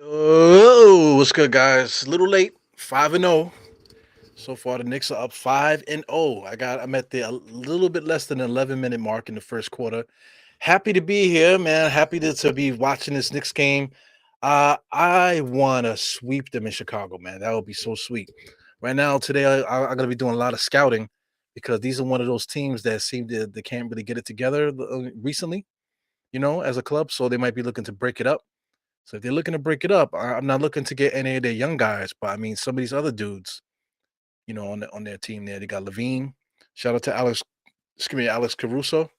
Oh, what's good, guys? A little late, 5-0. So far, the Knicks are up 5-0. I'm at the a little bit less than 11-minute mark in the first quarter. Happy to be here, man. Happy to be watching this Knicks game. I want to sweep them in Chicago, man. That would be so sweet. Right now, today, I'm going to be doing a lot of scouting because these are one of those teams that seem to they can't really get it together recently, as a club. So they might be looking to break it up. So if they're looking to break it up, I'm not looking to get any of their young guys, but I mean some of these other dudes, on their team there. They got Levine. Shout out to Alex Caruso.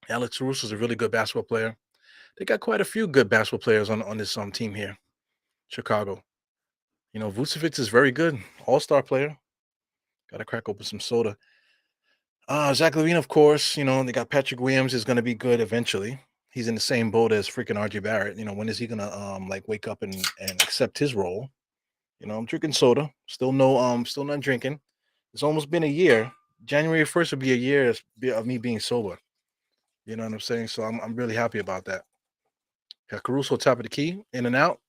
Alex Caruso is a really good basketball player. They got quite a few good basketball players on this team here, Chicago. Vucevic is very good, all-star player. Got to crack open some soda. Zach Levine, of course. They got Patrick Williams is going to be good eventually. He's in the same boat as freaking RJ Barrett. When is he gonna like wake up and accept his role? I'm drinking soda. Still not drinking. It's almost been a year. January 1st would be a year of me being sober. You know what I'm saying? So I'm really happy about that. Got Caruso top of the key, in and out.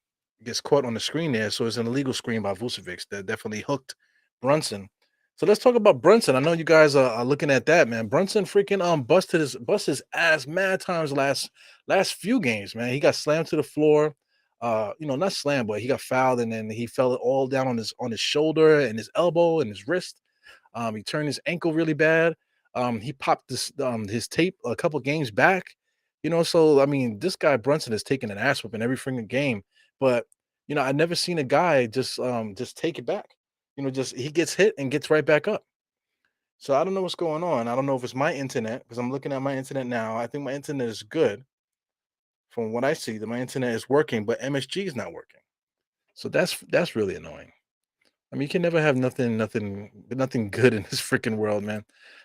Gets caught on the screen there. So it's an illegal screen by Vucevic that definitely hooked Brunson. So let's talk about Brunson. I know you guys are looking at that, man. Brunson freaking busted his ass mad times last few games, man. He got slammed to the floor. Not slammed, but he got fouled, and then he fell all down on his shoulder and his elbow and his wrist. He turned his ankle really bad. He popped his tape a couple games back. So I mean, this guy Brunson is taking an ass whooping every freaking game. But I never seen a guy just take it back. Just he gets hit and gets right back up. So I don't know what's going on. I don't know if it's my internet because I'm looking at my internet now. I think my internet is good from what I see. That my internet is working, but MSG is not working. So that's really annoying. I mean, you can never have nothing good in this freaking world, man.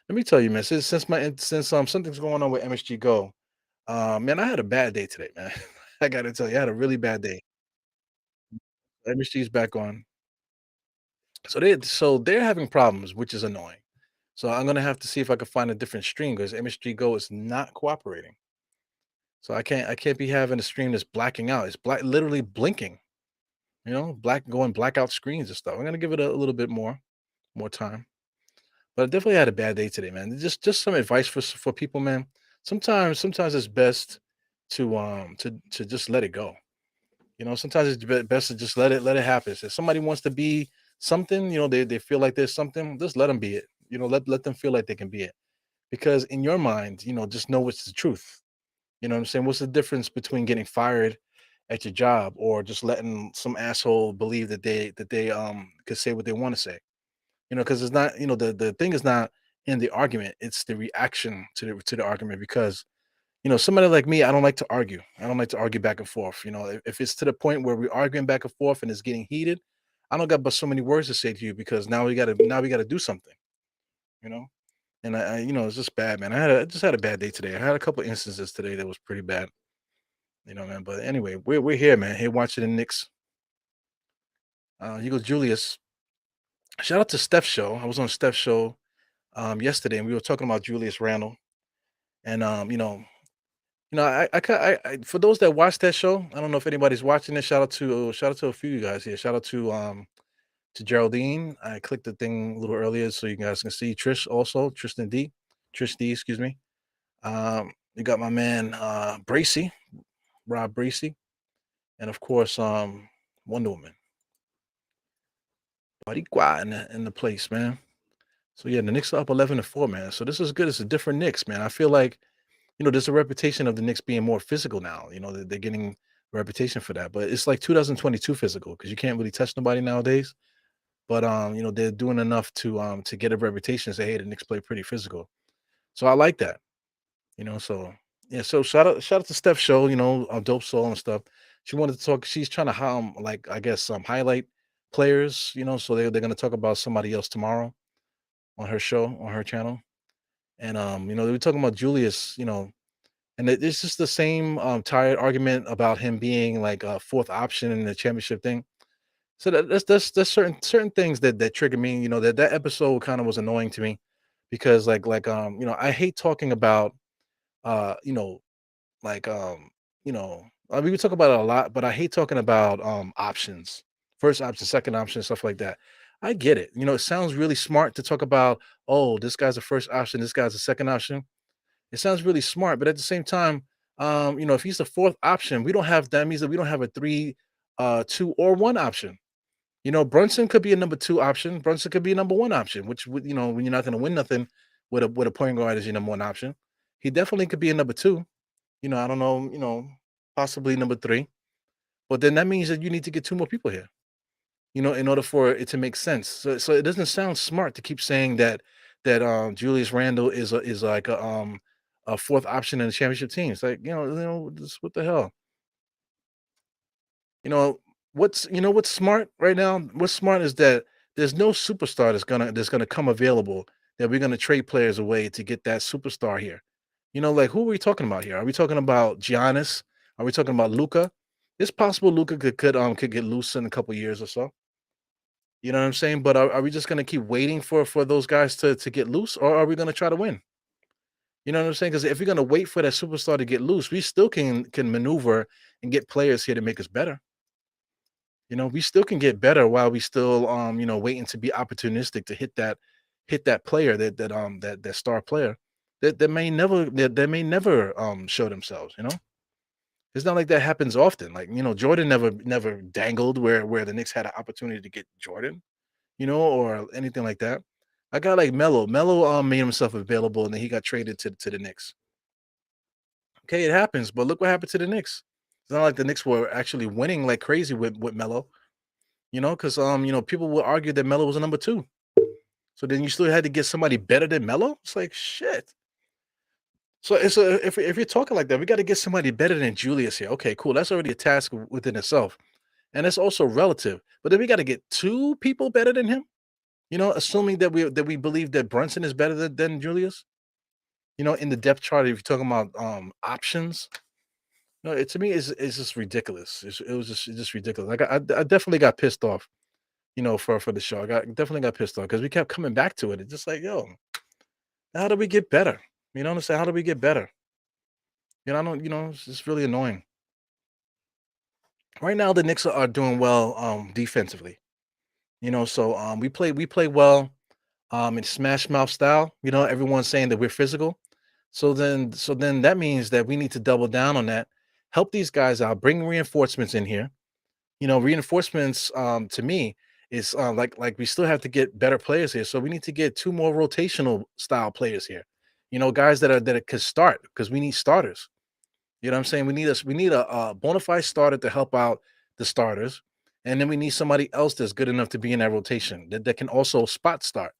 Let me tell you, man. Since something's going on with MSG Go, man, I had a bad day today, man. I gotta tell you, I had a really bad day. MSG's back on, so they're having problems, which is annoying. So I'm gonna have to see if I can find a different stream because MSG Go is not cooperating. So I can't be having a stream that's blacking out. It's literally blinking. Going blackout screens and stuff. I'm gonna give it a little bit more time. But I definitely had a bad day today, man. Just some advice for people, man. Sometimes it's best to just let it go. Sometimes it's best to just let it happen. If somebody wants to be something, they feel like there's something, just let them be it. Let them feel like they can be it. Because in your mind, just know what's the truth. You know what I'm saying? What's the difference between getting fired at your job or just letting some asshole believe that they could say what they want to say? Because it's not, the thing is not in the argument, it's the reaction to the argument. Because somebody like me, I don't like to argue. I don't like to argue back and forth. If it's to the point where we're arguing back and forth and it's getting heated, I don't got but so many words to say to you because now we gotta do something, you know. And it's just bad, man. I just had a bad day today. I had a couple instances today that was pretty bad, man. But anyway, we're here, man. Here watching the Knicks. You go, Julius. Shout out to Steph's show. I was on Steph's show yesterday, and we were talking about Julius Randle. And for those that watch that show, I don't know if anybody's watching it. Shout out to a few of you guys here. Shout out to Geraldine. I clicked the thing a little earlier so you guys can see Trish also, Trish D, excuse me. You got my man Bracy, Rob Bracy, and of course Wonder Woman. Barigua in the place, man. So yeah, the Knicks are up 11-4, man. So this is good. It's a different Knicks, man. I feel like there's a reputation of the Knicks being more physical now. They're getting a reputation for that, but it's like 2022 physical because you can't really touch nobody nowadays. But they're doing enough to get a reputation. Say, hey, the Knicks play pretty physical, so I like that. So yeah. So shout out to Steph Show. Dope Soul and stuff. She wanted to talk. She's trying to like I guess highlight players. So they're gonna talk about somebody else tomorrow on her show on her channel. And they were talking about Julius. And it's just the same tired argument about him being like a fourth option in the championship thing. So that's certain things that trigger me. That episode kind of was annoying to me because I hate talking about uh you know like you know We talk about it a lot, but I hate talking about options, first option, second option, stuff like that. I get it. It sounds really smart to talk about, oh, this guy's a first option, this guy's a second option. It sounds really smart, but at the same time, if he's the fourth option, we don't have that means that we don't have a three, two, or one option. Brunson could be a number two option. Brunson could be a number one option, which when you're not going to win nothing with a point guard as your number one option, he definitely could be a number two. I don't know. Possibly number three. But then that means that you need to get two more people here. In order for it to make sense. So it doesn't sound smart to keep saying that Julius Randle is like a fourth option in the championship team. It's like what the hell. You know what's smart right now? What's smart is that there's no superstar that's gonna come available that we're gonna trade players away to get that superstar here. Like who are we talking about here? Are we talking about Giannis? Are we talking about Luca? It's possible Luca could get loose in a couple years or so. You know what I'm saying? But are we just gonna keep waiting for those guys to get loose, or are we gonna try to win? You know what I'm saying? Because if you're gonna wait for that superstar to get loose, we still can maneuver and get players here to make us better. We still can get better while we still waiting to be opportunistic to hit that player that star player that may never show themselves. It's not like that happens often. Like, Jordan never dangled where the Knicks had an opportunity to get Jordan, or anything like that. A guy like Melo. Melo made himself available and then he got traded to the Knicks. Okay, it happens, but look what happened to the Knicks. It's not like the Knicks were actually winning like crazy with Melo, because people would argue that Melo was a number two. So then you still had to get somebody better than Melo. It's like shit. So if you're talking like that, we got to get somebody better than Julius here. Okay, cool. That's already a task within itself, and it's also relative. But then we got to get two people better than him. Assuming that we believe that Brunson is better than Julius. In the depth chart, if you're talking about options, no, to me it's just ridiculous. It was just ridiculous. Like I definitely got pissed off. For the show, definitely got pissed off because we kept coming back to it. It's just like, yo, how do we get better? You know what I'm saying? How do we get better? I don't. It's just really annoying. Right now, the Knicks are doing well defensively. So we play well in smash mouth style. Everyone's saying that we're physical. So then that means that we need to double down on that. Help these guys out. Bring reinforcements in here. Reinforcements to me is like we still have to get better players here. So we need to get two more rotational style players here. Guys that could start because we need starters. You know what I'm saying? We need a bona fide starter to help out the starters, and then we need somebody else that's good enough to be in that rotation that can also spot start.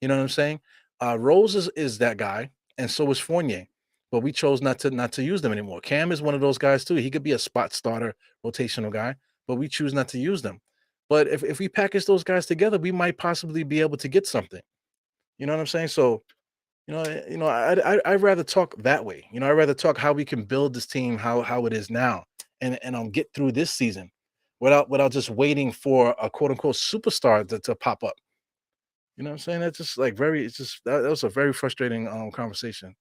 You know what I'm saying? Rose is that guy, and so is Fournier. But we chose not to use them anymore. Cam is one of those guys too. He could be a spot starter, rotational guy, but we choose not to use them. But if we package those guys together, we might possibly be able to get something. You know what I'm saying? So I'd rather talk that way. I'd rather talk how we can build this team how it is now, and get through this season without just waiting for a quote unquote superstar to pop up. You know what I'm saying? That's just like very. It's just that was a very frustrating conversation.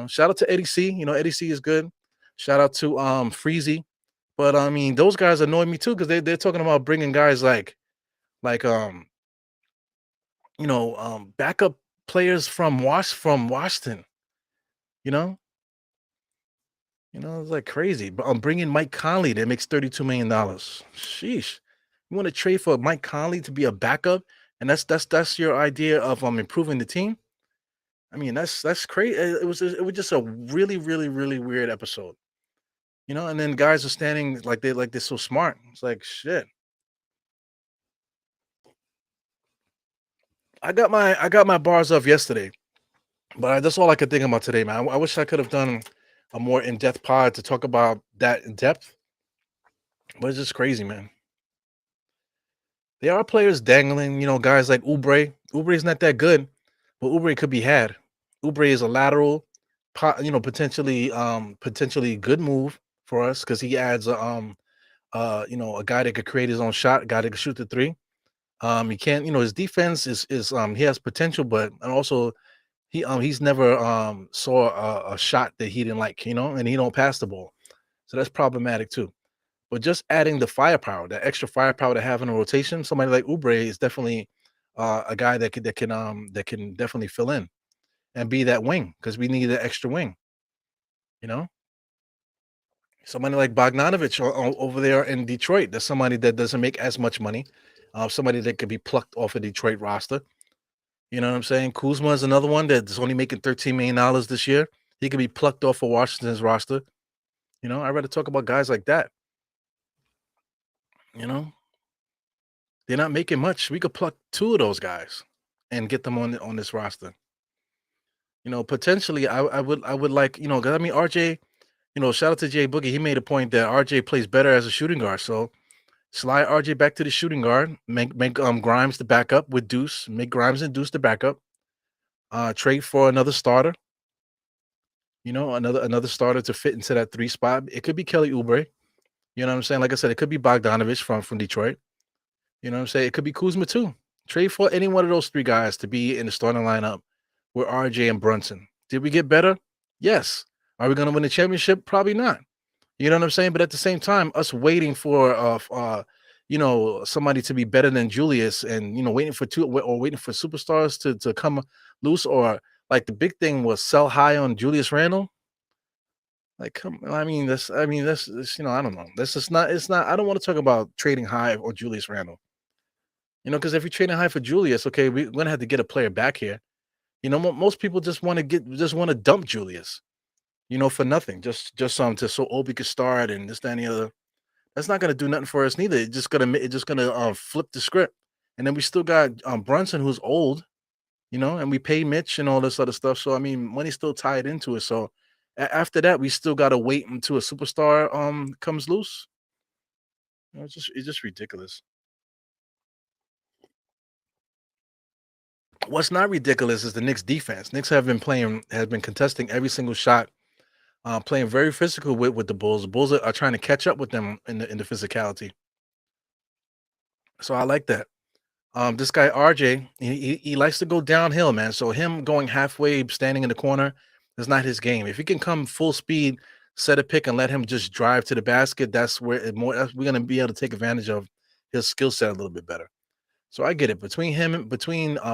Shout out to Eddie C. Eddie C is good. Shout out to Freezy. But I mean, those guys annoy me too because they're talking about bringing guys like backup players from Washington. You know, it's like crazy. But I'm bringing Mike Conley that makes $32 million. Sheesh, you want to trade for Mike Conley to be a backup, and that's your idea of improving the team. I mean, that's crazy. It was just a really, really, really weird episode. And then guys are standing like they're so smart. It's like shit. I got my bars off yesterday, but that's all I could think about today, man. I wish I could have done a more in-depth pod to talk about that in depth, but it's just crazy, man. There are players dangling, guys like Oubre. Oubre's not that good, but Oubre could be had. Oubre is a lateral, potentially good move for us because he adds a guy that could create his own shot, a guy that could shoot the three. He can't, his defense is he has potential, but and also he's never saw a shot that he didn't like, and he don't pass the ball. So that's problematic too. But just adding the firepower, that extra firepower to have in a rotation, somebody like Oubre is definitely a guy that can definitely fill in and be that wing because we need an extra wing. You know, somebody like Bogdanovich over there in Detroit. That's somebody that doesn't make as much money. Somebody that could be plucked off a Detroit roster. You know what I'm saying? Kuzma is another one that's only making $13 million this year. He could be plucked off of Washington's roster. I'd rather talk about guys like that. You know, they're not making much. We could pluck two of those guys and get them on this roster. Potentially, I would like 'cause I mean RJ. Shout out to Jay Boogie. He made a point that RJ plays better as a shooting guard. So slide RJ back to the shooting guard. Make Grimes the backup with Deuce. Make Grimes and Deuce the backup. Trade for another starter. Another starter to fit into that three spot. It could be Kelly Oubre. You know what I'm saying? Like I said, it could be Bogdanovich from Detroit. You know what I'm saying? It could be Kuzma too. Trade for any one of those three guys to be in the starting lineup with RJ and Brunson. Did we get better? Yes. Are we going to win the championship? Probably not. You know what I'm saying? But at the same time, us waiting for somebody to be better than Julius and waiting for two or waiting for superstars to come loose, or like the big thing was sell high on Julius Randle. Like, come, that's I don't know. This is not. It's not. I don't want to talk about trading high or Julius Randle. Because if you're trading high for Julius, okay, we're gonna have to get a player back here. Most people just want to dump Julius. For nothing, just to so Obi could start and this, that, and the other. That's not gonna do nothing for us neither. It's just gonna flip the script, and then we still got Brunson who's old, and we pay Mitch and all this other stuff. So I mean, money's still tied into it. So after that, we still gotta wait until a superstar comes loose. It's just ridiculous. What's not ridiculous is the Knicks defense. Knicks have been contesting every single shot, playing very physical with the Bulls. The Bulls are trying to catch up with them in the physicality. So I like that. This guy RJ, he likes to go downhill, man. So him going halfway, standing in the corner, is not his game. If he can come full speed, set a pick, and let him just drive to the basket, that's where we're gonna be able to take advantage of his skill set a little bit better. So I get it. Between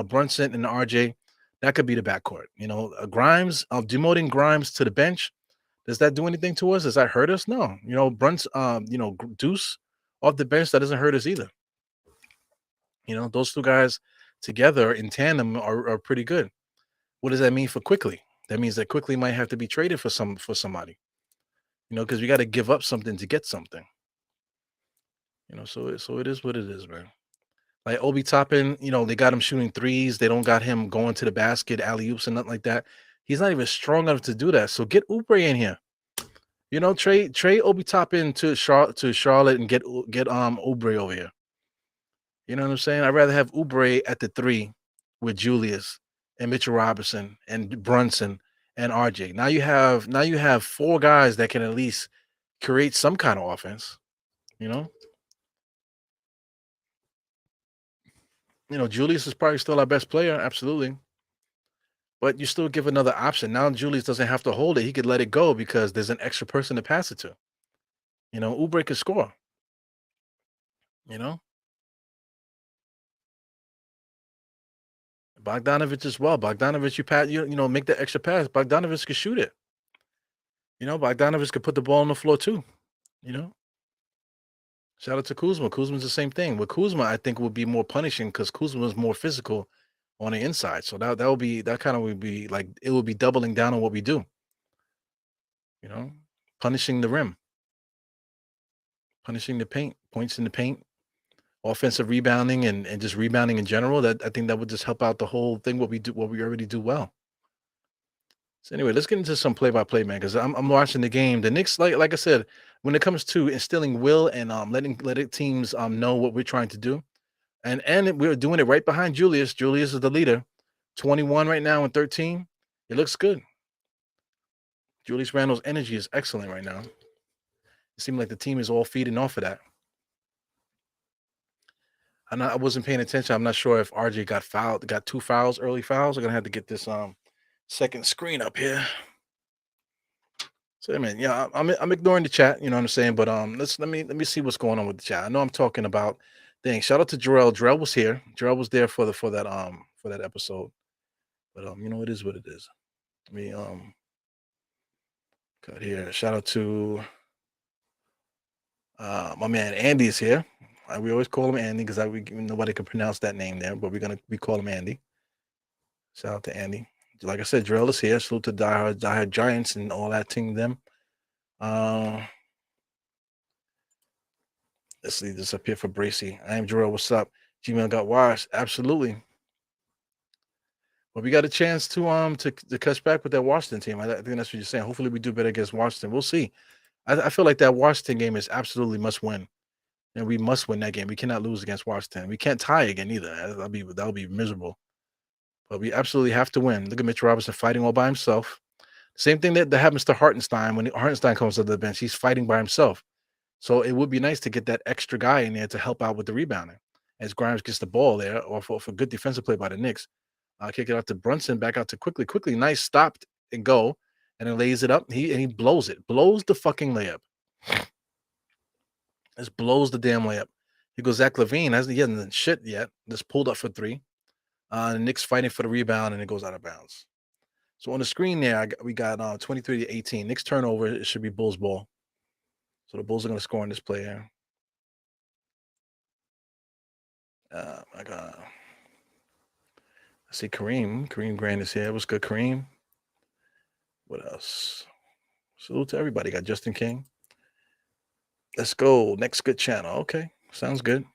Brunson and RJ, that could be the backcourt. Grimes, demoting Grimes to the bench. Does that do anything to us? Does that hurt us? No. Deuce off the bench, that doesn't hurt us either. Those two guys together in tandem are pretty good. What does that mean for Quickly? That means that Quickly might have to be traded for somebody. Because we got to give up something to get something. So it is what it is, man. Like Obi Toppin, they got him shooting threes. They don't got him going to the basket, alley oops, and nothing like that. He's not even strong enough to do that. So get Oubre in here. Trade Obi Toppin to Charlotte and get Oubre over here. You know what I'm saying? I'd rather have Oubre at the three with Julius and Mitchell Robinson and Brunson and RJ. Now you have four guys that can at least create some kind of offense. You know, Julius is probably still our best player, absolutely. But you still give another option. Now Julius doesn't have to hold it; he could let it go because there's an extra person to pass it to. Oubre could score. You know, Bogdanovich as well. Bogdanovich, make the extra pass. Bogdanovich could shoot it. Bogdanovich could put the ball on the floor too. You know, shout out to Kuzma. Kuzma's the same thing. With Kuzma, I think would be more punishing because Kuzma is more physical on the inside. So that kind of would be like it would be doubling down on what we do. You know, punishing the rim, punishing the paint, points in the paint, offensive rebounding, and just rebounding in general. That I think that would just help out the whole thing. What we already do well. So anyway, let's get into some play-by-play, man, because I'm watching the game. The Knicks, like I said, when it comes to instilling will and letting teams know what we're trying to do, and we're doing it right behind Julius. Julius is the leader, 21 right now and 13. It looks good. Julius Randle's energy is excellent right now. It seems like the team is all feeding off of that. I wasn't paying attention. I'm not sure if RJ got fouled, got two fouls, early fouls. I'm gonna have to get this second screen up here So, man, yeah, I'm ignoring the chat. You know what I'm saying? But let me see what's going on with the chat. I know I'm talking about things. Shout out to Jarrell. Jarrell was here. Jarrell was there for that episode. But it is what it is. Let me cut here. Shout out to my man Andy is here. We always call him Andy because nobody can pronounce that name there, but we call him Andy. Shout out to Andy. Like I said, Jarrell is here. Salute to diehard Giants and all that team. Them. Uh, let's see this up here for Bracy. I am Jarrell. What's up? Gmail got washed. Absolutely. But we got a chance to catch back with that Washington team. I think that's what you're saying. Hopefully, we do better against Washington. We'll see. I feel like that Washington game is absolutely must win, and we must win that game. We cannot lose against Washington. We can't tie again either. That'll be miserable. But we absolutely have to win. Look at Mitch Robinson fighting all by himself. Same thing that happens to Hartenstein when Hartenstein comes to the bench. He's fighting by himself. So it would be nice to get that extra guy in there to help out with the rebounding. As Grimes gets the ball there, or for good defensive play by the Knicks. Kick it out to Brunson, back out to quickly. Nice stopped and go. And then lays it up. He blows it. Blows the fucking layup. Just blows the damn layup. He goes, Zach LaVine. He hasn't done shit yet. Just pulled up for three. The Knicks fighting for the rebound, and it goes out of bounds. So on the screen there, we got 23-18. Knicks turnover. It should be Bulls ball. So the Bulls are going to score on this play here. My God. I see Kareem. Kareem Grant is here. What's good, Kareem? What else? Salute to everybody. Got Justin King. Let's go. Next good channel. Okay. Sounds good.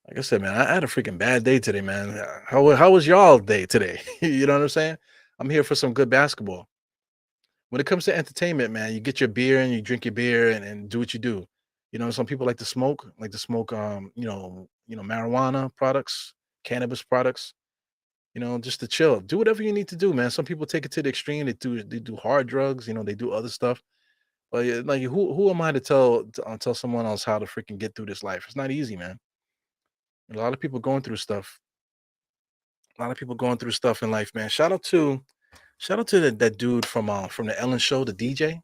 Like I said, man, I had a freaking bad day today, man. How was y'all day today? You know what I'm saying? I'm here for some good basketball. When it comes to entertainment, man, you get your beer and you drink your beer and do what you do. Some people like to smoke, marijuana products, cannabis products, just to chill. Do whatever you need to do, man. Some people take it to the extreme. They do hard drugs, they do other stuff. But yeah, like who am I to tell someone else how to freaking get through this life? It's not easy, man. A lot of people going through stuff. A lot of people going through stuff in life, man. Shout out to that dude from the Ellen Show, the DJ.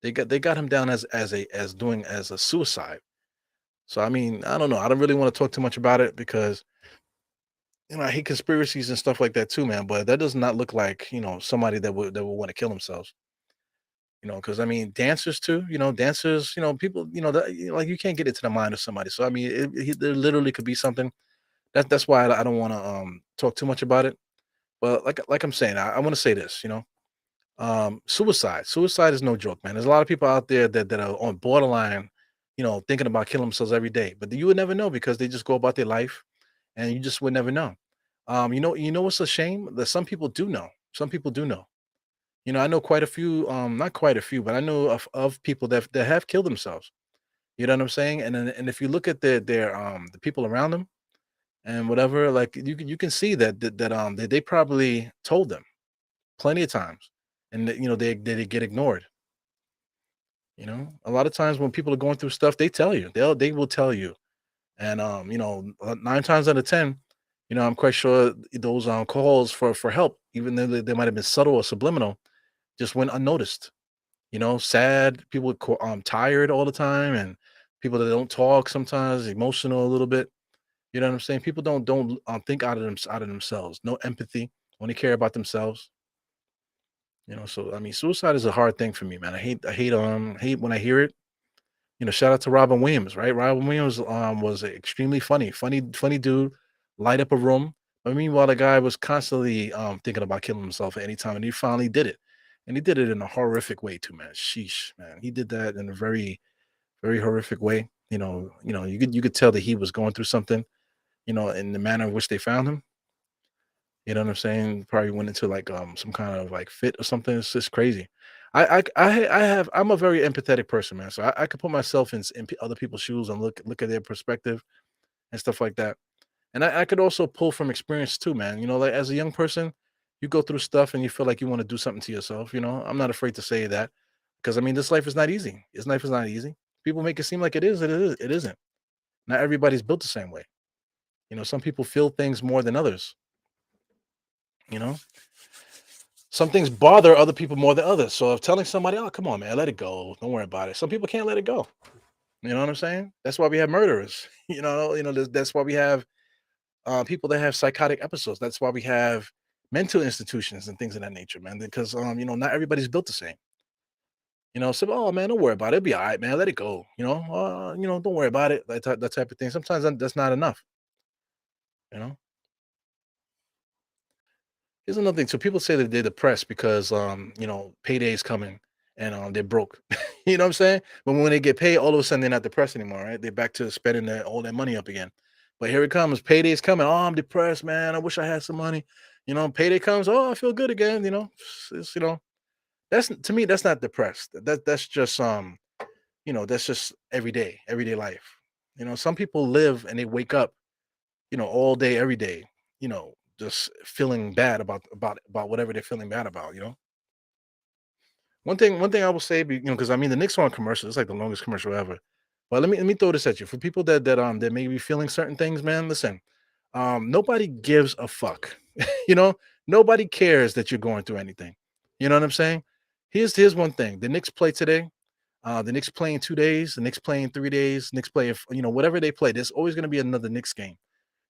They got him down as a suicide. So I mean, I don't know. I don't really want to talk too much about it because I hate conspiracies and stuff like that too, man. But that does not look like somebody that would want to kill themselves. Because I mean, dancers too. Dancers. People. Like you can't get into the mind of somebody. So I mean, there literally could be something. That's why I don't want to talk too much about it. But like I'm saying, I want to say this. Suicide is no joke, man. There's a lot of people out there that are on borderline, thinking about killing themselves every day. But you would never know because they just go about their life, and you just would never know. You know what's a shame that some people do know. Some people do know. I know quite a few, not quite a few, but I know of people that have killed themselves. You know what I'm saying? And if you look at the people around them and whatever, like you can see that they probably told them plenty of times, and they get ignored. A lot of times when people are going through stuff, they tell you. They will tell you, and 9 times out of 10, I'm quite sure those calls for help, even though they might have been subtle or subliminal, just went unnoticed. Sad people, tired all the time, and people that don't talk sometimes, emotional a little bit. You know what I'm saying? People don't think out of themselves. No empathy. Only care about themselves. So I mean, suicide is a hard thing for me, man. I hate when I hear it. Shout out to Robin Williams, right? Robin Williams was extremely funny dude, light up a room. But meanwhile, the guy was constantly thinking about killing himself at any time, and he finally did it. And he did it in a horrific way too, man. Sheesh, man. He did that in a very, very horrific way. You could tell that he was going through something, in the manner in which they found him. You know what I'm saying? Probably went into like some kind of like fit or something. It's just crazy. I'm a very empathetic person, man. So I could put myself in other people's shoes and look at their perspective and stuff like that. And I could also pull from experience too, man. Like as a young person, you go through stuff and you feel like you want to do something to yourself. I'm not afraid to say that because I mean this life is not easy. This life is not easy. People make it seem like it is. It isn't. Not everybody's built the same way. Some people feel things more than others. You know. Some things bother other people more than others. So if telling somebody, "Oh, come on, man, let it go. Don't worry about it." Some people can't let it go. You know what I'm saying? That's why we have murderers. That's why we have people that have psychotic episodes. That's why we have mental institutions and things of that nature, man. Because not everybody's built the same. So oh man, don't worry about it. It'll be all right, man. Let it go. Don't worry about it. That type of thing. Sometimes that's not enough. You know. Here's another thing. So people say that they're depressed because payday's coming and they're broke. You know what I'm saying? But when they get paid, all of a sudden they're not depressed anymore, right? They're back to spending all their money up again. But here it comes, payday's coming. Oh, I'm depressed, man. I wish I had some money. Payday comes. Oh, I feel good again. That's to me, that's not depressed. That's just that's just everyday life. Some people live and they wake up all day, every day, just feeling bad about whatever they're feeling bad about. One thing I will say, because I mean the Knicks are on commercial. It's like the longest commercial ever. But let me throw this at you. For people that may be feeling certain things, man, listen. Nobody gives a fuck. you know, Nobody cares that you're going through anything. You know what I'm saying? Here's one thing. The Knicks play today. The Knicks play in 2 days. The Knicks play in 3 days. Knicks play, whatever they play. There's always going to be another Knicks game.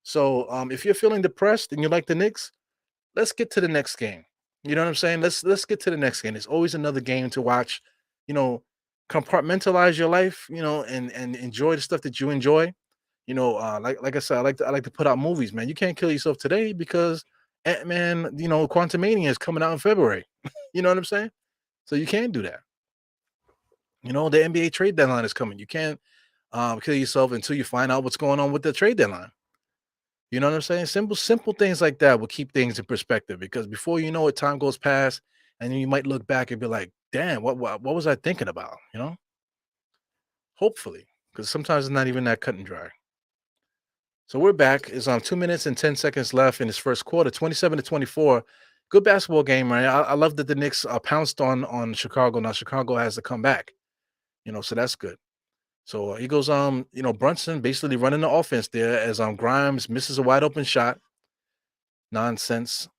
So if you're feeling depressed and you like the Knicks, let's get to the next game. You know what I'm saying? Let's get to the next game. There's always another game to watch. You know, Compartmentalize your life. And enjoy the stuff that you enjoy. Like I said, I like to put out movies, man. You can't kill yourself today because Ant-Man, Quantumania is coming out in February. You know what I'm saying? So you can't do that. The NBA trade deadline is coming. You can't kill yourself until you find out what's going on with the trade deadline. You know what I'm saying? Simple things like that will keep things in perspective because before you know it, time goes past, and then you might look back and be like, "Damn, what was I thinking about?" Hopefully, because sometimes it's not even that cut and dry. So we're back. It's 2 minutes and 10 seconds left in this first quarter, 27-24. Good basketball game, right? I love that the Knicks pounced on Chicago. Now Chicago has to come back, so that's good. So he goes, Brunson basically running the offense there as Grimes misses a wide open shot. Nonsense.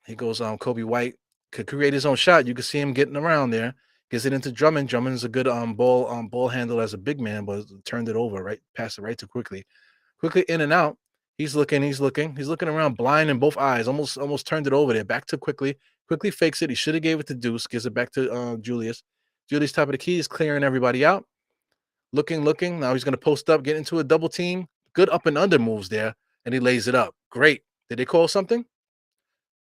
He goes, Kobe White could create his own shot. You can see him getting around there. Gets it into Drummond. Drummond's a good ball handle as a big man, but turned it over, right? Passed it right to Quickly. Quickly in and out. He's looking around blind in both eyes. Almost turned it over there. Back to Quickly. Quickly fakes it. He should have gave it to Deuce. Gives it back to Julius. Julius top of the key is clearing everybody out. Looking. Now he's gonna post up, get into a double team. Good up and under moves there, and he lays it up. Great. Did they call something?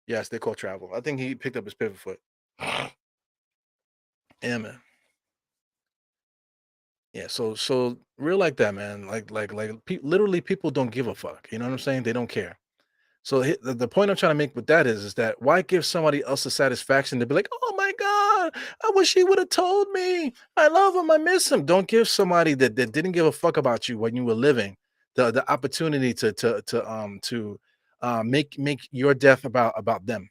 Yes, they call travel. I think he picked up his pivot foot. Yeah, man. Yeah, so real like that, man. Literally, people don't give a fuck. You know what I'm saying? They don't care. So the point I'm trying to make with that is that why give somebody else the satisfaction to be like, oh my god, I wish he would have told me. I love him. I miss him. Don't give somebody that didn't give a fuck about you when you were living the opportunity to make your death about them.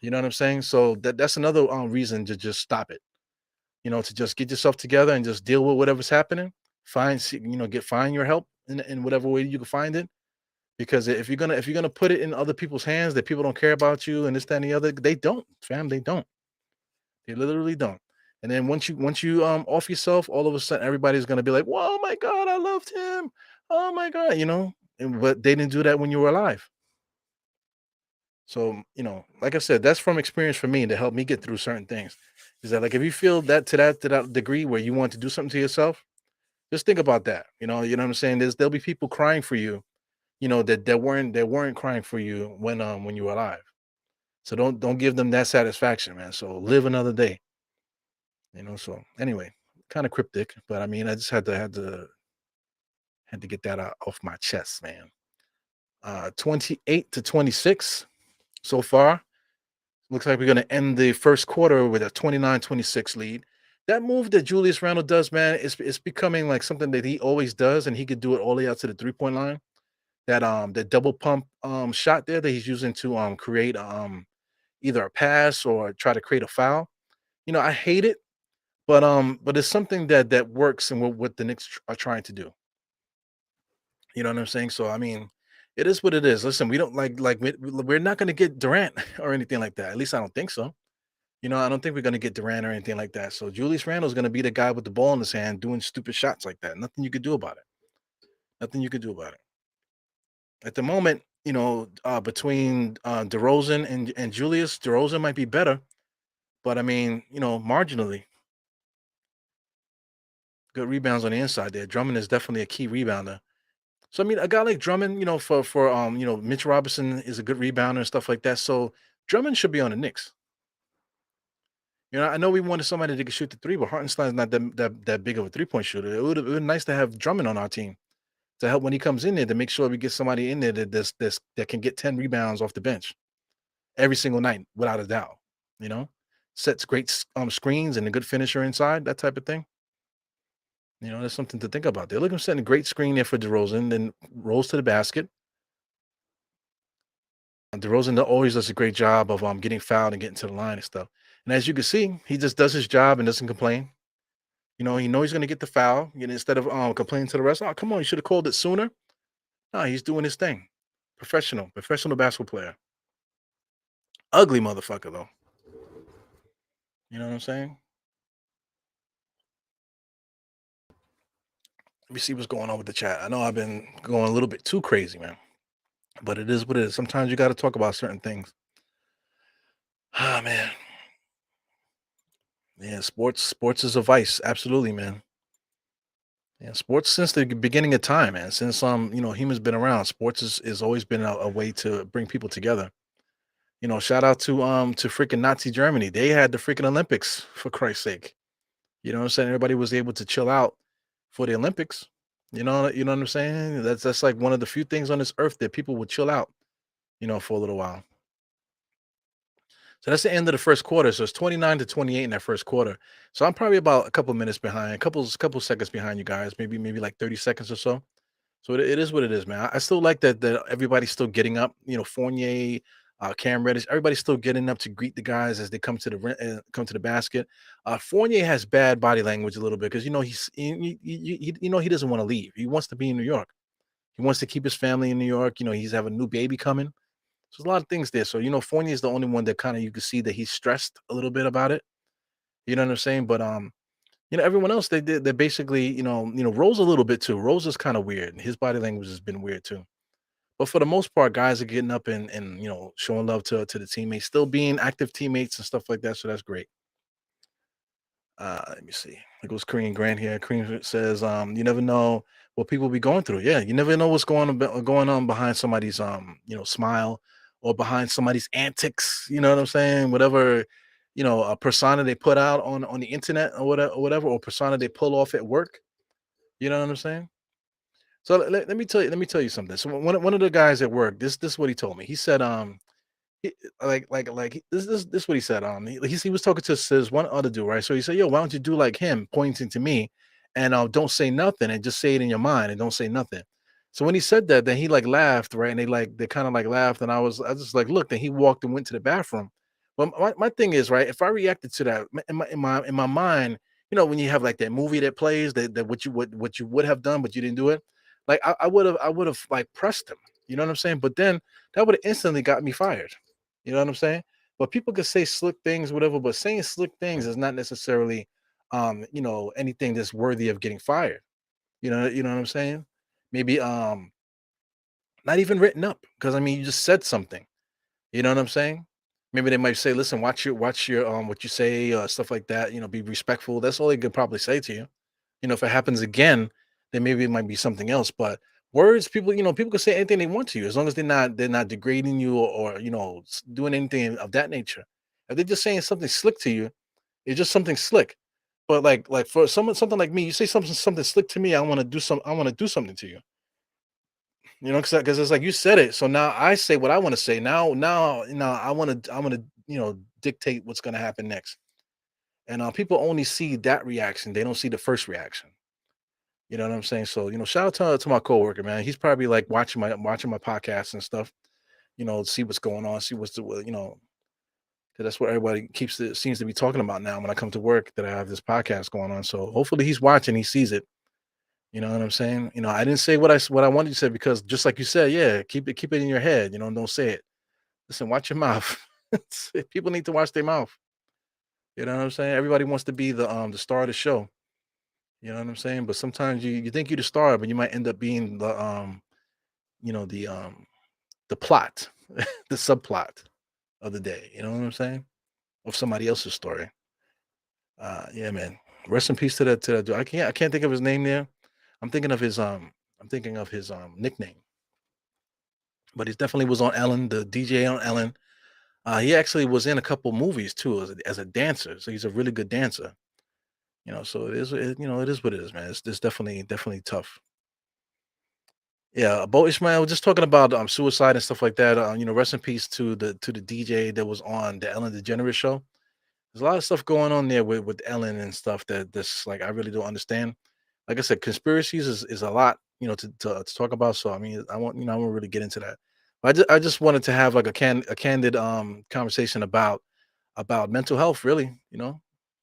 You know what I'm saying? So that's another reason to just stop it. To just get yourself together and just deal with whatever's happening. Find your help in whatever way you can find it. Because if you're gonna put it in other people's hands that people don't care about you and this, that, and the other, they don't, fam. They don't. They literally don't. And then once you off yourself, all of a sudden everybody's gonna be like, "Whoa, my God, I loved him. Oh my God," but they didn't do that when you were alive. So, like I said, that's from experience for me to help me get through certain things. Is that like if you feel that to that degree where you want to do something to yourself, just think about that. You know what I'm saying? There'll be people crying for you, that weren't crying for you when you were alive. So don't give them that satisfaction, man. So live another day. So anyway, kind of cryptic, but I mean I just had to get that out off my chest, man. 28-26 so far. Looks like we're going to end the first quarter with a 29-26 lead. That move that Julius Randle does, man, it's becoming like something that he always does, and he could do it all the way out to the 3-point line. That double pump shot there that he's using to create either a pass or try to create a foul. I hate it, but it's something that works and what the Knicks are trying to do. You know what I'm saying? So I mean, It is what it is. Listen, we don't we're not going to get Durant or anything like that. At least I don't think so. I don't think we're going to get Durant or anything like that. So Julius Randle's going to be the guy with the ball in his hand doing stupid shots like that. Nothing you could do about it. Nothing you could do about it. At the moment, between DeRozan and Julius, DeRozan might be better, but I mean, marginally good rebounds on the inside there. Drummond is definitely a key rebounder. So I mean, a guy like Drummond, Mitch Robinson is a good rebounder and stuff like that. So Drummond should be on the Knicks. I know we wanted somebody that could shoot the three, but Hartenstein's not that big of a 3-point shooter. It would have been nice to have Drummond on our team to help when he comes in there to make sure we get somebody in there that can get 10 rebounds off the bench every single night without a doubt. You know, sets great screens and a good finisher inside, that type of thing. There's something to think about there. Look, I'm setting a great screen there for DeRozan, then rolls to the basket. DeRozan always does a great job of getting fouled and getting to the line and stuff. And as you can see, he just does his job and doesn't complain. He knows he's going to get the foul. Instead of complaining to the rest, oh, come on, you should have called it sooner. No, he's doing his thing. Professional basketball player. Ugly motherfucker, though. You know what I'm saying? Let me see what's going on with the chat. I know I've been going a little bit too crazy, man. But it is what it is. Sometimes you got to talk about certain things. Ah, man. Yeah, sports is a vice. Absolutely, man. Yeah, sports since the beginning of time, man. Since humans been around, sports is always been a way to bring people together. Shout out to freaking Nazi Germany. They had the freaking Olympics, for Christ's sake. You know what I'm saying? Everybody was able to chill out for the Olympics. You know what I'm saying? That's like one of the few things on this earth that people would chill out, for a little while. So that's the end of the first quarter. So it's 29-28 in that first quarter. So I'm probably about a couple minutes behind, couple seconds behind you guys, maybe like 30 seconds or so. So it is what it is, man. I still like that everybody's still getting up. Fournier, Cam Reddish, everybody's still getting up to greet the guys as they come to the basket. Fournier has bad body language a little bit because he doesn't want to leave. He wants to be in New York. He wants to keep his family in New York. He's have a new baby coming. So there's a lot of things there. So Fournier is the only one that kind of you can see that he's stressed a little bit about it. You know what I'm saying? But everyone else they basically, Rose a little bit too. Rose is kind of weird. His body language has been weird too. But for the most part, guys are getting up and showing love to the teammates, still being active teammates and stuff like that. So that's great. Let me see. It goes Korean Grant here. Korean says, you never know what people be going through. Yeah, you never know what's going on behind somebody's smile or behind somebody's antics. You know what I'm saying? Whatever, a persona they put out on the internet or persona they pull off at work. You know what I'm saying? So let me tell you something. So one of the guys at work, this is what he told me. He said, he, this what he said. He was talking to says one other dude, right? So he said, "Yo, why don't you do like him, pointing to me, and don't say nothing, and just say it in your mind, and don't say nothing." So when he said that, then he like laughed, right? And they kind of like laughed, and I just like looked, and he walked and went to the bathroom. But my thing is, right? If I reacted to that in my mind, when you have like that movie that plays that what you would have done, but you didn't do it, like I would have like pressed him. You know what I'm saying? But then that would have instantly got me fired. You know what I'm saying? But people could say slick things, whatever, but saying slick things is not necessarily anything that's worthy of getting fired. You know what I'm saying? Maybe not even written up. Because I mean you just said something. You know what I'm saying? Maybe they might say, listen, watch your what you say, stuff like that, be respectful. That's all they could probably say to you. If it happens again, then maybe it might be something else. But words, people can say anything they want to you as long as they're not degrading you or doing anything of that nature. If they're just saying something slick to you, it's just something slick. But like for something like me, you say something slick to me, I want to do something to you. Because it's like you said it. So now I say what I want to say. Now I want to dictate what's going to happen next. And people only see that reaction. They don't see the first reaction. You know what I'm saying? So, shout out to my coworker, man. He's probably like watching my podcast and stuff, see what's going on, see what's the, 'cause that's what everybody seems to be talking about now when I come to work that I have this podcast going on. So hopefully he's watching, he sees it. You know what I'm saying? I didn't say what I wanted to say because just like you said, yeah, keep it in your head. Don't say it. Listen, watch your mouth. People need to watch their mouth. You know what I'm saying? Everybody wants to be the star of the show. You know what I'm saying? But sometimes you think you're the star, but you might end up being you know, the um the plot, the subplot of the day. You know what I'm saying? Of somebody else's story. Yeah, man. Rest in peace to that dude. I can't think of his name there. I'm thinking of his nickname. But he definitely was on Ellen, the DJ on Ellen. He actually was in a couple movies too as a dancer. So he's a really good dancer. So it is what it is, man. It's definitely tough. Yeah, Bo Ishmael, just talking about suicide and stuff like that. Rest in peace to the DJ that was on the Ellen DeGeneres show. There's a lot of stuff going on there with Ellen and stuff that this like I really don't understand. Like I said, conspiracies is a lot, to talk about. So I mean, I won't really get into that. But I just wanted to have like a candid conversation about mental health, really,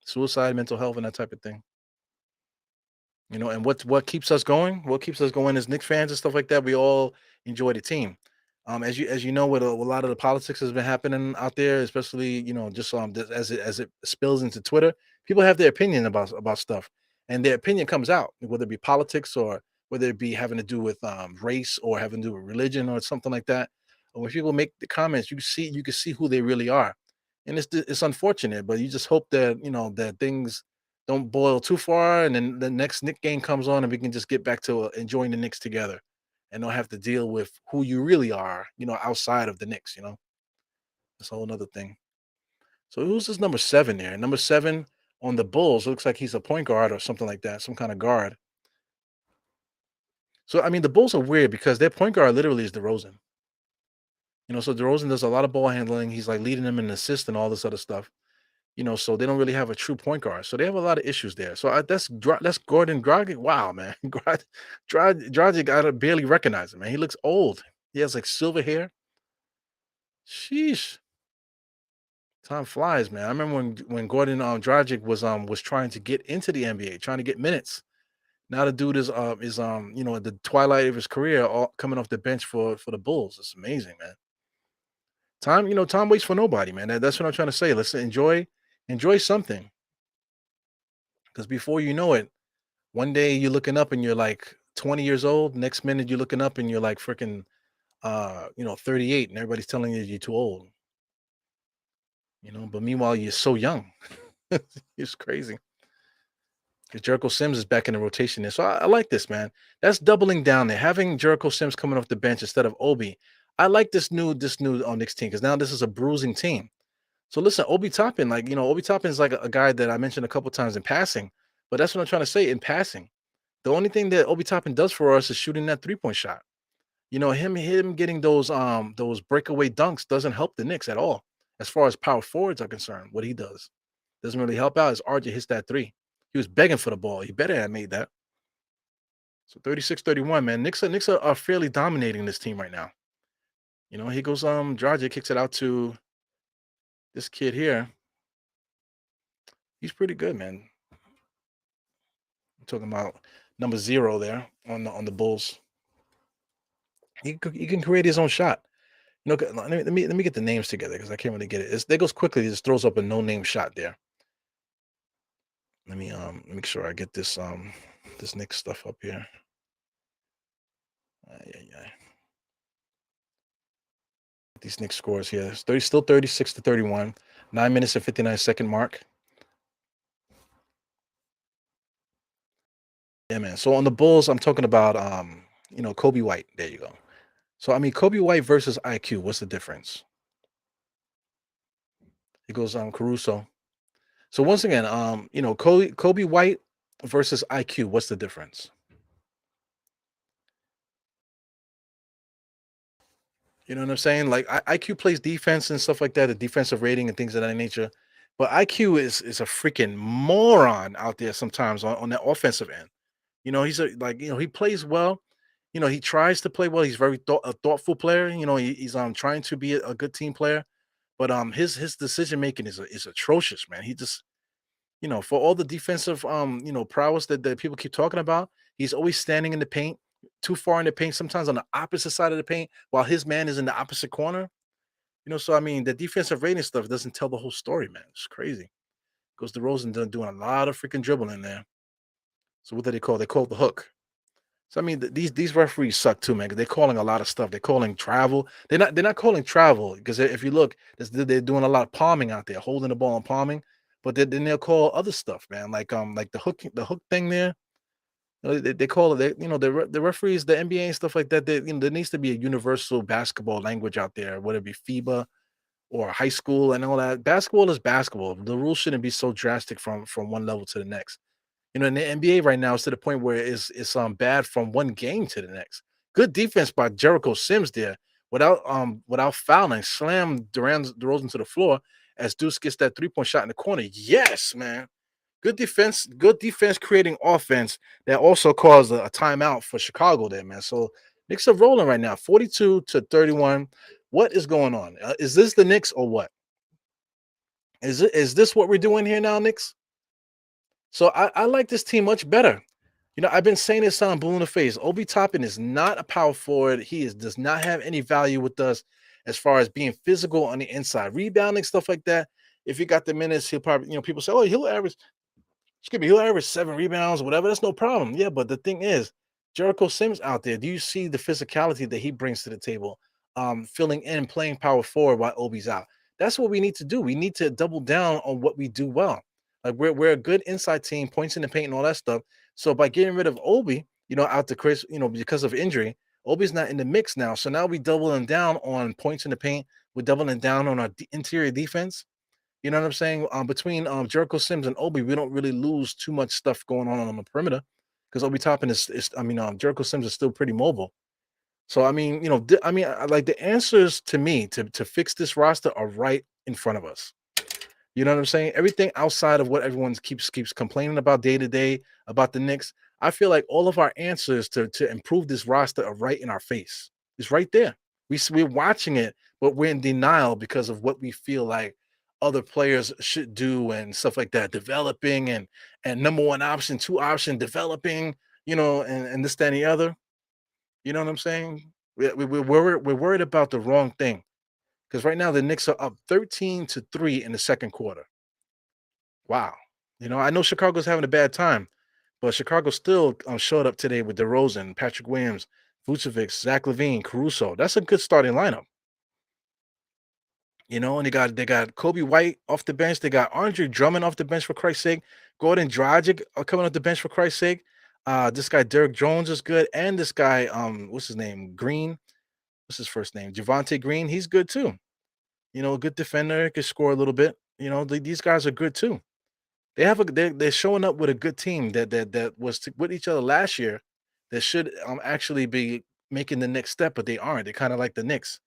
suicide, mental health, and that type of thing. And what keeps us going? What keeps us going as Knicks fans and stuff like that. We all enjoy the team. As you know, with a lot of the politics has been happening out there, especially just as it spills into Twitter, people have their opinion about stuff, and their opinion comes out, whether it be politics or whether it be having to do with race or having to do with religion or something like that. And when people make the comments, you can see who they really are, and it's unfortunate, but you just hope that that things don't boil too far, and then the next Nick game comes on, and we can just get back to enjoying the Knicks together, and don't have to deal with who you really are, outside of the Knicks. That's a whole nother thing. So who's this number 7 there? Number 7 on the Bulls looks like he's a point guard or something like that, some kind of guard. So I mean, the Bulls are weird because their point guard literally is DeRozan. So DeRozan does a lot of ball handling. He's like leading them in assist and all this other stuff. So they don't really have a true point guard. So they have a lot of issues there. So that's Gordon Dragic. Wow, man, Dragic, I barely recognize him, man. He looks old. He has like silver hair. Sheesh, time flies, man. I remember when Gordon Dragic was trying to get into the NBA, trying to get minutes. Now the dude is at the twilight of his career, all coming off the bench for the Bulls. It's amazing, man. Time waits for nobody, man. That's what I'm trying to say. Let's enjoy something, because before you know it, one day you're looking up and you're like 20 years old. Next minute you're looking up and you're like freaking 38, and everybody's telling you you're too old. But meanwhile you're so young. It's crazy. Because Jericho Sims is back in the rotation there. So I like this, man. That's doubling down there. Having Jericho Sims coming off the bench instead of Obi. I like this new Knicks team, because now this is a bruising team. So listen, Obi Toppin, like Obi Toppin is like a guy that I mentioned a couple times in passing, but that's what I'm trying to say in passing. The only thing that Obi Toppin does for us is shooting that 3-point shot. Him getting those breakaway dunks doesn't help the Knicks at all. As far as power forwards are concerned, what he doesn't really help out as RJ hits that three. He was begging for the ball. He better have made that. So 36-31, man. Knicks are fairly dominating this team right now. He goes Dragic kicks it out to this kid here. He's pretty good, man. I'm talking about number 0 there on the Bulls. He can create his own shot. Let me get the names together because I can't really get it. That goes quickly. He just throws up a no name shot there. Let me make sure I get this Knicks stuff up here. Yeah, yeah. These Knicks scores here. It's still 36-31. 9 minutes and 59-second mark. Yeah, man. So on the Bulls, I'm talking about Kobe White. There you go. So I mean, Kobe White versus IQ. What's the difference? It goes Caruso. So once again, Kobe White versus IQ. What's the difference? You know what I'm saying? Like IQ plays defense and stuff like that, the defensive rating and things of that nature. But IQ is a freaking moron out there sometimes on that offensive end. He plays well. He tries to play well. He's very a thoughtful player. He's trying to be a good team player, but his decision making is atrocious, man. He just for all the defensive prowess that people keep talking about, He's always standing in the paint, too far in the paint, sometimes on the opposite side of the paint, while his man is in the opposite corner. So I mean, the defensive rating stuff doesn't tell the whole story, man. It's crazy. Because DeRozan doing a lot of freaking dribbling there. So what do they call? They call it the hook. So I mean, these referees suck too, man. Because they're calling a lot of stuff. They're calling travel. They're not calling travel because if you look, they're doing a lot of palming out there, holding the ball and palming. But then they'll call other stuff, man, like the hook thing there. They call it. The referees, the NBA and stuff like that. There needs to be a universal basketball language out there, whether it be FIBA or high school and all that. Basketball is basketball. The rules shouldn't be so drastic from one level to the next. In the NBA right now, it's to the point where it's bad from one game to the next. Good defense by Jericho Sims there, without fouling, slam DeRozan to the floor as Deuce gets that 3-point shot in the corner. Yes, man. Good defense creating offense that also caused a timeout for Chicago there, man. So Knicks are rolling right now, 42-31. What is going on? Is this the Knicks or what? Is this what we're doing here now, Knicks? So I like this team much better. I've been saying this on Blue in the Face. Obi Toppin is not a power forward. Does not have any value with us as far as being physical on the inside, rebounding, stuff like that. If he got the minutes, he'll probably, people say, oh, he'll average 7 rebounds or whatever. That's no problem. Yeah, but the thing is, Jericho Sims out there, do you see the physicality that he brings to the table? Filling in, playing power forward while Obi's out. That's what we need to do. We need to double down on what we do well. Like we're a good inside team, points in the paint and all that stuff. So by getting rid of Obi, out to Chris, because of injury, Obi's not in the mix now. So now we doubling down on points in the paint. We're doubling down on our interior defense. You know what I'm saying? Between Jericho Sims and Obi, we don't really lose too much stuff going on the perimeter because Obi Toppin Jericho Sims is still pretty mobile. So I mean, like the answers to me to fix this roster are right in front of us. You know what I'm saying? Everything outside of what everyone keeps complaining about day to day about the Knicks, I feel like all of our answers to improve this roster are right in our face. It's right there. We're watching it, but we're in denial because of what we feel like other players should do and stuff like that. Developing and number one option, two option, developing, and this, that, and the other. You know what I'm saying? We're worried about the wrong thing because right now the Knicks are up 13-3 in the second quarter. Wow. I know Chicago's having a bad time, but Chicago still showed up today with DeRozan, Patrick Williams, Vucevic, Zach LaVine, Caruso. That's a good starting lineup. And they got Kobe White off the bench. They got Andre Drummond off the bench for Christ's sake. Gordon Dragic coming off the bench for Christ's sake. This guy Derek Jones is good, and this guy what's his name? Green. What's his first name? Javante Green. He's good too. A good defender, can score a little bit. These guys are good too. They're showing up with a good team that was with each other last year. That should actually be making the next step, but they aren't. They're kind of like the Knicks.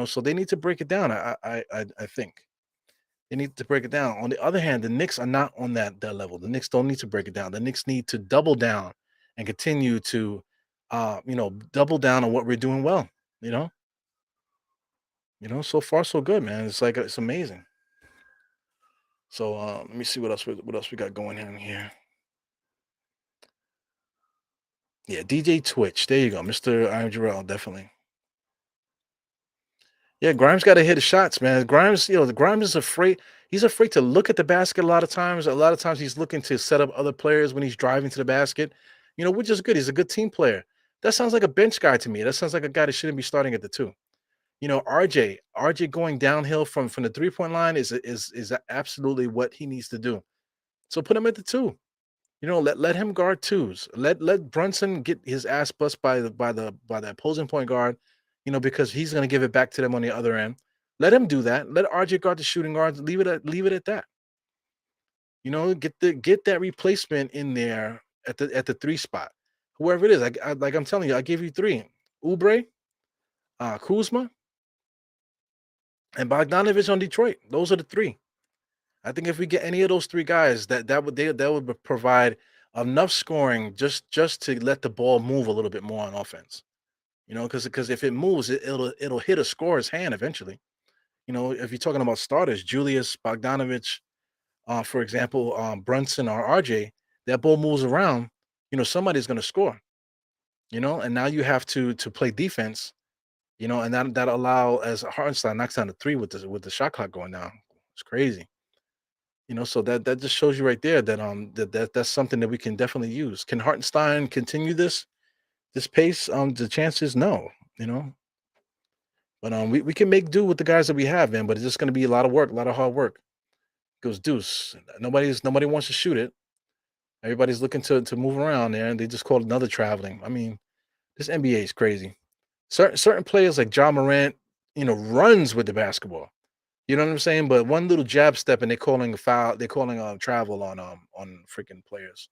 So they need to break it down. I think they need to break it down. On the other hand, the Knicks are not on that level. The Knicks don't need to break it down. The Knicks need to double down and continue to, double down on what we're doing well. You know, so far so good, man. It's like it's amazing. So let me see what else we got going on here. Yeah, DJ Twitch. There you go, Mr. Iron Jarrell, definitely. Yeah, Grimes got to hit the shots, man. Grimes, the Grimes is afraid. He's afraid to look at the basket a lot of times. A lot of times he's looking to set up other players when he's driving to the basket, which is good. He's a good team player. That sounds like a bench guy to me. That sounds like a guy that shouldn't be starting at the two. RJ going downhill from the 3-point line is absolutely what he needs to do. So put him at the two. Let him guard twos. Let Brunson get his ass bust by the opposing point guard, because he's going to give it back to them on the other end. Let him do that. Let RJ guard the shooting guards. Leave it at that. Get that replacement in there at the three spot. Whoever it is, like I'm telling you, I give you three: Oubre, Kuzma, and Bogdanovich on Detroit. Those are the three. I think if we get any of those three guys, that would provide enough scoring just to let the ball move a little bit more on offense. Because if it moves, it'll hit a scorer's hand eventually. If you're talking about starters, Julius Bogdanovich, for example, Brunson or RJ, that ball moves around. somebody's going to score. And now you have to play defense. And that allow as Hartenstein knocks down the three with the shot clock going down. It's crazy. So that just shows you right there that that's something that we can definitely use. Can Hartenstein continue this pace? The chances no, you know. But we can make do with the guys that we have, man. But it's just gonna be a lot of work, a lot of hard work. Goes Deuce. Nobody wants to shoot it. Everybody's looking to move around there, and they just called another traveling. I mean, this NBA is crazy. Certain players like John Morant, runs with the basketball. You know what I'm saying? But one little jab step and they're calling a foul, they're calling travel on freaking players.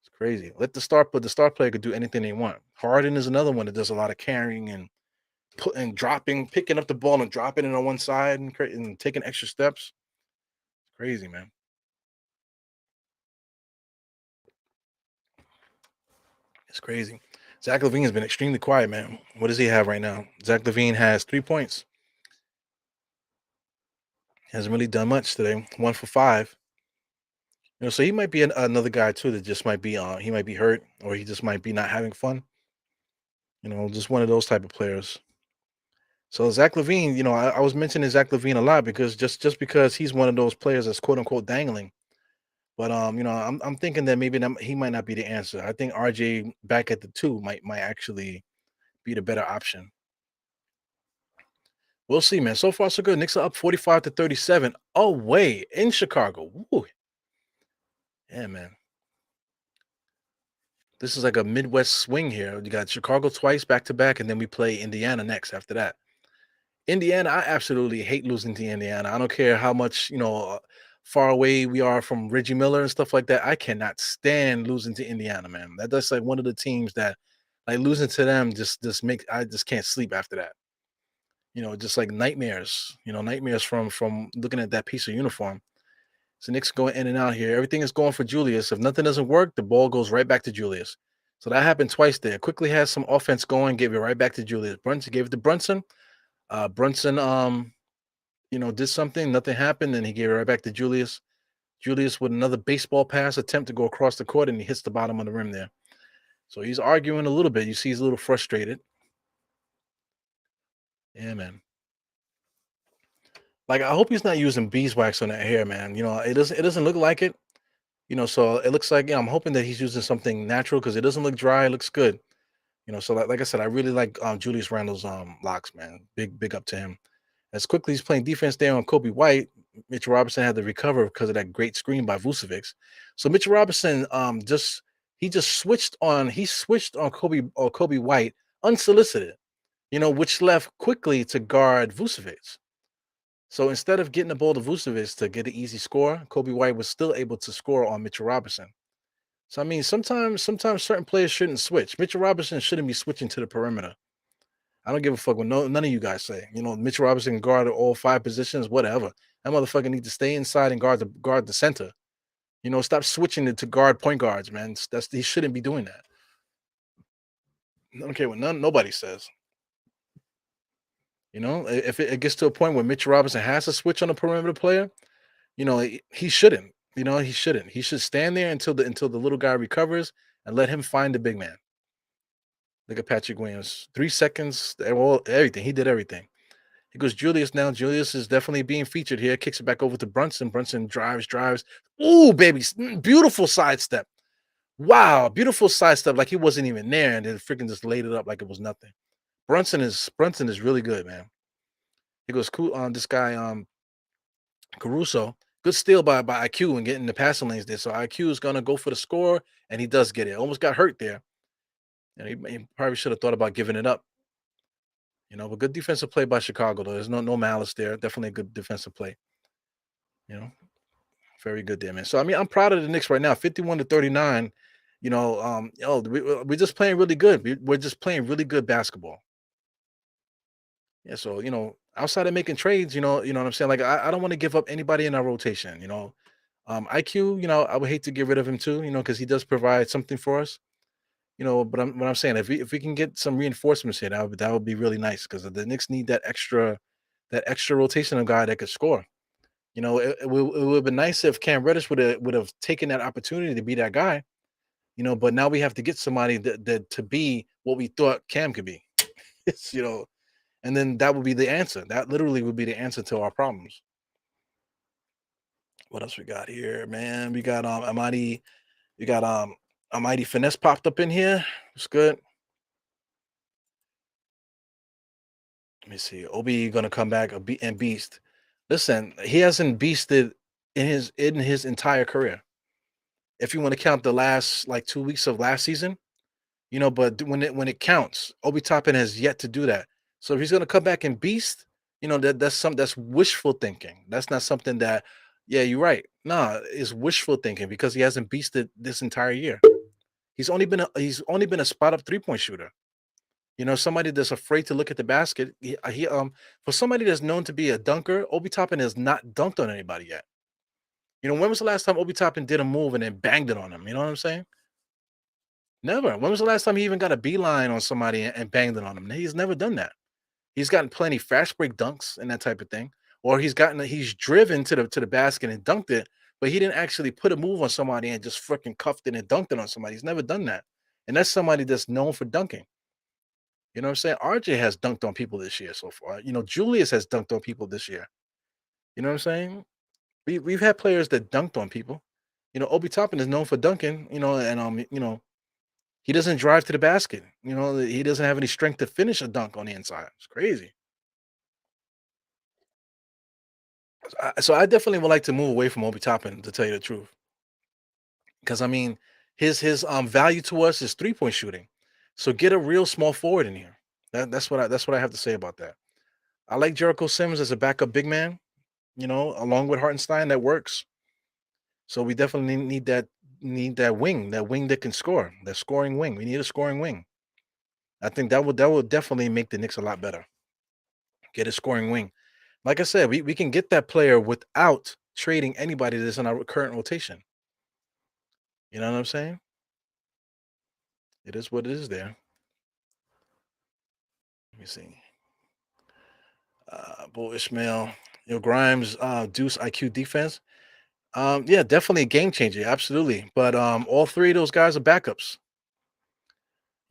It's crazy. But the star player could do anything they want. Harden is another one that does a lot of carrying and dropping, picking up the ball and dropping it on one side and taking extra steps. Crazy, man. It's crazy. Zach Levine has been extremely quiet, man. What does he have right now? Zach Levine has 3 points. Hasn't really done much today. 1 for 5. So he might be another guy too that just might be he might be hurt or he just might be not having fun. Just one of those type of players. So Zach Levine, I was mentioning Zach Levine a lot because just because he's one of those players that's quote unquote dangling. But I'm thinking that maybe he might not be the answer. I think RJ back at the two might actually be the better option. We'll see, man. So far, so good. Knicks are up 45-37 away in Chicago. Woo. Yeah, man. This is like a Midwest swing here. You got Chicago twice back to back, and then we play Indiana next after that. Indiana, I absolutely hate losing to Indiana. I don't care how much, far away we are from Reggie Miller and stuff like that. I cannot stand losing to Indiana, man. That's like one of the teams that like losing to them just make I just can't sleep after that. Just like nightmares, nightmares from looking at that piece of uniform. So Knicks going in and out here. Everything is going for Julius. If nothing doesn't work, the ball goes right back to Julius. So that happened twice there. Quickly has some offense going, gave it right back to Julius. Brunson gave it to Brunson. Brunson, did something. Nothing happened, and he gave it right back to Julius. Julius with another baseball pass attempt to go across the court, and he hits the bottom of the rim there. So he's arguing a little bit. You see, he's a little frustrated. Yeah, man. Like I hope he's not using beeswax on that hair, man. It doesn't look like it. So it looks like I'm hoping that he's using something natural because it doesn't look dry. It looks good. So like I said, I really like Julius Randle's locks, man. Big up to him. As quickly he's playing defense there on Kobe White, Mitchell Robinson had to recover because of that great screen by Vucevic. So Mitchell Robinson just switched on Kobe White unsolicited, which left quickly to guard Vucevic. So instead of getting the ball to Vucevic to get an easy score, Kobe White was still able to score on Mitchell Robinson. So I mean, sometimes certain players shouldn't switch. Mitchell Robinson shouldn't be switching to the perimeter. I don't give a fuck what none of you guys say. Mitchell Robinson can guard all 5 positions, whatever. That motherfucker need to stay inside and guard the center. Stop switching it to guard point guards, man. He shouldn't be doing that. I don't care what nobody says. If it gets to a point where Mitchell Robinson has to switch on a perimeter player, he shouldn't. He shouldn't. He should stand there until the little guy recovers and let him find the big man. Look at Patrick Williams. 3 seconds, everything. He did everything. He goes Julius now. Julius is definitely being featured here. Kicks it back over to Brunson. Brunson drives. Ooh, baby. Beautiful sidestep. Wow. Beautiful sidestep like he wasn't even there and then freaking just laid it up like it was nothing. Brunson is really good, man. He goes cool on this guy, Caruso. Good steal by IQ and getting the passing lanes there. So IQ is gonna go for the score, and he does get it. Almost got hurt there. And he probably should have thought about giving it up. But good defensive play by Chicago, though. There's no malice there. Definitely a good defensive play. You know, very good there, man. So I mean, I'm proud of the Knicks right now, 51-39. We're just playing really good. We're just playing really good basketball. Yeah, so outside of making trades, what I'm saying. Like I don't want to give up anybody in our rotation. IQ, I would hate to get rid of him too. Because he does provide something for us. But what I'm saying, if we can get some reinforcements here, that would be really nice because the Knicks need that extra rotational guy that could score. It would have been nice if Cam Reddish would have taken that opportunity to be that guy. But now we have to get somebody that to be what we thought Cam could be. It's. And then that would be the answer. That literally would be the answer to our problems. What else we got here, man? We got Amadi. We got Amadi Finesse popped up in here. It's good. Let me see. Obi gonna come back and beast. Listen, he hasn't beasted in his entire career. If you want to count the last like 2 weeks of last season, but when it counts, Obi Toppin has yet to do that. So if he's gonna come back and beast, that's wishful thinking. That's not something that, yeah, you're right. Nah, it's wishful thinking because he hasn't beasted this entire year. He's only been a spot up 3-point shooter. Somebody that's afraid to look at the basket. For somebody that's known to be a dunker, Obi Toppin has not dunked on anybody yet. When was the last time Obi Toppin did a move and then banged it on him? You know what I'm saying? Never. When was the last time he even got a beeline on somebody and banged it on him? He's never done that. He's gotten plenty fast break dunks and that type of thing, or he's driven to the basket and dunked it, but he didn't actually put a move on somebody and just freaking cuffed it and dunked it on somebody. He's never done that, and that's somebody that's known for dunking. You know what I'm saying? RJ has dunked on people this year so far. Julius has dunked on people this year. You know what I'm saying? We've had players that dunked on people. Obi Toppin is known for dunking. And he doesn't drive to the basket. He doesn't have any strength to finish a dunk on the inside. It's crazy. So I definitely would like to move away from Obi Toppin, to tell you the truth, because I mean, his value to us is 3-point shooting. So get a real small forward in here. That's what I have to say about that. I like Jericho Sims as a backup big man. Along with Hartenstein, that works. So we definitely need that wing that can score, that scoring wing. We need a scoring wing. I think that would definitely make the Knicks a lot better. Get a scoring wing. Like I said, we can get that player without trading anybody that's in our current rotation. You know what I'm saying? It is what it is there. Let me see. Bull Ishmael, Grimes, Deuce IQ defense. Yeah, definitely a game changer. Absolutely. But all three of those guys are backups.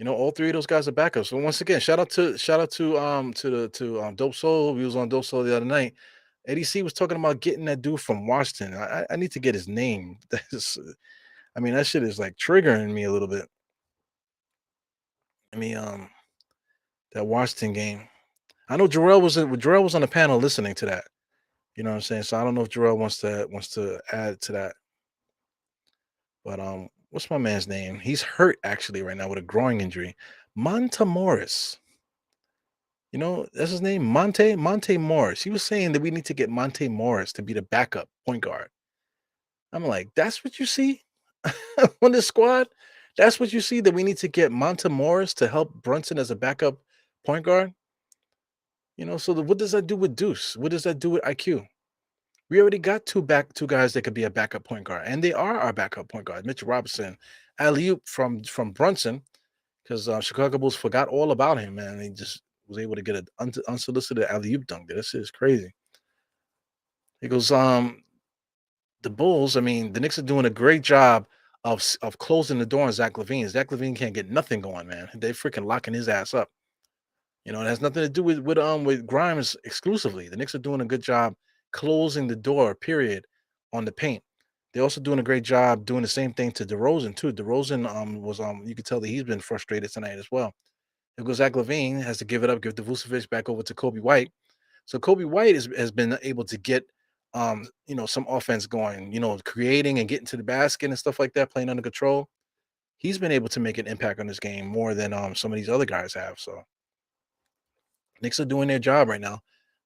All three of those guys are backups. So once again, shout out to Dope Soul. We was on Dope Soul the other night. ADC was talking about getting that dude from Washington. I need to get his name. That shit is like triggering me a little bit. I mean, that Washington game. I know Jarrell was on the panel listening to that. You know what I'm saying? So I don't know if Jarrell wants to add to that. But what's my man's name? He's hurt actually right now with a groin injury. Monta Morris. That's his name, Monte Morris. He was saying that we need to get Monte Morris to be the backup point guard. I'm like, that's what you see on this squad? That's what you see, that we need to get Monte Morris to help Brunson as a backup point guard? So what does that do with Deuce? What does that do with IQ? We already got two guys that could be a backup point guard, and they are our backup point guard. Mitchell Robinson, alley from Brunson, because Chicago Bulls forgot all about him, man. He just was able to get an unsolicited alley oop dunk. This is crazy. He goes, the Bulls. I mean, the Knicks are doing a great job of closing the door on Zach LaVine. Zach LaVine can't get nothing going, man. They freaking locking his ass up. It has nothing to do with Grimes exclusively. The Knicks are doing a good job closing the door, period, on the paint. They're also doing a great job doing the same thing to DeRozan too. DeRozan was you could tell that he's been frustrated tonight as well. Because Zach LaVine has to give it up, give the Vucevic back over to Kobe White. So Kobe White has been able to get some offense going, creating and getting to the basket and stuff like that, playing under control. He's been able to make an impact on this game more than some of these other guys have. So Knicks are doing their job right now.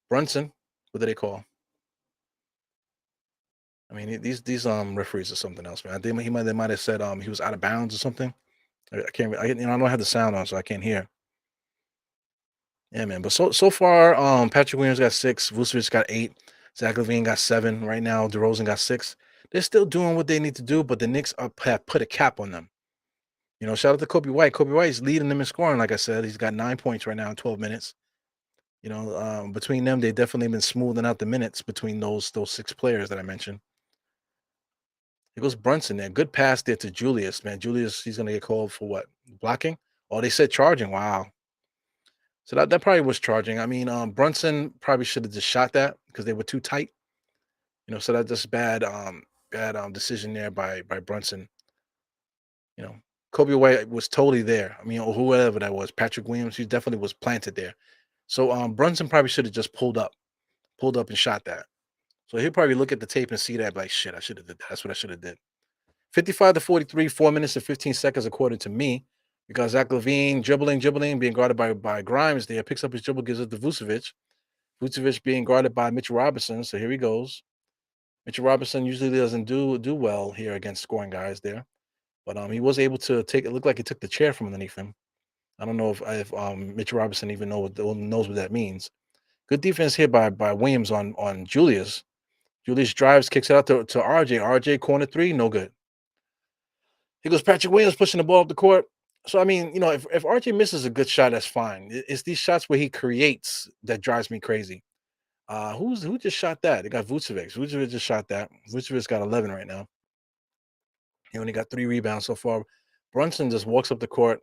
Brunson, what do they call? I mean, these referees are something else, man. They might have said he was out of bounds or something. I can't. I don't have the sound on, so I can't hear. Yeah, man. But so far, Patrick Williams got 6, Vucevic got 8, Zach LaVine got 7. Right now, DeRozan got 6. They're still doing what they need to do, but the Knicks have put a cap on them. Shout out to Kobe White. Kobe White is leading them in scoring. Like I said, he's got 9 points right now in 12 minutes. Between them, they've definitely been smoothing out the minutes between those 6 players that I mentioned. Here goes Brunson there. Good pass there to Julius, man. Julius, he's gonna get called for what? Blocking? Oh, they said charging. Wow. So that probably was charging. I mean, Brunson probably should have just shot that because they were too tight. So that's just bad decision there by Brunson. You know, Kobe White was totally there. I mean, or whoever that was, Patrick Williams, he definitely was planted there. So Brunson probably should have just pulled up and shot that. So he'll probably look at the tape and see that like shit, I should have did that. That's what I should have did. 55 to 43, 4 minutes and 15 seconds, according to me. Because Zach Levine dribbling, being guarded by Grimes there, picks up his dribble, gives it to Vucevic. Vucevic being guarded by Mitchell Robinson. So here he goes. Mitchell Robinson usually doesn't do well here against scoring guys there. But he was able to take it. Looked like he took the chair from underneath him. I don't know if Mitchell Robinson even knows what that means. Good defense here by Williams on Julius. Julius drives, kicks it out to RJ. RJ corner three, no good. Here goes Patrick Williams pushing the ball up the court. So I mean, if RJ misses a good shot, that's fine. It's these shots where he creates that drives me crazy. Who just shot that? They got Vucevic. Vucevic just shot that. Vucevic got 11 right now. He only got 3 rebounds so far. Brunson just walks up the court,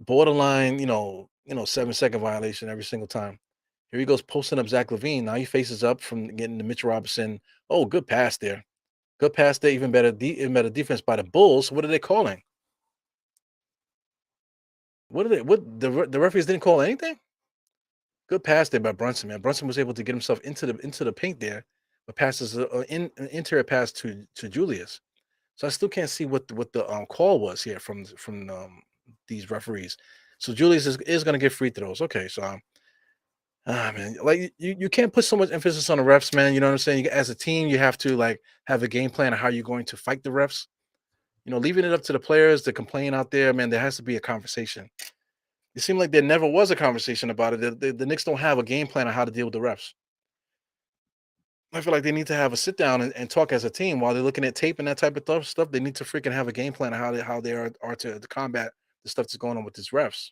borderline, 7-second violation every single time. Here he goes posting up Zach Levine. Now he faces up from getting to Mitch Robinson. Oh, good pass there. Good pass there. Even better defense by the Bulls. What are they calling? What the referees didn't call anything? Good pass there by Brunson, man. Brunson was able to get himself into the paint there, but passes an interior pass to Julius. So I still can't see what the call was here from these referees. So Julius is going to get free throws. Okay, so man, like you can't put so much emphasis on the refs, man. You know what I'm saying? As a team, you have to like have a game plan of how you're going to fight the refs. Leaving it up to the players to complain out there, man. There has to be a conversation. It seemed like there never was a conversation about it. The Knicks don't have a game plan on how to deal with the refs. I feel like they need to have a sit down and talk as a team while they're looking at tape and that type of stuff. They need to freaking have a game plan of how they are to combat the stuff that's going on with these refs.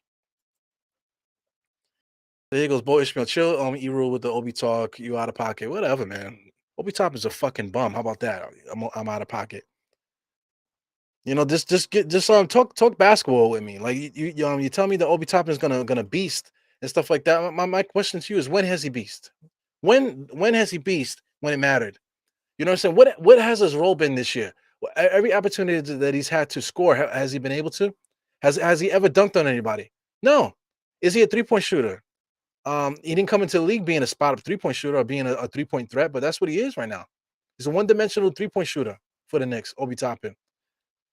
There he goes, Bo Ishmael. Chill, Eru with the Obi talk. You out of pocket, whatever, man. Obi Top is a fucking bum. How about that? I'm out of pocket. Just talk basketball with me. Like you tell me that Obi Toppin is gonna beast and stuff like that. My question to you is, when has he beast? When has he beast when it mattered? You know what I'm saying? What has his role been this year? Every opportunity that he's had to score, has he been able to? Has he ever dunked on anybody? No. Is he a 3-point shooter? He didn't come into the league being a spot up 3-point shooter or being a 3-point threat, but that's what he is right now. He's a one-dimensional 3-point shooter for the Knicks, Obi Toppin.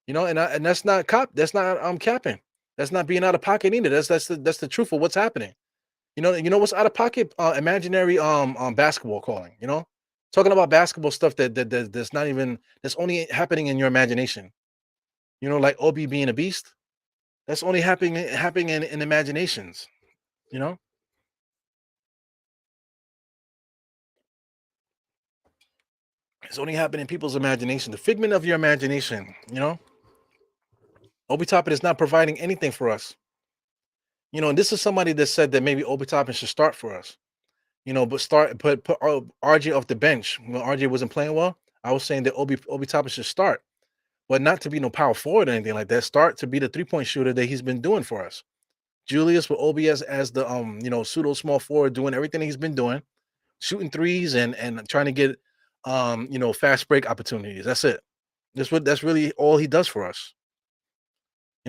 And that's not that's not capping. That's not being out of pocket either. That's the truth of what's happening. What's out of pocket? Imaginary basketball calling. Talking about basketball stuff that's not even, that's only happening in your imagination. Like Obi being a beast. That's only happening in imaginations. You know, it's only happening in people's imagination, the figment of your imagination. Obi Toppin is not providing anything for us. And this is somebody that said that maybe Obi Toppin should start for us. But put RJ off the bench when RJ wasn't playing well. I was saying that Obi Toppin should start, but not to be no power forward or anything like that. Start to be the 3-point shooter that he's been doing for us. Julius with Obi as the pseudo small forward, doing everything he's been doing, shooting threes and trying to get fast break opportunities. That's it. That's really all he does for us.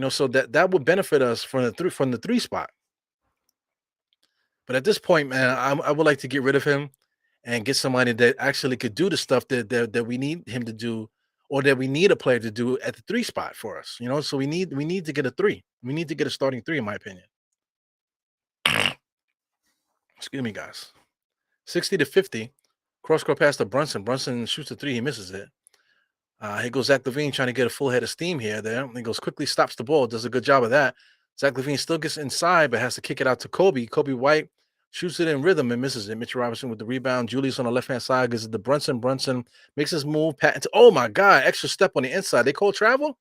So that would benefit us from the three spot. But at this point, man, I would like to get rid of him and get somebody that actually could do the stuff that we need him to do, or that we need a player to do at the 3 spot for us. So we need to get a 3. We need to get a starting 3, in my opinion. Excuse me, guys. 60 to 50. Cross court pass to Brunson. Brunson shoots a 3. He misses it. Here goes Zach Levine trying to get a full head of steam here. There. He goes quickly, stops the ball, does a good job of that. Zach Levine still gets inside, but has to kick it out to Kobe. Kobe White shoots it in rhythm and misses it. Mitchell Robinson with the rebound. Julius on the left-hand side gives it to Brunson. Brunson makes his move. Oh, my God. Extra step on the inside. They call travel?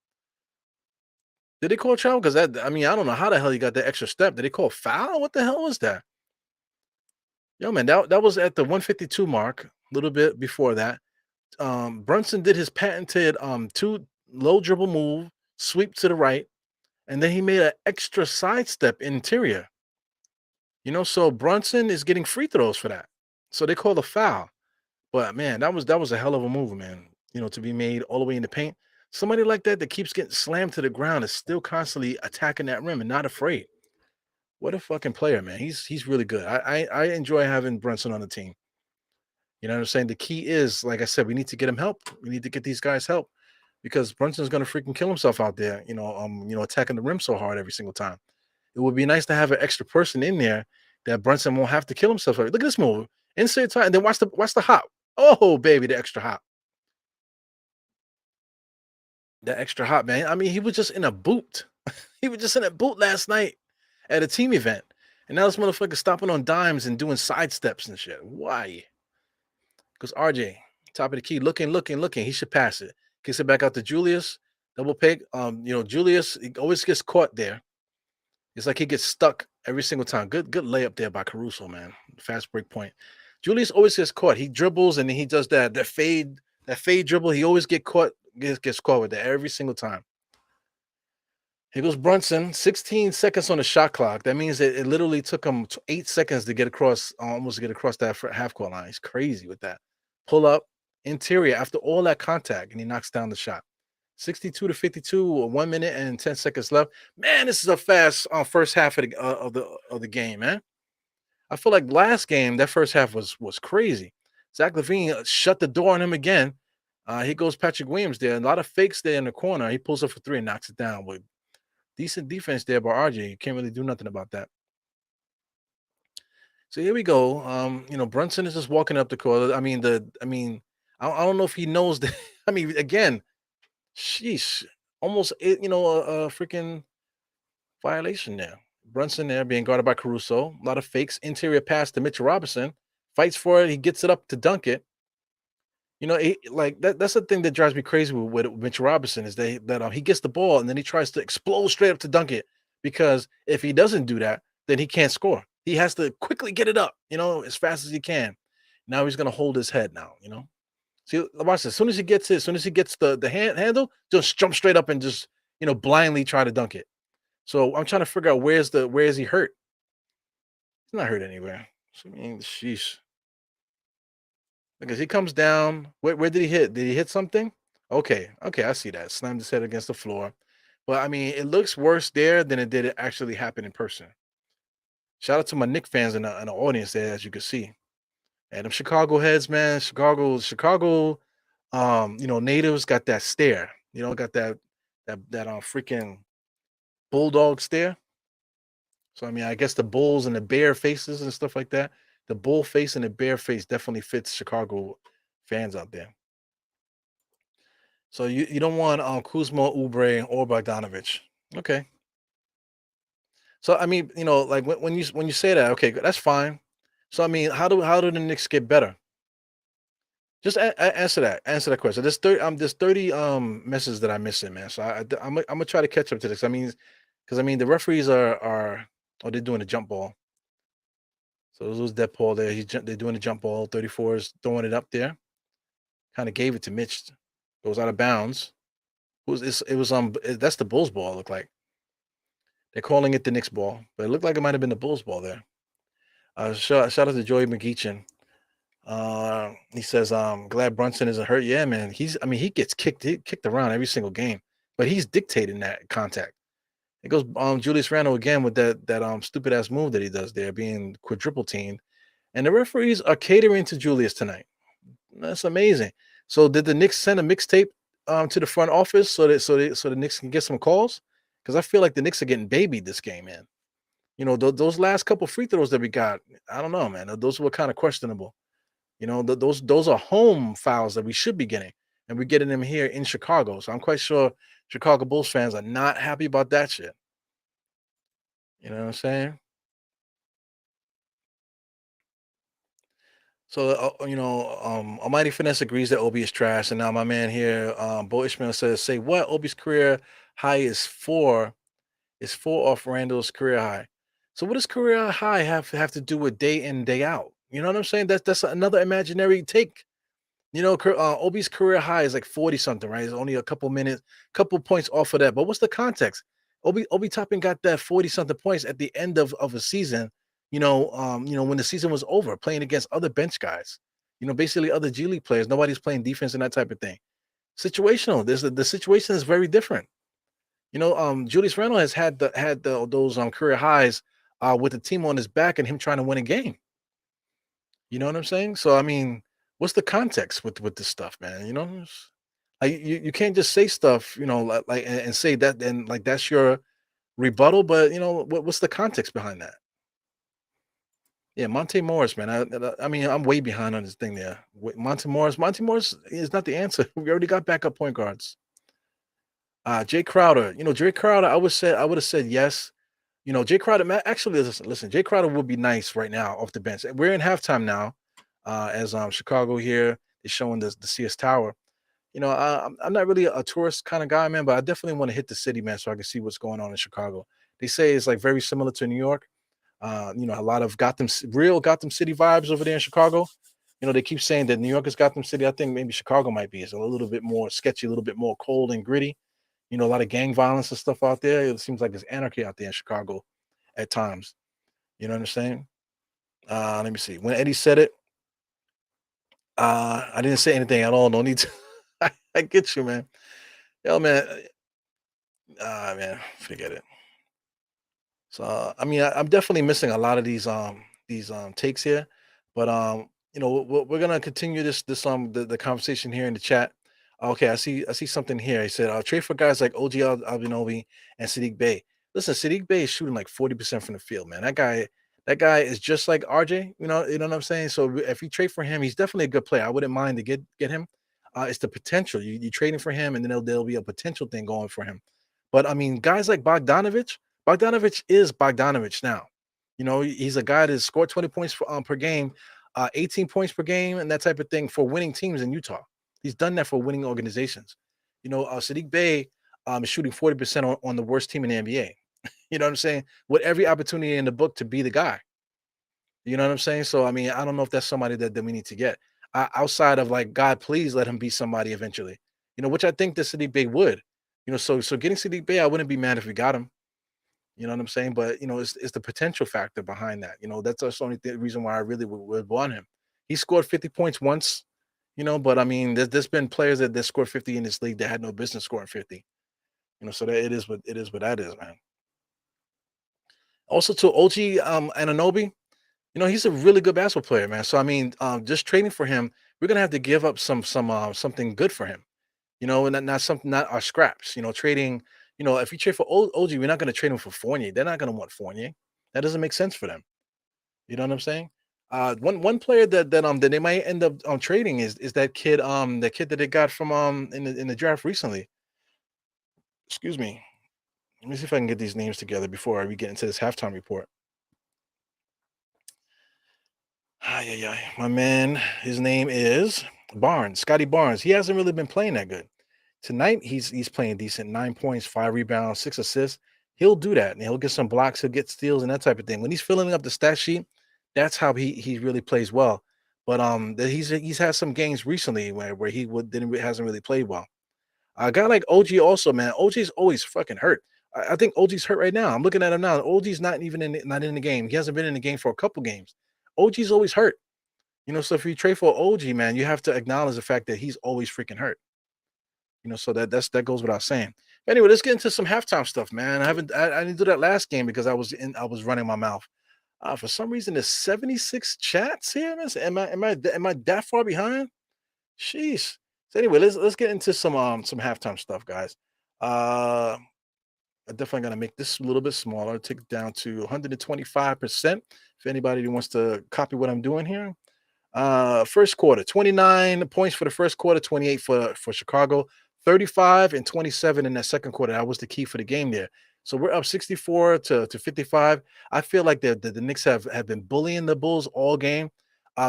Did they call travel? Because I don't know how the hell he got that extra step. Did they call foul? What the hell was that? Yo, man, that was at the 152 mark, a little bit before that. Brunson did his patented two low dribble move, sweep to the right, and then he made an extra sidestep interior. So Brunson is getting free throws for that. So they call a foul. But man, that was a hell of a move, man. To be made all the way in the paint. Somebody like that keeps getting slammed to the ground is still constantly attacking that rim and not afraid. What a fucking player, man. He's really good. I enjoy having Brunson on the team. You know what I'm saying? The key is, like I said, we need to get him help. We need to get these guys help because Brunson's gonna freaking kill himself out there, attacking the rim so hard every single time. It would be nice to have an extra person in there that Brunson won't have to kill himself. Look at this move. Inside time, and then watch the hop. Oh, baby, the extra hop. The extra hop, man. I mean, he was just in a boot. He was just in a boot last night at a team event. And now this motherfucker stopping on dimes and doing side steps and shit. Why? Because RJ, top of the key, looking. He should pass it. Kicks it back out to Julius. Double pick. Julius he always gets caught there. It's like he gets stuck every single time. Good layup there by Caruso, man. Fast break point. Julius always gets caught. He dribbles and then he does that fade dribble. He always gets caught with that every single time. Here goes Brunson. 16 seconds on the shot clock. That means that it literally took him 8 seconds to get across, almost to get across that half court line. He's crazy with that. Pull up interior after all that contact, and he knocks down the shot. 62 to 52, 1 minute and 10 seconds left. Man, this is a fast first half of the game, man. I feel like last game that first half was crazy. Zach Levine shut the door on him again. He goes Patrick Williams there. A lot of fakes there in the corner. He pulls up for three and knocks it down with decent defense there by RJ. You can't really do nothing about that. So here we go. Brunson is just walking up the court. I don't know if he knows that. I mean, again, sheesh, almost a freaking violation there. Brunson there being guarded by Caruso. A lot of fakes. Interior pass to Mitchell Robinson. Fights for it. He gets it up to dunk it. Like that's the thing that drives me crazy with Mitchell Robinson is that he gets the ball and then he tries to explode straight up to dunk it because if he doesn't do that, then he can't score. He has to quickly get it up, as fast as he can. Now he's gonna hold his head now. See, watch this. As soon as he gets the handle, just jump straight up and just blindly try to dunk it. So I'm trying to figure out where is he hurt? He's not hurt anywhere. So, I mean, sheesh. Because he comes down. Where did he hit? Did he hit something? Okay, I see that. Slammed his head against the floor. But I mean, it looks worse there than it did actually happen in person. Shout out to my Knicks fans in the audience there, as you can see. And them Chicago heads, man. Chicago, natives got that stare. Got that freaking bulldog stare. So I mean, I guess the bulls and the bear faces and stuff like that. The bull face and the bear face definitely fits Chicago fans out there. So you don't want Kuzma, Oubre, or Bogdanovich. Okay. So I mean, like when you say that, okay, that's fine. So I mean, how do the Knicks get better? Just answer that. Answer that question. There's 30 messages that I'm missing, man. So I'm gonna try to catch up to this. I mean, because I mean the referees are they're doing a jump ball. So those was dead Paul there. They're doing a jump ball. 34 is throwing it up there. Kind of gave it to Mitch. Goes out of bounds. That's the Bulls ball. Look like they're calling it the Knicks ball, but it looked like it might have been the Bulls ball there. Shout out to Joey McGeechan. He says, glad Brunson isn't hurt. Yeah, man. He gets kicked around every single game, but he's dictating that contact. It goes Julius Randle again with that stupid ass move that he does there, being quadruple teamed. And the referees are catering to Julius tonight. That's amazing. So did the Knicks send a mixtape to the front office so the Knicks can get some calls? Because I feel like the Knicks are getting babied this game, man. Those last couple free throws that we got, I don't know, man. Those were kind of questionable. Those are home fouls that we should be getting, and we're getting them here in Chicago. So I'm quite sure Chicago Bulls fans are not happy about that shit. You know what I'm saying? So, Almighty Finesse agrees that Obi is trash, and now my man here, Bo Ishmael says, "Say what? Obi's career high is four off Randall's career high. So, what does career high have to do with day in day out? You know what I'm saying? That's another imaginary take. Obi's career high is like 40 something, right? It's only a couple minutes, couple points off of that. But what's the context? Obi Toppin got that 40 something points at the end of a season, when the season was over, playing against other bench guys, basically other G League players. Nobody's playing defense and that type of thing. Situational. The situation is very different. Julius Randle has those career highs with the team on his back and him trying to win a game. You know what I'm saying? So I mean, what's the context with this stuff, man? Like you can't just say stuff, like and say that and like that's your rebuttal, but what's the context behind that? Yeah, Monte Morris, man. I mean, I'm way behind on this thing there. Monte Morris is not the answer. We already got backup point guards. Jay Crowder, Jay Crowder, I would have said yes. Jay Crowder, actually, listen, Jay Crowder would be nice right now off the bench. We're in halftime now, as Chicago here is showing the CS Tower. I'm not really a tourist kind of guy, man, but I definitely want to hit the city, man, so I can see what's going on in Chicago. They say it's like very similar to New York. A lot of real Gotham City vibes over there in Chicago. They keep saying that New York is Gotham City. I think maybe Chicago might be. It's a little bit more sketchy, a little bit more cold and gritty. A lot of gang violence and stuff out there. It seems like there's anarchy out there in Chicago at times. You know what I'm saying? Let me see. When Eddie said it, I didn't say anything at all. No need to. I get you, man. Yo, man. Man, forget it. So I mean, I'm definitely missing a lot of these takes here, but we're gonna continue the conversation here in the chat. Okay, I see something here. He said, "I'll trade for guys like OG Albinobi and Sadiq Bey." Listen, Sadiq Bey is shooting like 40% from the field, man. That guy is just like RJ. You know what I'm saying. So if you trade for him, he's definitely a good player. I wouldn't mind to get him. It's the potential. You trading for him, and then there'll be a potential thing going for him. But I mean, guys like Bogdanovich. Bogdanovich is Bogdanovich now. He's a guy that scored 20 points per game, 18 points per game, and that type of thing for winning teams in Utah. He's done that for winning organizations. Sadiq Bey is shooting 40% on the worst team in the NBA. You know what I'm saying? With every opportunity in the book to be the guy. You know what I'm saying? So, I mean, I don't know if that's somebody that we need to get outside of like, God, please let him be somebody eventually, which I think that Sadiq Bey would. So getting Sadiq Bey, I wouldn't be mad if we got him. You know what I'm saying? But it's the potential factor behind that. That's the only reason why I really would want him. He scored 50 points once, but I mean, there's been players that scored 50 in this league that had no business scoring 50. So that it is what that is, man. Also to OG Ananobi, he's a really good basketball player, man. So I mean, just trading for him, we're gonna have to give up something good for him. And not our scraps. Trading. If you trade for OG, we're not going to trade him for Fournier. They're not going to want Fournier. That doesn't make sense for them. You know what I'm saying? One player that they might end up trading is that kid that they got from in the draft recently. Excuse me. Let me see if I can get these names together before we get into this halftime report. Yeah, yeah. My man, his name is Barnes, Scotty Barnes. He hasn't really been playing that good. Tonight, he's playing decent. 9 points, 5 rebounds, 6 assists. He'll do that, and he'll get some blocks. He'll get steals and that type of thing. When he's filling up the stat sheet, that's how he really plays well. But he's had some games recently where he hasn't really played well. A guy like OG also, man. OG's always fucking hurt. I think OG's hurt right now. I'm looking at him now. OG's not in the game. He hasn't been in the game for a couple games. OG's always hurt. So if you trade for OG, man, you have to acknowledge the fact that he's always freaking hurt. So that goes without saying. But anyway, let's get into some halftime stuff, man. I didn't do that last game because I was running my mouth. For some reason, there's 76 chats here. Am I that far behind? Sheesh. So anyway, let's get into some halftime stuff, guys. I'm definitely gonna make this a little bit smaller, take it down to 125%. If anybody wants to copy what I'm doing here. First quarter, 29 points for the first quarter, 28 for Chicago, 35 and 27 in that second quarter. That was the key for the game there. So we're up 64 to 55. I feel like the Knicks have been bullying the Bulls all game.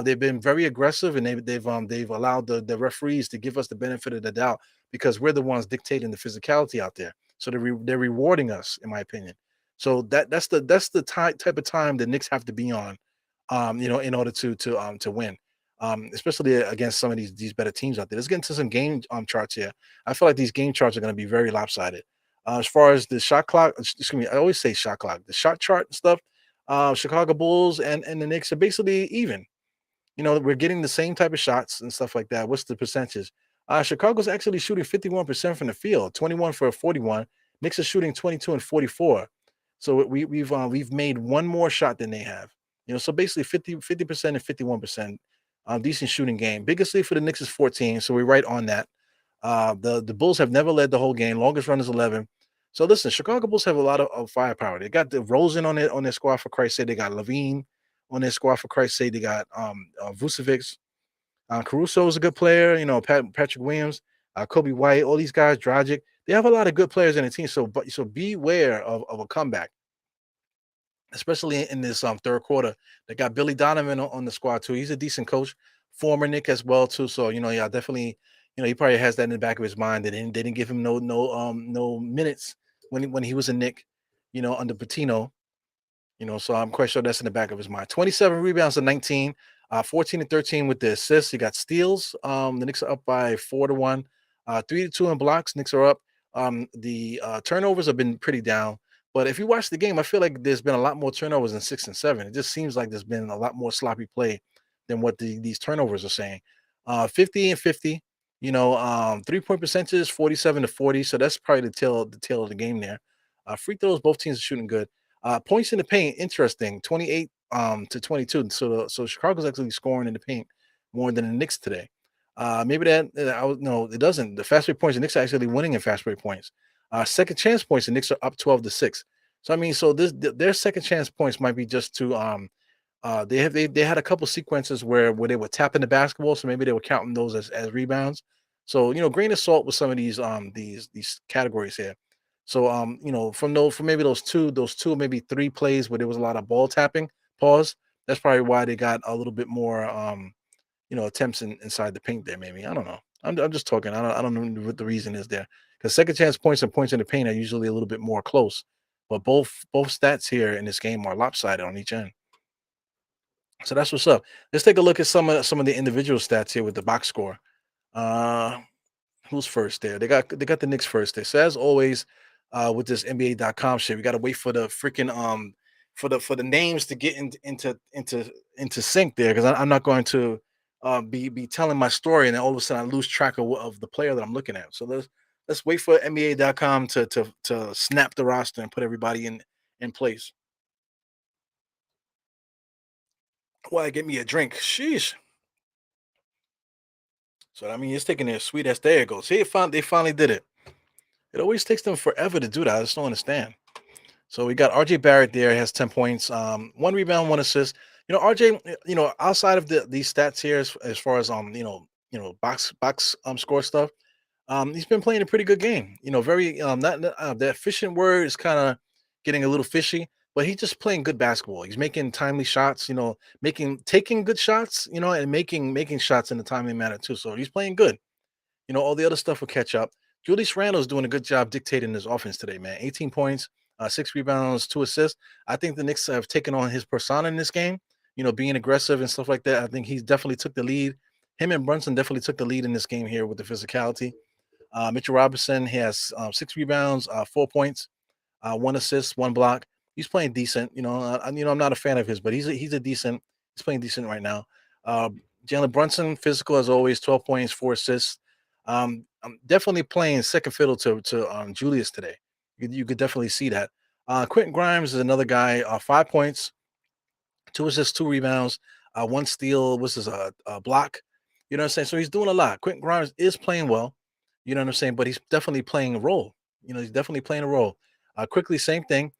They've been very aggressive, and they've allowed the referees to give us the benefit of the doubt because we're the ones dictating the physicality out there. So they're rewarding us, in my opinion. So that's the type of time the Knicks have to be on, in order to win. especially against some of these better teams out there. Let's get into some game charts here. I feel like these game charts are going to be very lopsided. As far as the shot clock, excuse me, I always say shot clock, the shot chart and stuff. Chicago Bulls and the Knicks are basically even. We're getting the same type of shots and stuff like that. What's the percentage? Chicago's actually shooting 51% from the field, 21 for 41. Knicks are shooting 22 and 44. So we've made one more shot than they have. So basically 50% and 51%. Decent shooting game. Biggest lead for the Knicks is 14. So we're right on that. The Bulls have never led the whole game. Longest run is 11. So listen, Chicago Bulls have a lot of firepower. They got the Rosen on their squad for Christ's sake. They got Levine on their squad for Christ's sake. They got Vucevic. Caruso is a good player. Patrick Williams, Kobe White, all these guys, Dragic. They have a lot of good players in the team. So beware of a comeback, especially in this third quarter. They got Billy Donovan on the squad too. He's a decent coach, former Nick as well too. So yeah, definitely. He probably has that in the back of his mind. They didn't give him no minutes when he was a Nick, under Patino. So I'm quite sure that's in the back of his mind. 27 rebounds to 19, 14 and 13 with the assists. He got steals. The Knicks are up by 4-1, 3-2 in blocks. Knicks are up. The turnovers have been pretty down. But if you watch the game, I feel like there's been a lot more turnovers than 6 and 7. It just seems like there's been a lot more sloppy play than what these turnovers are saying. 50 and 50. 3-point percentage 47 to 40. So that's probably the tail of the game there. Free throws, both teams are shooting good. Points in the paint, interesting, 28 to 22. So Chicago's actually scoring in the paint more than the Knicks today. Maybe that no, it doesn't. The fast break points, the Knicks are actually winning in fast break points. Second chance points, the Knicks are up 12 to 6. So I mean, so their second chance points might be just to they had a couple sequences where they were tapping the basketball, so maybe they were counting those as rebounds. So grain of salt with some of these categories here. So from maybe those two maybe three plays where there was a lot of ball tapping, pause. That's probably why they got a little bit more attempts inside the paint there. Maybe I don't know. I'm just talking. I don't know what the reason is there because second chance points and points in the paint are usually a little bit more close. But both stats here in this game are lopsided on each end. So that's what's up. Let's take a look at some of the individual stats here with the box score. Uh, who's first there? They got the Knicks first there. So as always, with this NBA.com shit, we got to wait for the freaking for the names to get into sync there because I'm not going to be telling my story and then all of a sudden I lose track of the player that I'm looking at. So let's wait for NBA.com to snap the roster and put everybody in place. Why get me a drink? Sheesh. So I mean, it's taking their sweet ass. There it goes. See, they finally did it. It always takes them forever to do that. I just don't understand. So we got RJ Barrett there, has 10 points, one rebound, one assist. RJ, outside of these stats here, as far as box score stuff, he's been playing a pretty good game. Very not the efficient word is kind of getting a little fishy, but he's just playing good basketball. He's making timely shots, taking good shots, and making shots in a timely manner too. So he's playing good. All the other stuff will catch up. Julius Randle's doing a good job dictating his offense today, man. 18 points, 6 rebounds, 2 assists. I think the Knicks have taken on his persona in this game, being aggressive and stuff like that. I think he's definitely took the lead. Him and Brunson definitely took the lead in this game here with the physicality. Mitchell Robinson, he has 6 rebounds, 4 points, 1 assist, 1 block. He's playing decent. I'm not a fan of his, but he's a decent. He's playing decent right now. Uh, Jalen Brunson, physical as always, 12 points, 4 assists. I'm definitely playing second fiddle to Julius today. You could definitely see that. Quentin Grimes is another guy. 5 points, 2 assists, 2 rebounds, 1 steal. What's this? A block. You know what I'm saying? So he's doing a lot. Quentin Grimes is playing well. You know what I'm saying? But he's definitely playing a role. He's definitely playing a role. Quickly, same thing.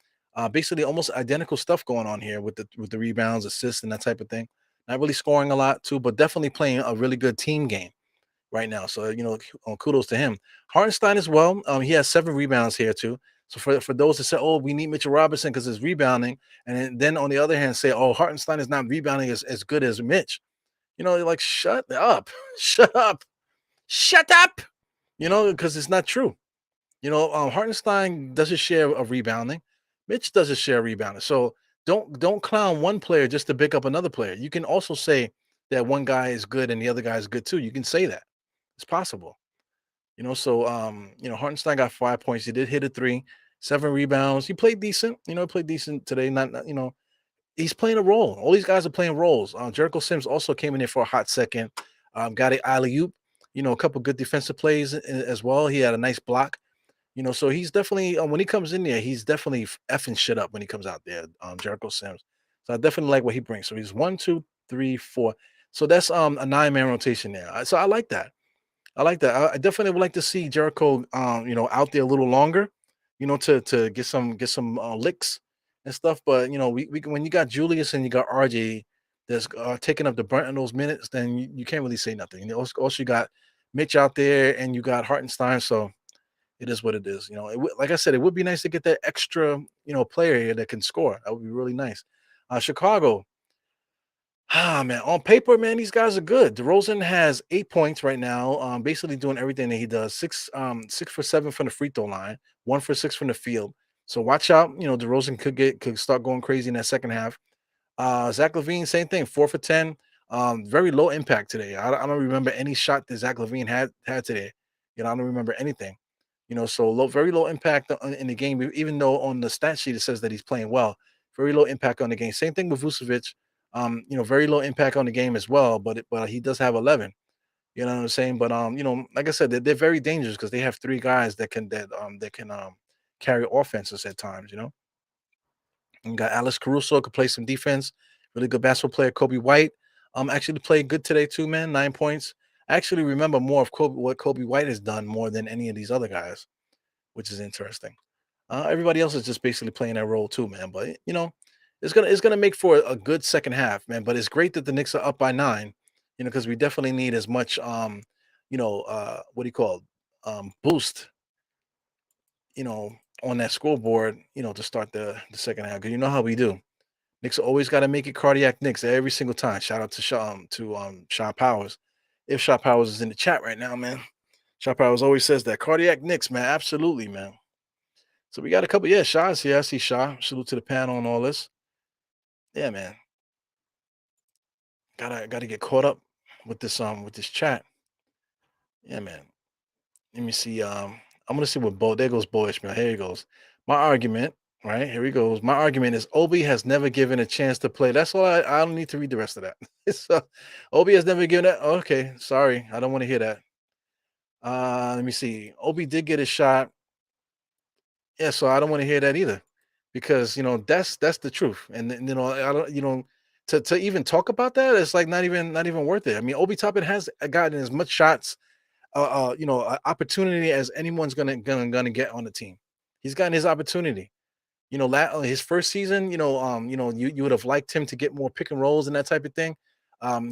Basically, almost identical stuff going on here with the rebounds, assists, and that type of thing. Not really scoring a lot too, but definitely playing a really good team game right now. So kudos to him. Hartenstein as well. He has 7 rebounds here too. So for those that say, oh, we need Mitchell Robinson because it's rebounding, and then on the other hand say, oh, Hartenstein is not rebounding as good as Mitch. They're like, shut up, shut up, shut up. Because it's not true. Hartenstein does his share of rebounding. Mitch does his share of rebounding. So don't clown one player just to pick up another player. You can also say that one guy is good and the other guy is good too. You can say that. It's possible. So Hartenstein got 5 points. He did hit a three, 7 rebounds. He played decent. Played decent today. Not he's playing a role. All these guys are playing roles. Jericho Sims also came in there for a hot second. Got a alley oop. A couple good defensive plays as well. He had a nice block. So he's definitely when he comes in there, he's definitely effing shit up when he comes out there. Jericho Sims. So I definitely like what he brings. So he's 1, 2, 3, 4. So that's a 9-man rotation there. So I like that. I like that. I definitely would like to see Jericho, out there a little longer, to get some licks and stuff. But we when you got Julius and you got RJ that's taking up the brunt of those minutes, then you can't really say nothing. Also you got Mitch out there and you got Hartenstein, so it is what it is. Like I said, it would be nice to get that extra, player here that can score. That would be really nice. Chicago, man, on paper, man, these guys are good. DeRozan has 8 points right now, basically doing everything that he does. 6 for 7 from the free throw line, 1 for 6 from the field. So watch out. DeRozan could start going crazy in that second half. Zach Levine, same thing, 4 for 10. Very low impact today. I don't remember any shot that Zach Levine had today. I don't remember anything. So very low impact in the game, even though on the stat sheet it says that he's playing well. Very low impact on the game. Same thing with Vucevic. Very low impact on the game as well, but he does have 11. You know what I'm saying? But like I said, they're very dangerous because they have three guys that can carry offenses at times. You got Alex Caruso could play some defense. Really good basketball player. Kobe White actually played good today too, man. 9 points. I actually remember more of what Kobe White has done more than any of these other guys, which is interesting. Everybody else is just basically playing that role too, man. But it's gonna make for a good second half, man. But it's great that the Knicks are up by 9, because we definitely need as much what do you call boost, you know, on that scoreboard, to start the second half. Because you know how we do. Knicks always got to make it cardiac Knicks every single time. Shout out to Shaw Powers. If Shaw Powers is in the chat right now, man. Shaw Powers always says that cardiac Knicks, man. Absolutely, man. So we got a couple, yeah, Shaw's here. I see Shaw. Salute to the panel and all this. Yeah, man. Gotta get caught up with this chat. Yeah, man. Let me see. I'm gonna see what there goes Boyish, man. Here he goes. My argument, right? Here he goes. My argument is Obi has never given a chance to play. That's all I don't need to read the rest of that. So Obi has never given that. Okay, sorry. I don't want to hear that. Let me see. Obi did get a shot. Yeah, so I don't want to hear that either. Because that's the truth. And then, I don't to even talk about that, it's like not even worth it. I mean, Obi Toppin has gotten as much shots opportunity as anyone's gonna get on the team. He's gotten his opportunity. His first season, you would have liked him to get more pick and rolls and that type of thing.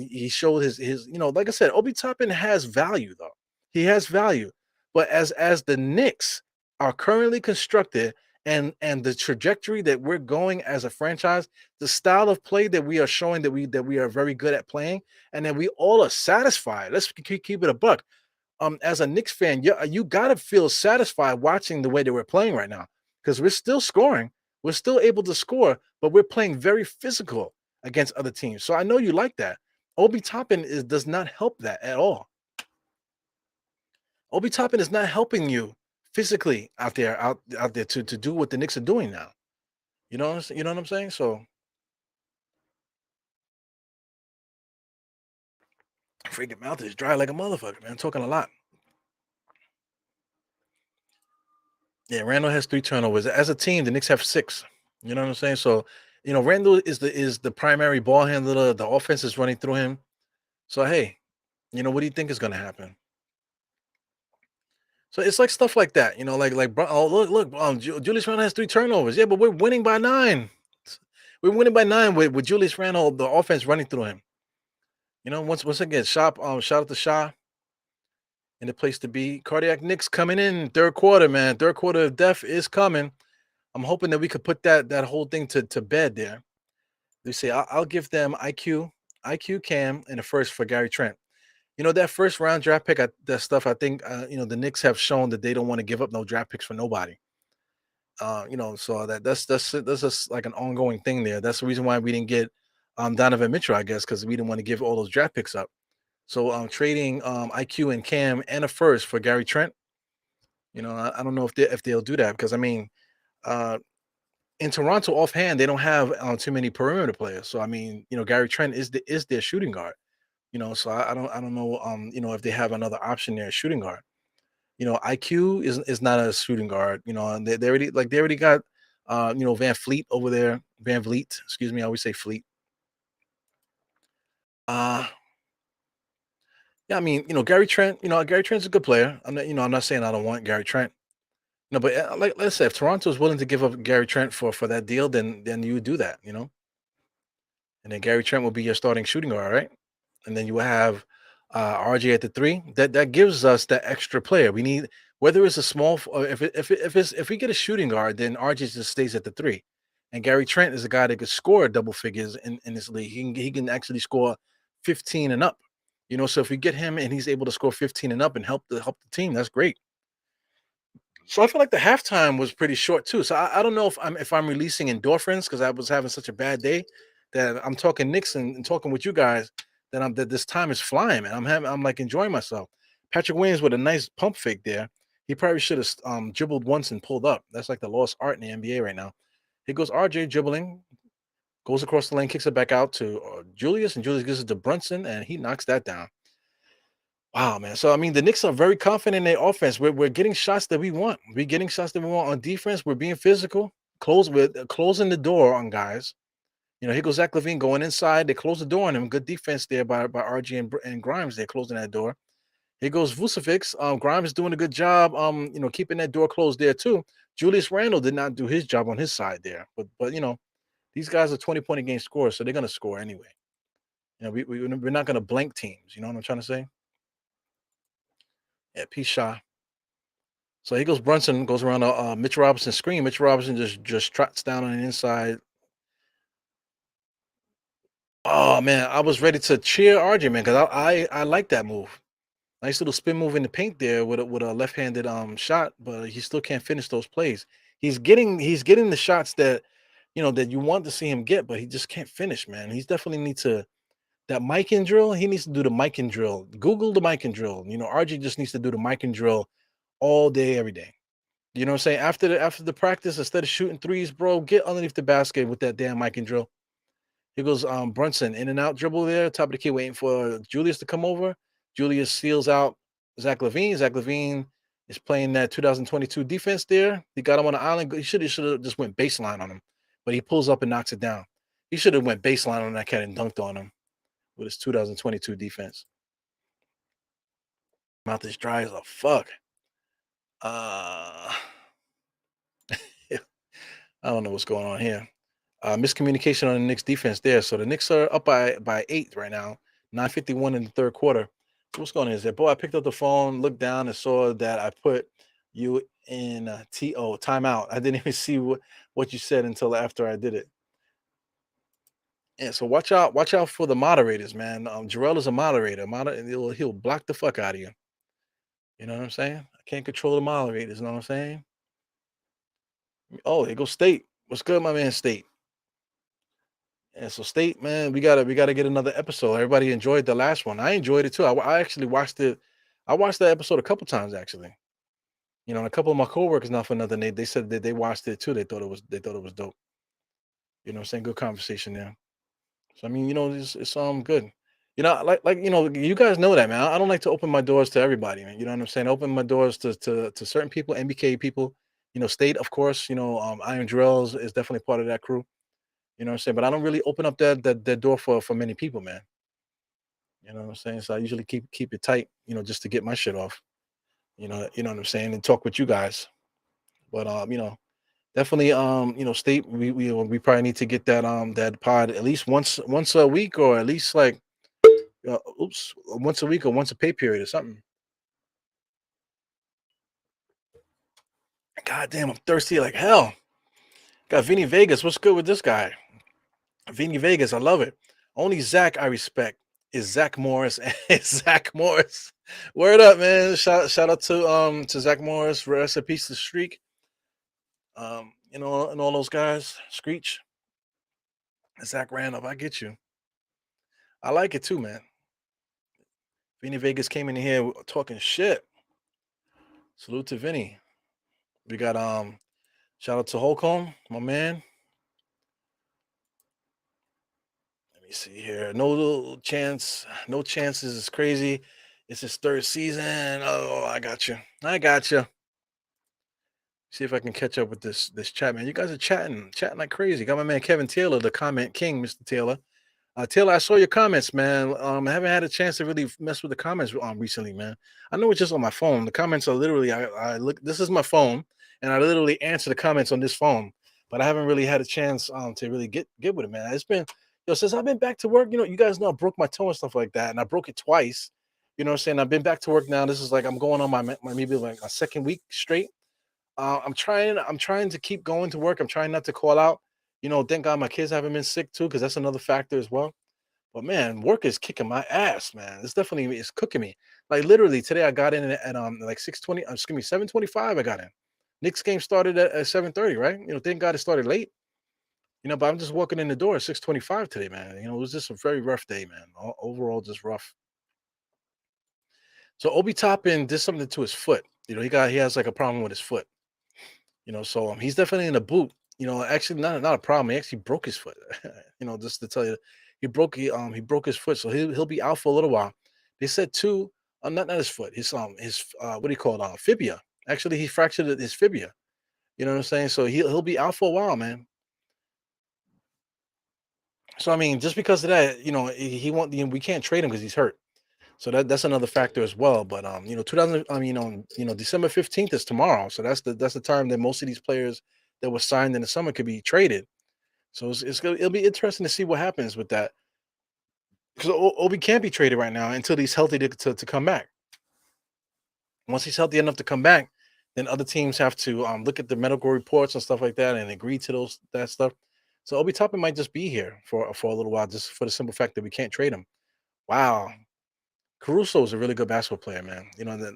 He showed his, like I said, Obi Toppin has value though. He has value, but as the Knicks are currently constructed and the trajectory that we're going as a franchise, the style of play that we are showing that we are very good at playing, and that we all are satisfied. Let's keep it a buck. As a Knicks fan, you gotta feel satisfied watching the way that we're playing right now because we're still scoring, we're still able to score, but we're playing very physical against other teams. So I know you like that. Obi Toppin does not help that at all. Obi Toppin is not helping you physically out there to do what the Knicks are doing now. You know what I'm saying? So freaking mouth is dry like a motherfucker, man. Talking a lot. Yeah, Randall has 3 turnovers. As a team, the Knicks have 6. You know what I'm saying? So, Randall is the primary ball handler. The offense is running through him. So, hey, what do you think is going to happen? So it's like stuff like that. Oh, look, Julius Randle has 3 turnovers. Yeah, but we're winning by 9. We're winning by 9 with Julius Randle, the offense running through him. Once again, shout out to Shaw in the place to be. Cardiac Knicks coming in third quarter, man. Third quarter of death is coming. I'm hoping that we could put that whole thing to bed there. They say I'll give them IQ Cam and the first for Gary Trent. That first round draft pick, that stuff. I think the Knicks have shown that they don't want to give up no draft picks for nobody. So that's just like an ongoing thing there. That's the reason why we didn't get Donovan Mitchell, I guess, because we didn't want to give all those draft picks up. So trading IQ and Cam and a first for Gary Trent. I don't know if they'll do that because I mean, uh, in Toronto, offhand, they don't have too many perimeter players. So I mean, Gary Trent is their shooting guard. So I don't know if they have another option there, shooting guard. IQ is not a shooting guard. And they already got Van Fleet over there. Van Vliet, excuse me. I always say Fleet. Uh yeah, I mean, Gary Trent, Gary Trent's a good player. I'm not saying I don't want Gary Trent. No, but like let's say if Toronto's willing to give up Gary Trent for that deal, then you would do that. And then Gary Trent will be your starting shooting guard, right? And then you will have RJ at the three. That gives us that extra player. We need whether it's a small or if we get a shooting guard, then RJ just stays at the three. And Gary Trent is a guy that could score double figures in this league. He can actually score 15 and up. So if we get him and he's able to score 15 and up and help the team, that's great. So I feel like the halftime was pretty short too. So I don't know if I'm releasing endorphins because I was having such a bad day that I'm talking Knicks and talking with you guys that this time is flying, man. I'm like enjoying myself. Patrick Williams with a nice pump fake there. He probably should have dribbled once and pulled up. That's like the lost art in the NBA right now. Here goes RJ dribbling, goes across the lane, kicks it back out to Julius, and Julius gives it to Brunson, and he knocks that down. Wow, man. So I mean, the Knicks are very confident in their offense. We're getting shots that we want. We're getting shots that we want on defense. We're being physical. Closing the door on guys. Here goes Zach Levine going inside. They close the door on him. Good defense there by RG and Grimes. They're closing that door. Here goes Vucevic. Grimes is doing a good job. Keeping that door closed there too. Julius Randle did not do his job on his side there. But these guys are 20-point a game scorers, so they're gonna score anyway. We're not gonna blank teams. You know what I'm trying to say? Yeah, peace, Shaw. So he goes Brunson, goes around Mitch Robinson screen. Mitch Robinson just trots down on the inside. Oh man, I was ready to cheer RJ, man, because I like that move. Nice little spin move in the paint there with a left-handed shot, but he still can't finish those plays. He's getting the shots that you want to see him get, but he just can't finish, man. He's definitely needs to that mic and drill. He needs to do the mic and drill. Google the mic and drill. RJ just needs to do the mic and drill all day, every day. You know what I'm saying? After the practice, instead of shooting threes, bro, get underneath the basket with that damn mic and drill. Here goes Brunson in and out dribble there, top of the key, waiting for Julius to come over. Julius seals out Zach Levine. Zach Levine is playing that 2022 defense there. He got him on the island. He should have just went baseline on him, but he pulls up and knocks it down. He should have went baseline on that cat and dunked on him with his 2022 defense. Mouth is dry as a fuck. Uh, I don't know what's going on here. Miscommunication on the Knicks defense there. So the Knicks are up by 8 right now. 9:51 in the third quarter. What's going on is that boy? I picked up the phone, looked down, and saw that I put you in TO timeout. I didn't even see what you said until after I did it. Yeah, so watch out for the moderators, man. Jarrell is a moderator. He'll block the fuck out of you. You know what I'm saying? I can't control the moderators. You know what I'm saying? Oh, here goes State. What's good, my man? State. And so State, man, we gotta get another episode. Everybody enjoyed the last one. I enjoyed it too. I actually watched it. I watched that episode a couple times actually. And a couple of my coworkers, not for nothing, they said that they watched it too. They thought it was dope. You know what I'm saying? Good conversation there. So I mean, it's good. You guys know that, man. I don't like to open my doors to everybody, man. You know what I'm saying? Open my doors to certain people, MBK people, State, of course, Iron Drills is definitely part of that crew. You know what I'm saying? But I don't really open up that door for many people, man. You know what I'm saying? So I usually keep it tight, just to get my shit off. You know what I'm saying, and talk with you guys. But definitely State, we probably need to get that pod at least once a week, or at least like once a week or once a pay period or something. God damn, I'm thirsty like hell. Got Vinny Vegas. What's good with this guy? Vinny Vegas, I love it. Only Zach I respect is Zach Morris. Zach Morris. Word up, man. Shout out to Zach Morris. Rest in peace to Streak. And all those guys. Screech. Zach Randolph. I get you. I like it too, man. Vinny Vegas came in here talking shit. Salute to Vinny. We got shout out to Holcomb, my man. Let me see here. No little chance, no chances is crazy. It's his third season. Oh, I got you. I got you. See if I can catch up with this chat, man. You guys are chatting like crazy. Got my man Kevin Taylor, the comment king, Mr. Taylor. Taylor, I saw your comments, man. I haven't had a chance to really mess with the comments recently, man. I know it's just on my phone. The comments are literally, I look. This is my phone, and I literally answer the comments on this phone. But I haven't really had a chance to really get with it, man. It's been, since I've been back to work. You guys know I broke my toe and stuff like that, and I broke it twice. You know what I'm saying? I've been back to work now. This is like I'm going on my maybe like a second week straight. I'm trying to keep going to work. I'm trying not to call out. Thank God my kids haven't been sick too, because that's another factor as well. But man, work is kicking my ass, man. It's cooking me. Like literally today, I got in at like 6:20. Excuse me, 7:25. I got in. Knicks game started at 7:30, right? Thank God it started late. But I'm just walking in the door at 6:25 today, man. It was just a very rough day, man. Overall, just rough. So Obi Toppin did something to his foot. He has like a problem with his foot. So he's definitely in the boot. Actually not a problem. He actually broke his foot. Just to tell you, he broke his foot, so he'll be out for a little while. They said too, not his foot, his what do you call it, fibia. Actually, he fractured his fibia. You know what I'm saying? So he'll be out for a while, man. So I mean, just because of that, he won't. We can't trade him because he's hurt. So that's another factor as well. But 2000. December 15th is tomorrow. So that's the time that most of these players that were signed in the summer could be traded. So it'll be interesting to see what happens with that, because Obi can't be traded right now until he's healthy to come back. Once he's healthy enough to come back, then other teams have to look at the medical reports and stuff like that and agree to that stuff. So Obi Toppin might just be here for a little while, just for the simple fact that we can't trade him. Wow, Caruso is a really good basketball player, man.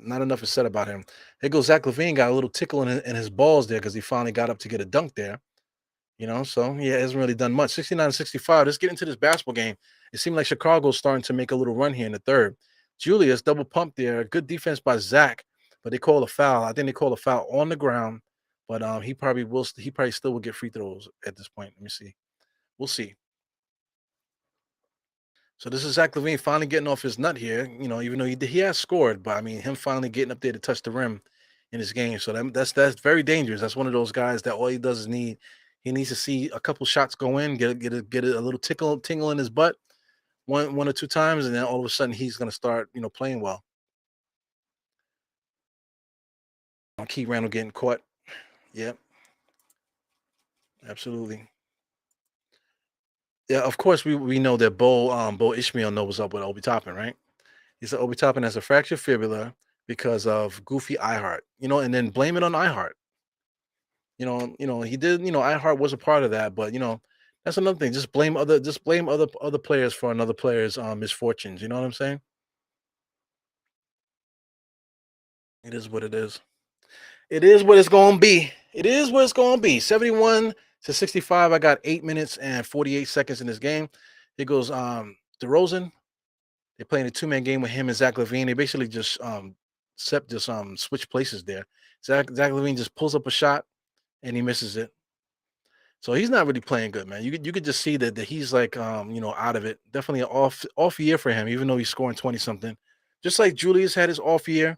Not enough is said about him. Here goes Zach Levine, got a little tickle in his balls there because he finally got up to get a dunk there. So yeah, it hasn't really done much. 69-65. Let's get into this basketball game. It seemed like Chicago's starting to make a little run here in the third. Julius double pump there. Good defense by Zach, but they call a foul. I think they call a foul on the ground, but he probably still will get free throws at this point. Let me see. We'll see. So this is Zach Levine finally getting off his nut here. Even though he has scored, but I mean him finally getting up there to touch the rim in his game. So that's very dangerous. That's one of those guys that all he does is he needs to see a couple shots go in, get a little tingle in his butt one or two times, and then all of a sudden he's gonna start playing well. Keith Randall getting caught. Yep, absolutely. Yeah, of course we know that Bo Ishmael knows what's up with Obi Toppin, right? He said Obi Toppin has a fractured fibula because of goofy iHeart, and then blame it on iHeart. He did. iHeart was a part of that, but that's another thing. Just blame other players for another player's misfortunes. You know what I'm saying? It is what it is. It is what it's gonna be. It is what it's gonna be. 71-65. I got 8 minutes and 48 seconds in this game. It goes DeRozan. They're playing a two-man game with him and Zach Levine. They basically just switch places there. Zach Levine just pulls up a shot and he misses it. So he's not really playing good, man. You could just see that he's like out of it. Definitely an off year for him, even though he's scoring 20 something. Just like Julius had his off year.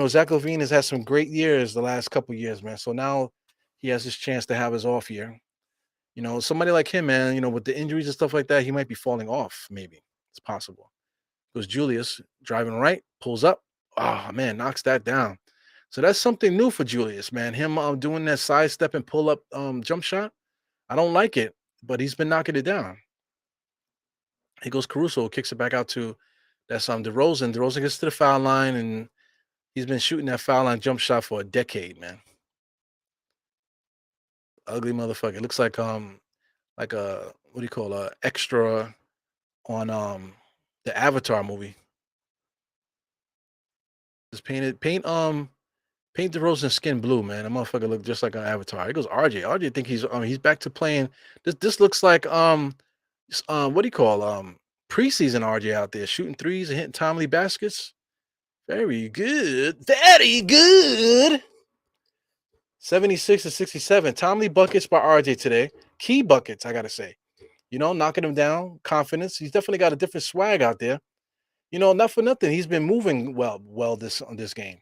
Zach Levine has had some great years the last couple years, man. So now he has his chance to have his off year. Somebody like him, man, with the injuries and stuff like that, he might be falling off, maybe. It's possible. Because Julius driving right, pulls up. Oh man, knocks that down. So that's something new for Julius, man. Him doing that sidestep and pull up jump shot. I don't like it, but he's been knocking it down. He goes Caruso, kicks it back out to that's DeRozan. DeRozan gets to the foul line, and he's been shooting that foul line jump shot for a decade, man. Ugly motherfucker. Looks like a what do you call a extra on the Avatar movie. Just paint DeRozan's skin blue, man. That motherfucker look just like an Avatar. He goes RJ. RJ think he's back to playing. This looks like what do you call preseason RJ out there shooting threes and hitting timely baskets. Very good. Very good. 76 to 67. Timely buckets by RJ today. Key buckets, I gotta say. Knocking him down, confidence. He's definitely got a different swag out there. Not for nothing. He's been moving well this on this game.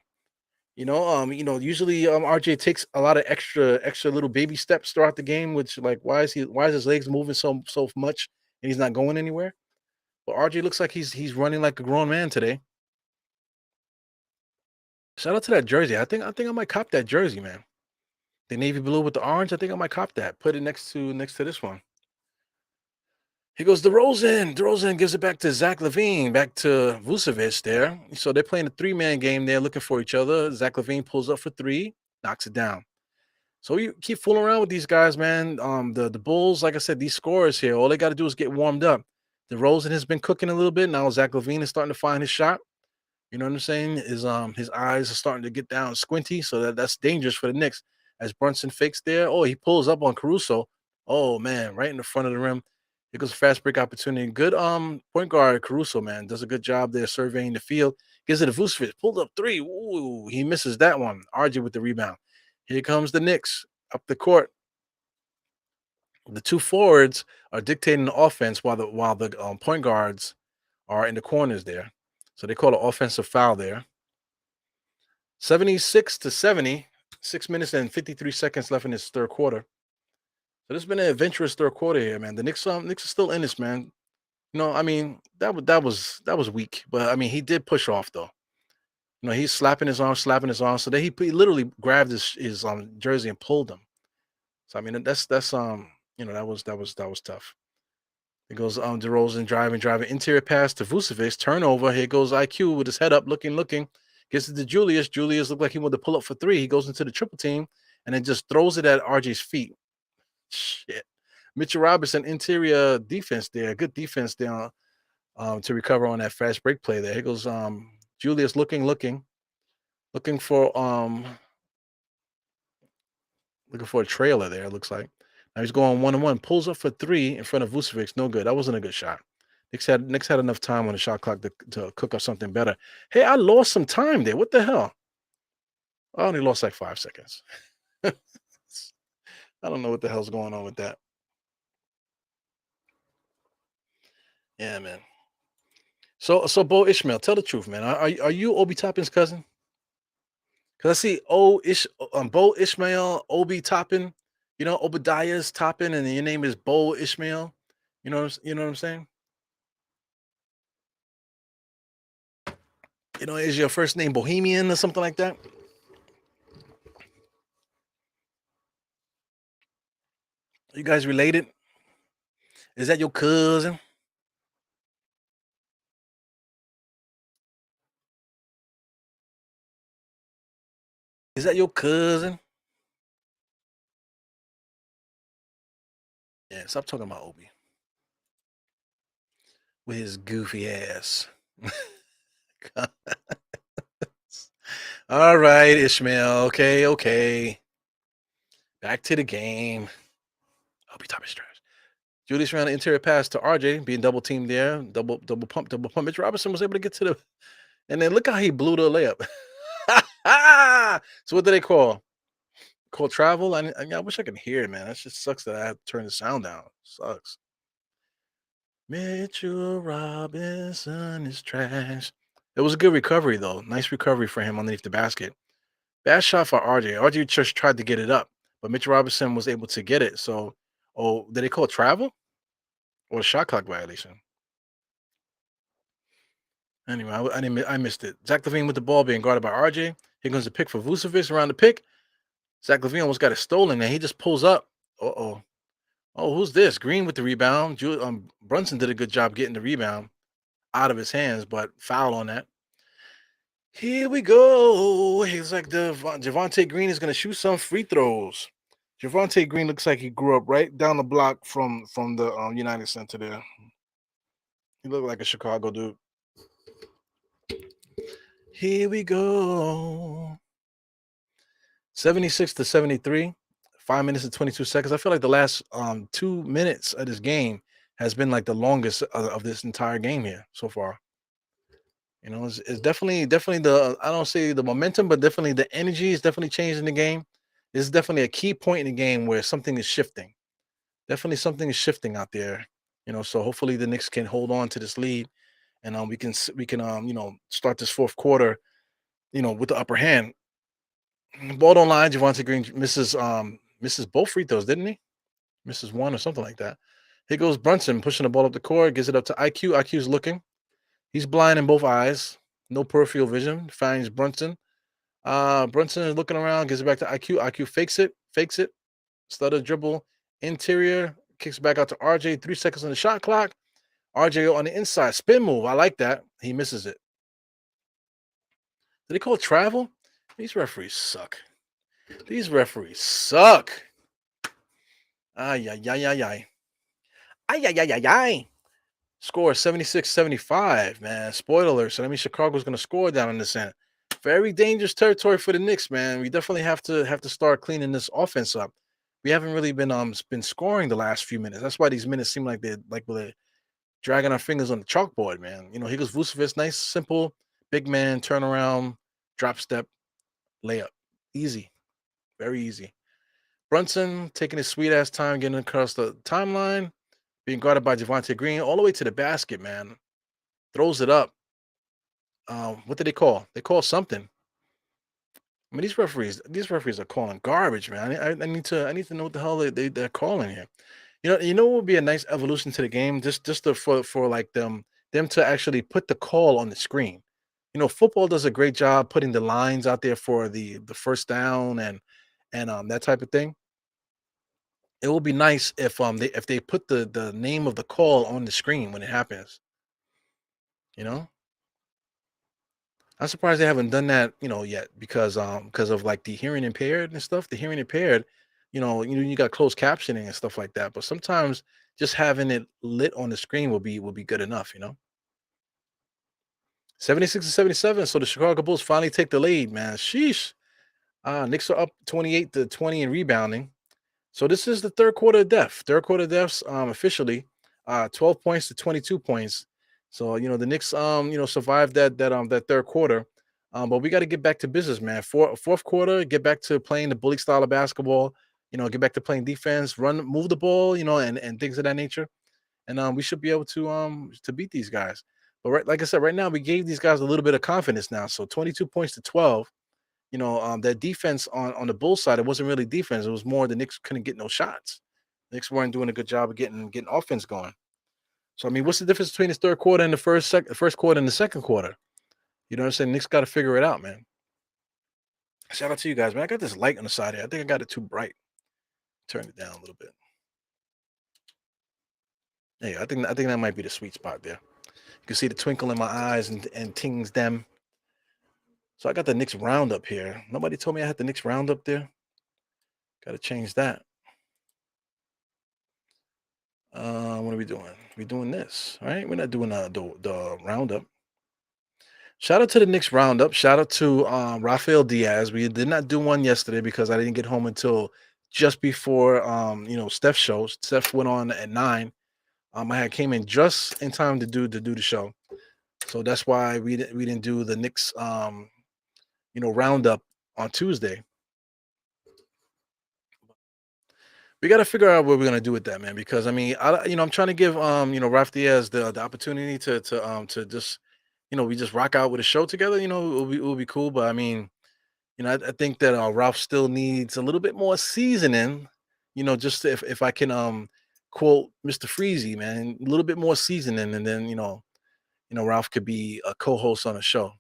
Usually RJ takes a lot of extra little baby steps throughout the game, which like why is his legs moving so much and he's not going anywhere? But RJ looks like he's running like a grown man today. Shout out to that jersey. I think I might cop that jersey, man. The navy blue with the orange. I think I might cop that. Put it next to this one. Here goes DeRozan. DeRozan gives it back to Zach LaVine, back to Vucevic there. So they're playing a three-man game there, looking for each other. Zach LaVine pulls up for three, knocks it down. So you keep fooling around with these guys, man. The Bulls, like I said, these scorers here, all they got to do is get warmed up. DeRozan has been cooking a little bit. Now Zach LaVine is starting to find his shot. You know what I'm saying? His eyes are starting to get down squinty, so that's dangerous for the Knicks. As Brunson fakes there, oh, he pulls up on Caruso. Oh man, right in the front of the rim. Here goes a fast break opportunity. Good point guard Caruso, man, does a good job there surveying the field. Gives it to Vucevic. Pulled up three. Ooh, he misses that one. RJ with the rebound. Here comes the Knicks up the court. The two forwards are dictating the offense while the point guards are in the corners there. So they call an offensive foul there. 76 to 70, 6 minutes and 53 seconds left in this third quarter. So this has been an adventurous third quarter here, man. The Knicks are still in this, man. I mean, that was weak, but I mean, he did push off though. He's slapping his arm. So then he literally grabbed his jersey and pulled him. So I mean, that was tough. It goes DeRozan driving, interior pass to Vucevic, turnover. Here goes IQ with his head up, looking, gets it to Julius. Julius looked like he wanted to pull up for three. He goes into the triple team and then just throws it at RJ's feet. Shit. Mitchell Robinson, interior defense there, good defense there to recover on that fast break play there. Here goes Julius looking for a trailer there, it looks like. Now he's going 1-on-1, pulls up for three in front of Vucevic. No good. That wasn't a good shot. Knicks had enough time on the shot clock to cook up something better. Hey, I lost some time there. What the hell? I only lost like 5 seconds. I don't know what the hell's going on with that. Yeah, man. So Bo Ishmael, tell the truth, man. Are you Obi Toppin's cousin? Because I see Bo Ishmael, Obi Toppin, Obadiah's Toppin, and your name is Bo Ishmael. You know what I'm saying? Is your first name Bohemian or something like that? You guys related? Is that your cousin? Is that your cousin? Yeah, stop talking about Obi with his goofy ass. All right, Ishmael. Okay. Back to the game. Obi Toppin's trash. Julius ran an interior pass to RJ, being double teamed there. Double pump. Mitch Robinson was able to get to the, and then look how he blew the layup. So what do they call? Call travel? I wish I could hear it, man. That just sucks that I have to turn the sound down. Sucks. Mitchell Robinson is trash. It was a good recovery though. Nice recovery for him underneath the basket. Bad shot for RJ. RJ just tried to get it up, but Mitchell Robinson was able to get it. So, did they call it travel or a shot clock violation? Anyway, I missed it. Zach LaVine with the ball being guarded by RJ. Here comes the pick for Vucevic around the pick. Zach LaVine almost got it stolen, and he just pulls up. Uh-oh. Oh, who's this? Green with the rebound. Brunson did a good job getting the rebound out of his hands, but foul on that. Here we go. He's like Javonte Green is going to shoot some free throws. Javonte Green looks like he grew up right down the block from the United Center there. He looked like a Chicago dude. Here we go. 76 to 73. 5 minutes and 22 seconds. I feel like the last 2 minutes of this game has been like the longest of this entire game here so far. It's definitely the I don't say the momentum, but definitely the energy is definitely changing the game. This is definitely a key point in the game where something is shifting. Definitely something is shifting out there. So hopefully the Knicks can hold on to this lead, and we can start this fourth quarter with the upper hand. Ball don't lie. Javante Green misses both free throws, didn't he? Misses one or something like that. Here goes Brunson pushing the ball up the court, gives it up to IQ. IQ's looking. He's blind in both eyes. No peripheral vision. Finds Brunson. Brunson is looking around, gives it back to IQ. IQ fakes it. Stutter dribble. Interior. Kicks back out to RJ. 3 seconds on the shot clock. RJ on the inside. Spin move. I like that. He misses it. Did they call travel? These referees suck. These referees suck. Ay, ay, ay, ay, ay. Ay, ay, ay, ay, ay. Score 76-75, man. Spoiler alert. So that means Chicago's going to score down in this end. Very dangerous territory for the Knicks, man. We definitely have to start cleaning this offense up. We haven't really been scoring the last few minutes. That's why these minutes seem like we're dragging our fingers on the chalkboard, man. Here goes Vucevic, nice, simple, big man, turnaround, drop step, layup. Easy. Very easy. Brunson taking his sweet ass time getting across the timeline, being guarded by Javante Green all the way to the basket, man. Throws it up. What did they call? They call something. I mean, these referees are calling garbage, man. I need to know what the hell they're calling here. What would be a nice evolution to the game, for like them to actually put the call on the screen. Football does a great job putting the lines out there for the first down and that type of thing. It will be nice if they put the name of the call on the screen when it happens. You know, I'm surprised they haven't done that, yet because of like the hearing impaired and stuff. The hearing impaired, you got closed captioning and stuff like that. But sometimes just having it lit on the screen will be good enough. 76-77. So the Chicago Bulls finally take the lead, man. Sheesh. Knicks are up 28-20 in rebounding. So this is the third quarter of death. Third quarter of deaths officially 12 points to 22 points. So the Knicks survived that third quarter. But we got to get back to business, man. Fourth quarter, get back to playing the bully style of basketball, get back to playing defense, move the ball, and things of that nature. And we should be able to beat these guys. But like I said, right now we gave these guys a little bit of confidence now. So 22 points to 12. That defense on the Bulls side, it wasn't really defense. It was more the Knicks couldn't get no shots. The Knicks weren't doing a good job of getting offense going. So I mean, what's the difference between the third quarter and the first quarter and the second quarter? You know what I'm saying? Knicks got to figure it out, man. Shout out to you guys, man. I got this light on the side here. I think I got it too bright. Turn it down a little bit. Yeah, I think that might be the sweet spot there. You can see the twinkle in my eyes and tings them. So I got the Knicks roundup here. Nobody told me I had the Knicks roundup there. Got to change that. What are we doing? We're doing this, right? We're not doing the roundup. Shout out to the Knicks roundup. Shout out to Rafael Diaz. We did not do one yesterday because I didn't get home until just before Steph's show. Steph went on at 9. I had came in just in time to do the show, so that's why we didn't do the Knicks roundup on Tuesday. We got to figure out what we're gonna do with that, man. Because I mean, I'm trying to give Raf Diaz the opportunity to just we just rock out with a show together. It will be cool. But I mean, I think that Ralph still needs a little bit more seasoning. Just if I can quote Mr. Freezy, man, a little bit more seasoning, and then Ralph could be a co-host on a show.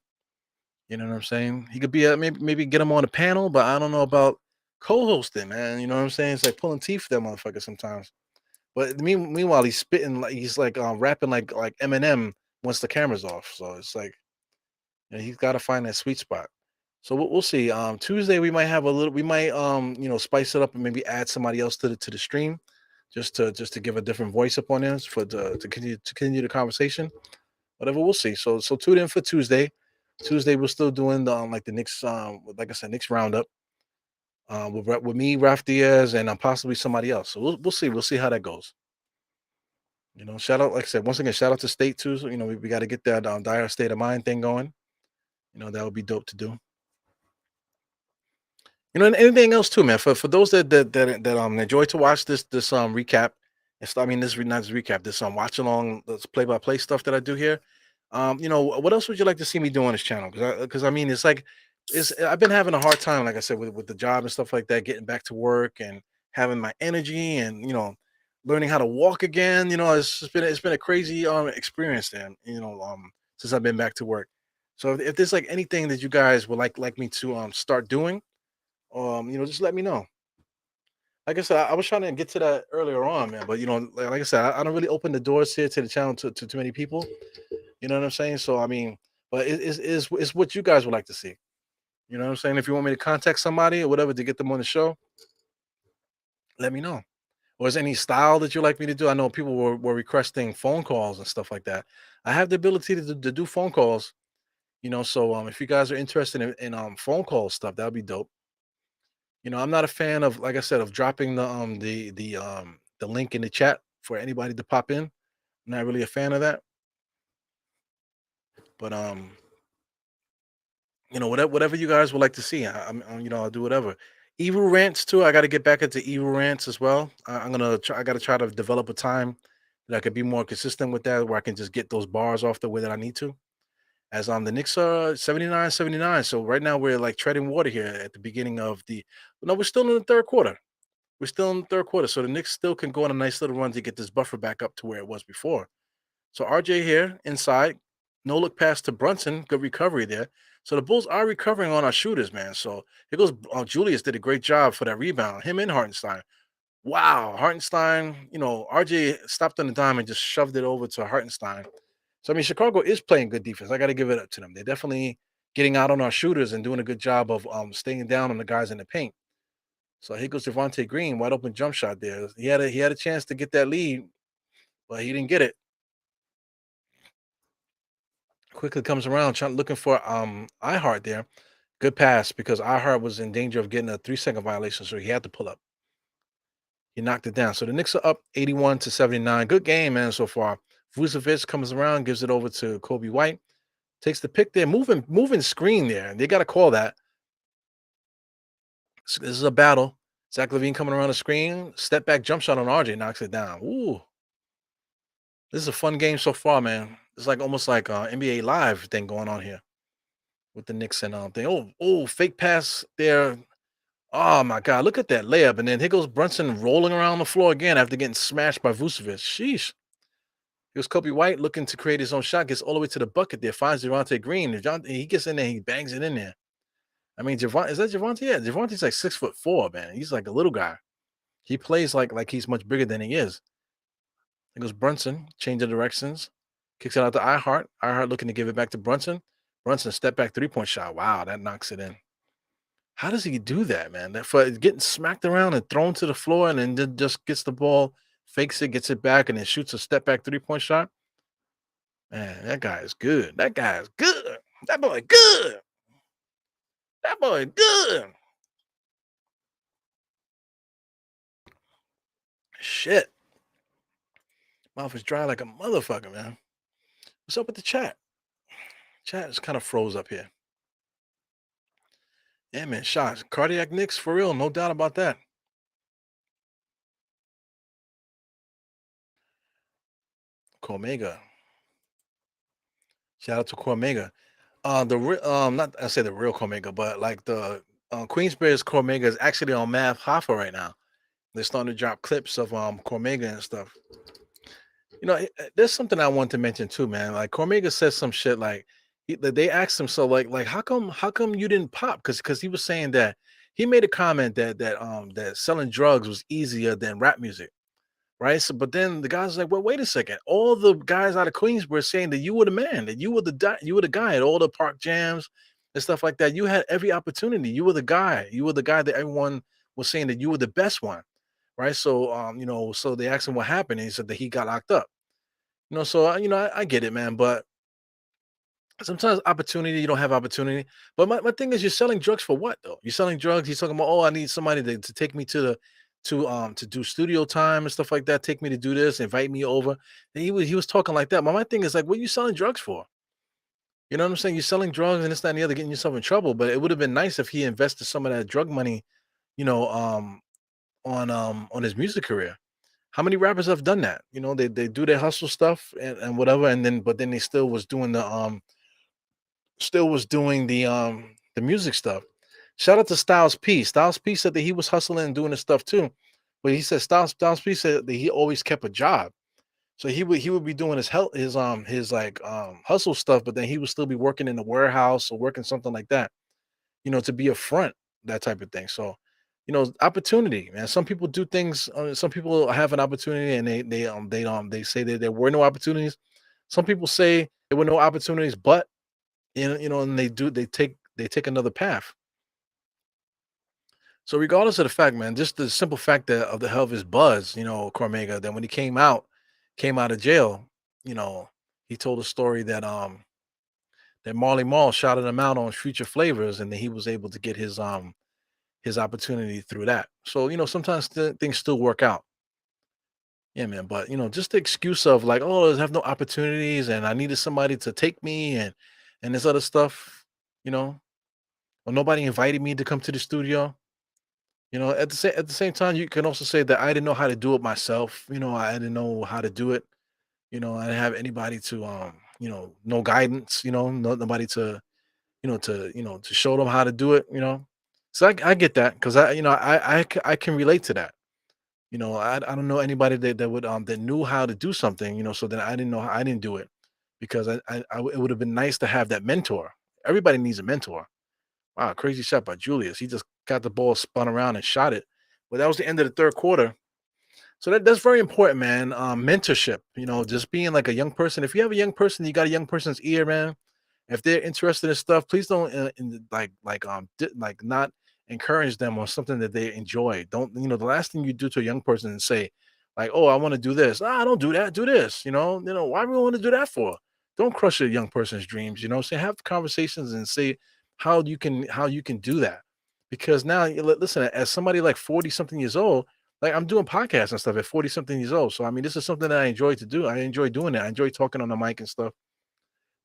You know what I'm saying? He could be maybe get him on a panel, but I don't know about co-hosting, man. You know what I'm saying? It's like pulling teeth for that motherfucker sometimes. But meanwhile, he's spitting like he's like rapping like Eminem once the camera's off. So it's like he's got to find that sweet spot. So we'll see. Tuesday we might have a little. We might spice it up and maybe add somebody else to the stream, just to give a different voice up on this to continue the conversation. Whatever, we'll see. So tune in for Tuesday. Tuesday we're still doing like the Knicks like I said, Knicks roundup. With me, Raf Diaz, and possibly somebody else. So we'll see. We'll see how that goes. Shout out, like I said, once again, shout out to State too. So, we got to get that dire state of mind thing going. That would be dope to do. And anything else too, man. For those that enjoy to watch this recap, I mean not this recap, this watch along, this play by play stuff that I do here. What else would you like to see me do on this channel? Because I mean, it's I've been having a hard time, like I said, with the job and stuff like that, getting back to work and having my energy and learning how to walk again. It's been a crazy experience then. Since I've been back to work. So if there's like anything that you guys would like me to start doing, just let me know. Like I said, I was trying to get to that earlier on, man. But like I said, I don't really open the doors here to the channel to too many people. You know what I'm saying? So I mean, but it's what you guys would like to see. You know what I'm saying? If you want me to contact somebody or whatever to get them on the show, let me know. Or is there any style that you like me to do? I know people were requesting phone calls and stuff like that. I have the ability to do phone calls. So if you guys are interested in phone call stuff, that would be dope. I'm not a fan of, like I said, of dropping the link in the chat for anybody to pop in. I'm not really a fan of that. But whatever you guys would like to see, I'll do whatever. Evil rants too. I got to get back into evil rants as well. I'm gonna try. I got to try to develop a time that I could be more consistent with that, where I can just get those bars off the way that I need to. As the Knicks are 79-79. So right now we're like treading water here at the beginning of the. No, we're still in the third quarter. We're still in the third quarter, so the Knicks still can go on a nice little run to get this buffer back up to where it was before. So RJ here inside, no look pass to Brunson, good recovery there. So the Bulls are recovering on our shooters, man. So here goes Julius did a great job for that rebound. Him and Hartenstein. Wow, Hartenstein. RJ stopped on the dime and just shoved it over to Hartenstein. So I mean, Chicago is playing good defense. I got to give it up to them. They're definitely getting out on our shooters and doing a good job of staying down on the guys in the paint. So here goes Javonte Green, wide open jump shot there. He had a chance to get that lead, but he didn't get it. Quickly comes around, looking for iHeart there. Good pass because iHeart was in danger of getting a 3-second violation, so he had to pull up. He knocked it down. So the Knicks are up 81-79. Good game, man, so far. Vucevic comes around, gives it over to Kobe White, takes the pick there, moving screen there. They got to call that. This is a battle. Zach LaVine coming around the screen, step back jump shot on RJ, knocks it down. Ooh, this is a fun game so far, man. It's like almost like NBA Live thing going on here with the Knicks and thing. Oh, fake pass there. Oh my God, look at that layup. And then here goes Brunson rolling around the floor again after getting smashed by Vucevic. Sheesh. Here's Kobe White looking to create his own shot, gets all the way to the bucket there, finds Javonte Green. He gets in there, he bangs it in there. I mean, is that Javonte? Yeah, Javonte's like 6'4", man. He's like a little guy. He plays like he's much bigger than he is. There goes Brunson, change of directions, kicks it out to iHeart. iHeart looking to give it back to Brunson. Brunson step back 3-point shot. Wow, that knocks it in. How does he do that, man? That for getting smacked around and thrown to the floor and then just gets the ball, fakes it, gets it back, and then shoots a step back 3-point shot. Man, that guy is good. That guy is good. That boy good. That boy good. Shit. Mouth is dry like a motherfucker, man. What's up with the chat? Chat is kind of froze up here. Yeah, man, shots. Cardiac Knicks for real, no doubt about that. Cormega. Shout out to Cormega. Not I say the real Cormega, but like the Queensbury's Cormega is actually on Math Hoffa right now. They're starting to drop clips of Cormega and stuff. There's something I want to mention too, man. Like Cormega says some shit like they asked him, so like how come you didn't pop? Because he was saying that he made a comment that selling drugs was easier than rap music. Right. So, but then the guy's like, well, wait a second. All the guys out of Queens were saying that you were the man, that you were the guy at all the park jams and stuff like that. You had every opportunity. You were the guy. You were the guy that everyone was saying that you were the best one. Right. So, so they asked him what happened. And he said that he got locked up. So I get it, man. But sometimes opportunity, you don't have opportunity. But my thing is, you're selling drugs for what though? You're selling drugs. You're talking about, oh, I need somebody to take me to do studio time and stuff like that, take me to do this, invite me over. And he was talking like that. But my thing is like, what are you selling drugs for? You know what I'm saying? You're selling drugs and this, that, and the other, getting yourself in trouble. But it would have been nice if he invested some of that drug money, you know, on his music career. How many rappers have done that? They do their hustle stuff and whatever, and then but then they still was doing the music stuff. Shout out to Styles P. Styles P said that he was hustling and doing this stuff too. But he said Styles P said that he always kept a job. So he would be doing his like hustle stuff, but then he would still be working in the warehouse or working something like that, to be a front, that type of thing. So, opportunity, man. Some people do things. Some people have an opportunity and they say that there were no opportunities. Some people say there were no opportunities, but and they take another path. So regardless of the fact, man, just the simple fact that of the hell of his buzz, Cormega, that when he came out of jail, you know, he told a story that Marley Marl shouted him out on Future Flavors, and then he was able to get his opportunity through that. So, sometimes things still work out. Yeah, man. But just the excuse of like, oh, I have no opportunities and I needed somebody to take me and this other stuff, you know, or nobody invited me to come to the studio. At the same time, you can also say that I didn't know how to do it myself. I didn't know how to do it. I didn't have anybody to no guidance, nobody to show them how to do it. So I get that because I can relate to that. I don't know anybody that knew how to do something, so then I didn't know how I didn't do it because it would have been nice to have that mentor. Everybody needs a mentor. Wow, crazy shot by Julius. He just got the ball spun around and shot it. But that was the end of the third quarter. So that's very important, man. Mentorship, just being like a young person. If you have a young person, you got a young person's ear, man. If they're interested in stuff, please don't like not encourage them on something that they enjoy. Don't the last thing you do to a young person and say like, "Oh, I want to do this." Ah, don't do that. Do this. Why do we want to do that for? Don't crush a young person's dreams. Say have conversations and say how you can do that. Because now, listen, as somebody like 40 something years old, like I'm doing podcasts and stuff at 40 something years old. So I mean, this is something that I enjoy to do. I enjoy doing it. I enjoy talking on the mic and stuff.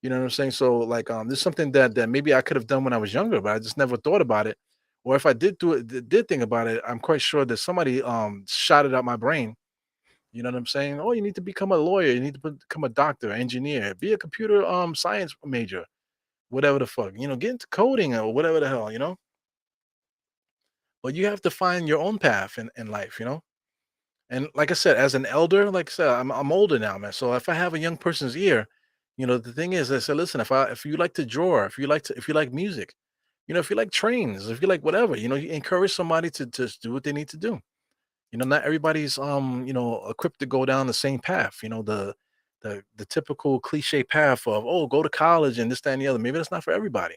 You know what I'm saying? So like this is something that maybe I could have done when I was younger, but I just never thought about it. Or if I did do it, did think about it, I'm quite sure that somebody shot it out my brain. You know what I'm saying? Oh, you need to become a lawyer, you need to become a doctor, engineer, be a computer science major, whatever the fuck, get into coding or whatever the hell. But you have to find your own path in life. And like I said, as an elder, like I said, I'm older now, man. So if I have a young person's ear, the thing is, I said, listen, if you like to draw, if you like music, if you like trains, if you like whatever, you encourage somebody to do what they need to do. Not everybody's equipped to go down the same path. The typical cliche path of, oh, go to college and this, that, and the other. Maybe that's not for everybody.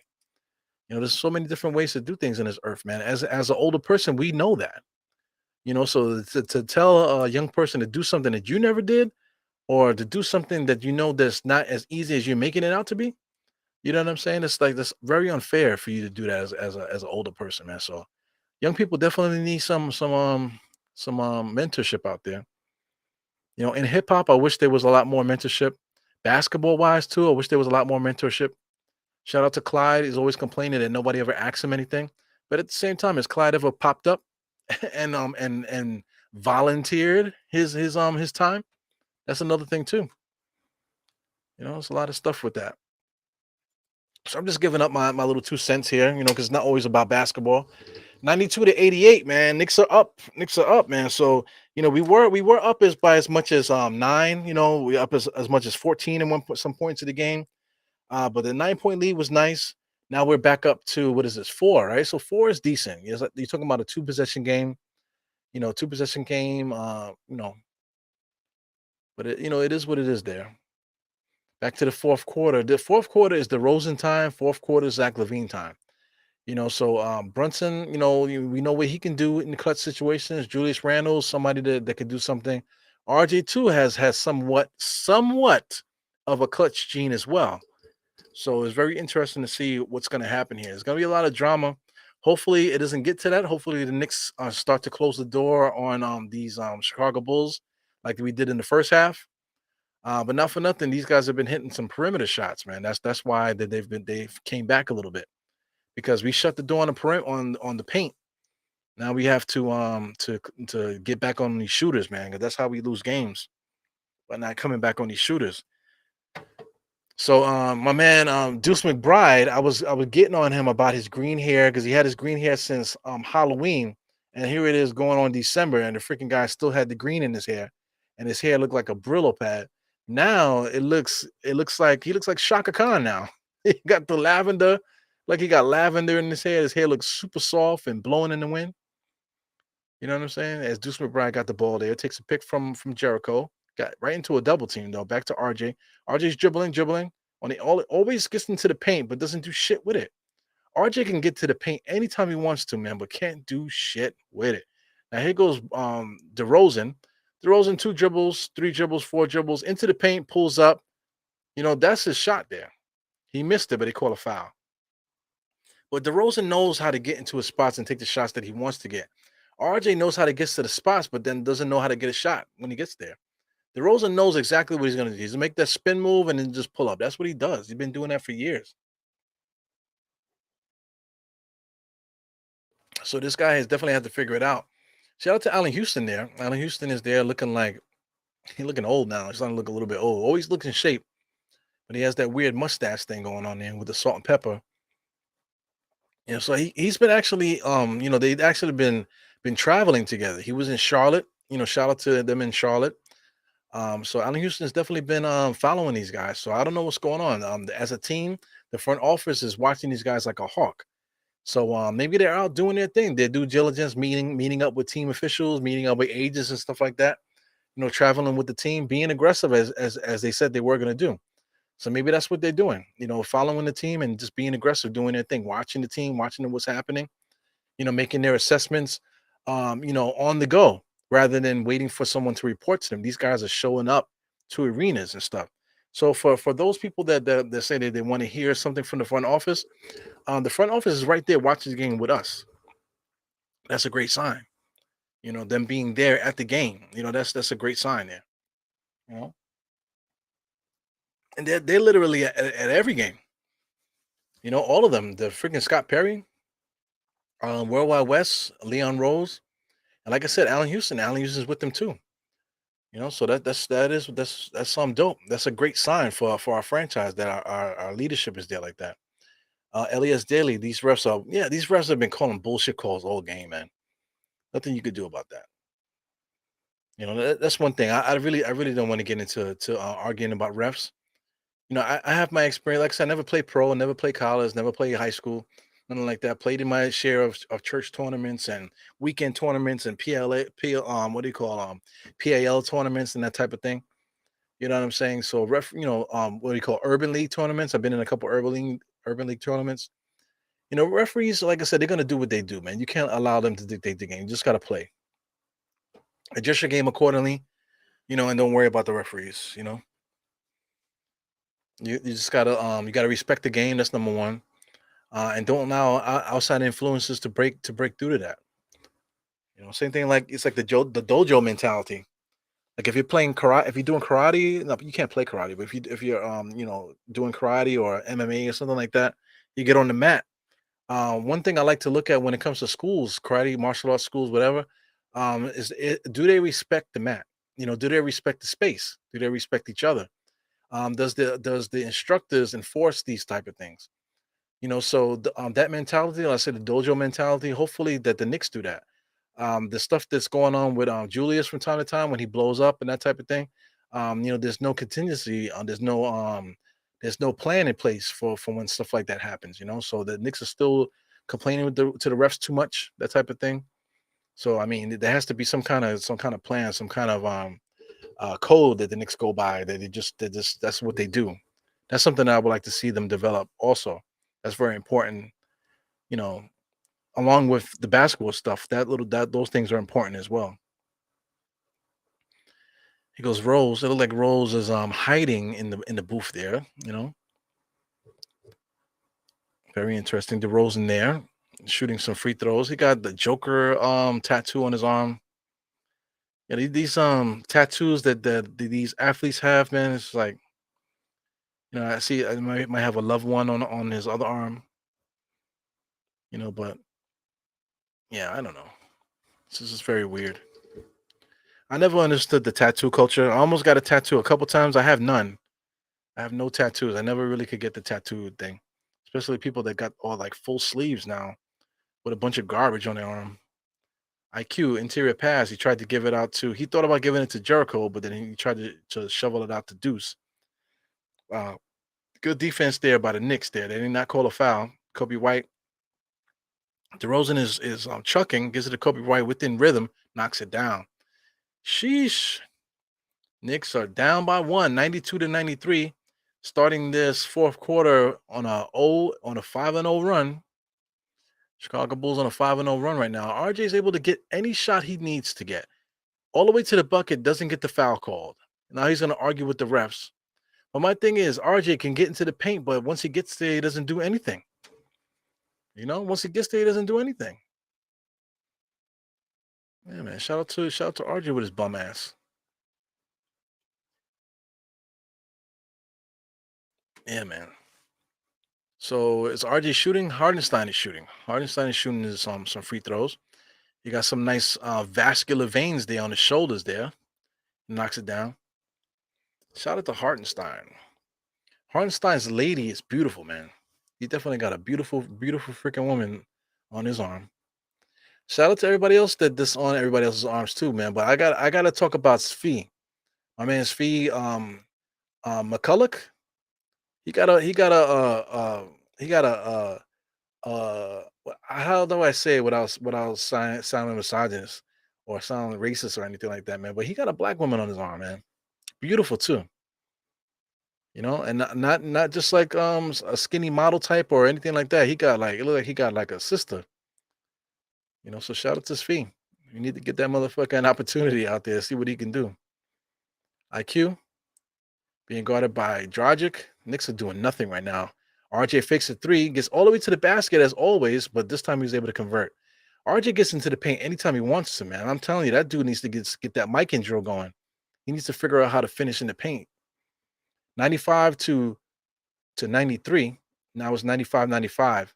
There's so many different ways to do things in this earth, man. As an older person, we know that. So to tell a young person to do something that you never did, or to do something that that's not as easy as you're making it out to be, you know what I'm saying? It's like that's very unfair for you to do that as an older person, man. So young people definitely need some mentorship out there. In hip hop, I wish there was a lot more mentorship. Basketball wise too, I wish there was a lot more mentorship. Shout out to Clyde. He's always complaining that nobody ever asks him anything. But at the same time, has Clyde ever popped up and volunteered his time? That's another thing too. It's a lot of stuff with that. So I'm just giving up my little 2 cents here, because it's not always about basketball. 92 to 88, man. Knicks are up. Knicks are up, man. So we were up by as much as 9. We up as much as 14 in some points of the game. But the 9-point lead was nice. Now we're back up to what is this, 4, right? So 4 is decent. You're talking about a 2 possession game, 2 possession game. But it is what it is there. Back to the fourth quarter. The fourth quarter is the Rosen time. Fourth quarter is Zach Levine time. So Brunson, we know what he can do in the clutch situations. Julius Randle, somebody that can do something. RJ2 has somewhat of a clutch gene as well. So it's very interesting to see what's going to happen here. There's going to be a lot of drama. Hopefully, it doesn't get to that. Hopefully, the Knicks start to close the door on these Chicago Bulls like we did in the first half. But not for nothing, these guys have been hitting some perimeter shots, man. That's why that they've came back a little bit because we shut the door on the on the paint. Now we have to get back on these shooters, man. 'Cause that's how we lose games by not coming back on these shooters. So my man Deuce McBride, I was getting on him about his green hair because he had his green hair since Halloween, and here it is going on December, and the freaking guy still had the green in his hair, and his hair looked like a Brillo pad. Now it looks like he looks like Shaka Khan now. He got the lavender, like he got lavender in his hair. His hair looks super soft and blowing in the wind. You know what I'm saying? As Deuce McBride got the ball there, takes a pick from Jericho, got right into a double team though. Back to RJ. RJ's dribbling. On the always gets into the paint, but doesn't do shit with it. RJ can get to the paint anytime he wants to, man, but can't do shit with it. Now here goes DeRozan. DeRozan, two dribbles, three dribbles, four dribbles into the paint, pulls up. You know, that's his shot there. He missed it, but he called a foul. But DeRozan knows how to get into his spots and take the shots that he wants to get. RJ knows how to get to the spots, but then doesn't know how to get a shot when he gets there. DeRozan knows exactly what he's going to do. He's going to make that spin move and then just pull up. That's what he does. He's been doing that for years. So this guy has definitely had to figure it out. Shout out to Allen Houston there. Allen Houston is there looking like he's looking old now. He's starting to look a little bit old. Always looks in shape, but he has that weird mustache thing going on there with the salt and pepper. So he's been actually they've actually been traveling together. He was in Charlotte. Shout out to them in Charlotte. So Allen Houston's definitely been following these guys. So I don't know what's going on. As a team, the front office is watching these guys like a hawk. So maybe they're out doing their thing, their due diligence, meeting up with team officials, meeting up with agents and stuff like that. Traveling with the team, being aggressive as they said they were going to do. So maybe that's what they're doing. Following the team and just being aggressive, doing their thing, watching the team, watching what's happening. Making their assessments, on the go rather than waiting for someone to report to them. These guys are showing up to arenas and stuff. So for those people that say that they want to hear something from the front office is right there watching the game with us. That's a great sign. Them being there at the game. That's a great sign there. You know, and they're literally at every game. All of them. The freaking Scott Perry, Worldwide West, Leon Rose, and like I said, Allen Houston. Allen Houston's with them too. So that's some dope. That's a great sign for our franchise that our leadership is there like that. Elias Daly, these refs have been calling bullshit calls all game, man. Nothing you could do about that. That's one thing. I really don't want to get into arguing about refs. I have my experience. Like I said, I never played pro, never played college, never played high school, nothing like that. Played in my share of church tournaments and weekend tournaments and what do you call PAL tournaments and that type of thing. You know what I'm saying? So what do you call urban league tournaments? I've been in a couple urban league tournaments. Referees, like I said, they're gonna do what they do, man. You can't allow them to dictate the game. You just gotta play. Adjust your game accordingly, and don't worry about the referees. You just gotta respect the game. That's number one. And don't allow outside influences to break through to that. Same thing like it's like the dojo mentality. Like if you're playing karate, if you're doing karate, no, you can't play karate. But if you're doing karate or MMA or something like that, you get on the mat. One thing I like to look at when it comes to schools, karate, martial arts schools, whatever, do they respect the mat? Do they respect the space? Do they respect each other? Does the instructors enforce these type of things? So that mentality, like I said, the dojo mentality. Hopefully that the Knicks do that. The stuff that's going on with Julius from time to time when he blows up and that type of thing. There's no contingency. There's no plan in place for when stuff like that happens. So the Knicks are still complaining to the refs too much, that type of thing. So I mean, there has to be some kind of plan, some kind of code that the Knicks go by. That that's what they do. That's something I would like to see them develop. Also, that's very important. You know, along with the basketball stuff, those things are important as well. He goes Rose. It looked like Rose is hiding in the booth there. Very interesting. The Rose in there. shooting some free throws. He got the Joker tattoo on his arm. Yeah, these tattoos that these athletes have, man, it's like, I see I might have a loved one on his other arm, but yeah, I don't know. This is just very weird. I never understood the tattoo culture. I almost got a tattoo a couple times. I have none. I have no tattoos. I never really could get the tattoo thing, especially people that got all like full sleeves now with a bunch of garbage on their arm. IQ interior pass. He tried to give it out to. He thought about giving it to Jericho, but then he tried to shovel it out to Deuce. Uh, Good defense there by the Knicks. There, they did not call a foul. Kobe White. DeRozan is chucking, gives it to Kobe White within rhythm, knocks it down. Sheesh. Knicks are down by one, 92-93, starting this fourth quarter on a 5-0 run. Chicago Bulls on a 5-0 run right now. RJ is able to get any shot he needs to get. All the way to the bucket, doesn't get the foul called. Now he's going to argue with the refs. But my thing is, RJ can get into the paint, but once he gets there, he doesn't do anything. Once he gets there, he doesn't do anything. Yeah, man. Shout out to RJ with his bum ass. Yeah, man. So it's RJ shooting. Hardenstein is shooting. Hardenstein is shooting his some free throws. He got some nice vascular veins there on his shoulders. There, knocks it down. Shout out to Hardenstein. Hardenstein's lady is beautiful, man. He definitely got a beautiful, beautiful freaking woman on his arm. Shout out to everybody else that this on everybody else's arms too, man. But I gotta talk about Svi. My man Svi McCulloch. How do I say it without sounding misogynist or sounding racist or anything like that, man? But he got a black woman on his arm, man. Beautiful too, and not just like a skinny model type or anything like that. He got like it looked like he got like a sister, So shout out to Svi. You need to get that motherfucker an opportunity out there, see what he can do. IQ being guarded by Dragic. Knicks are doing nothing right now. RJ fakes a three, gets all the way to the basket as always, but this time he was able to convert. RJ gets into the paint anytime he wants to, man. I'm telling you, that dude needs to get that mic and drill going. He needs to figure out how to finish in the paint. 95 to 93. Now it's 95-95.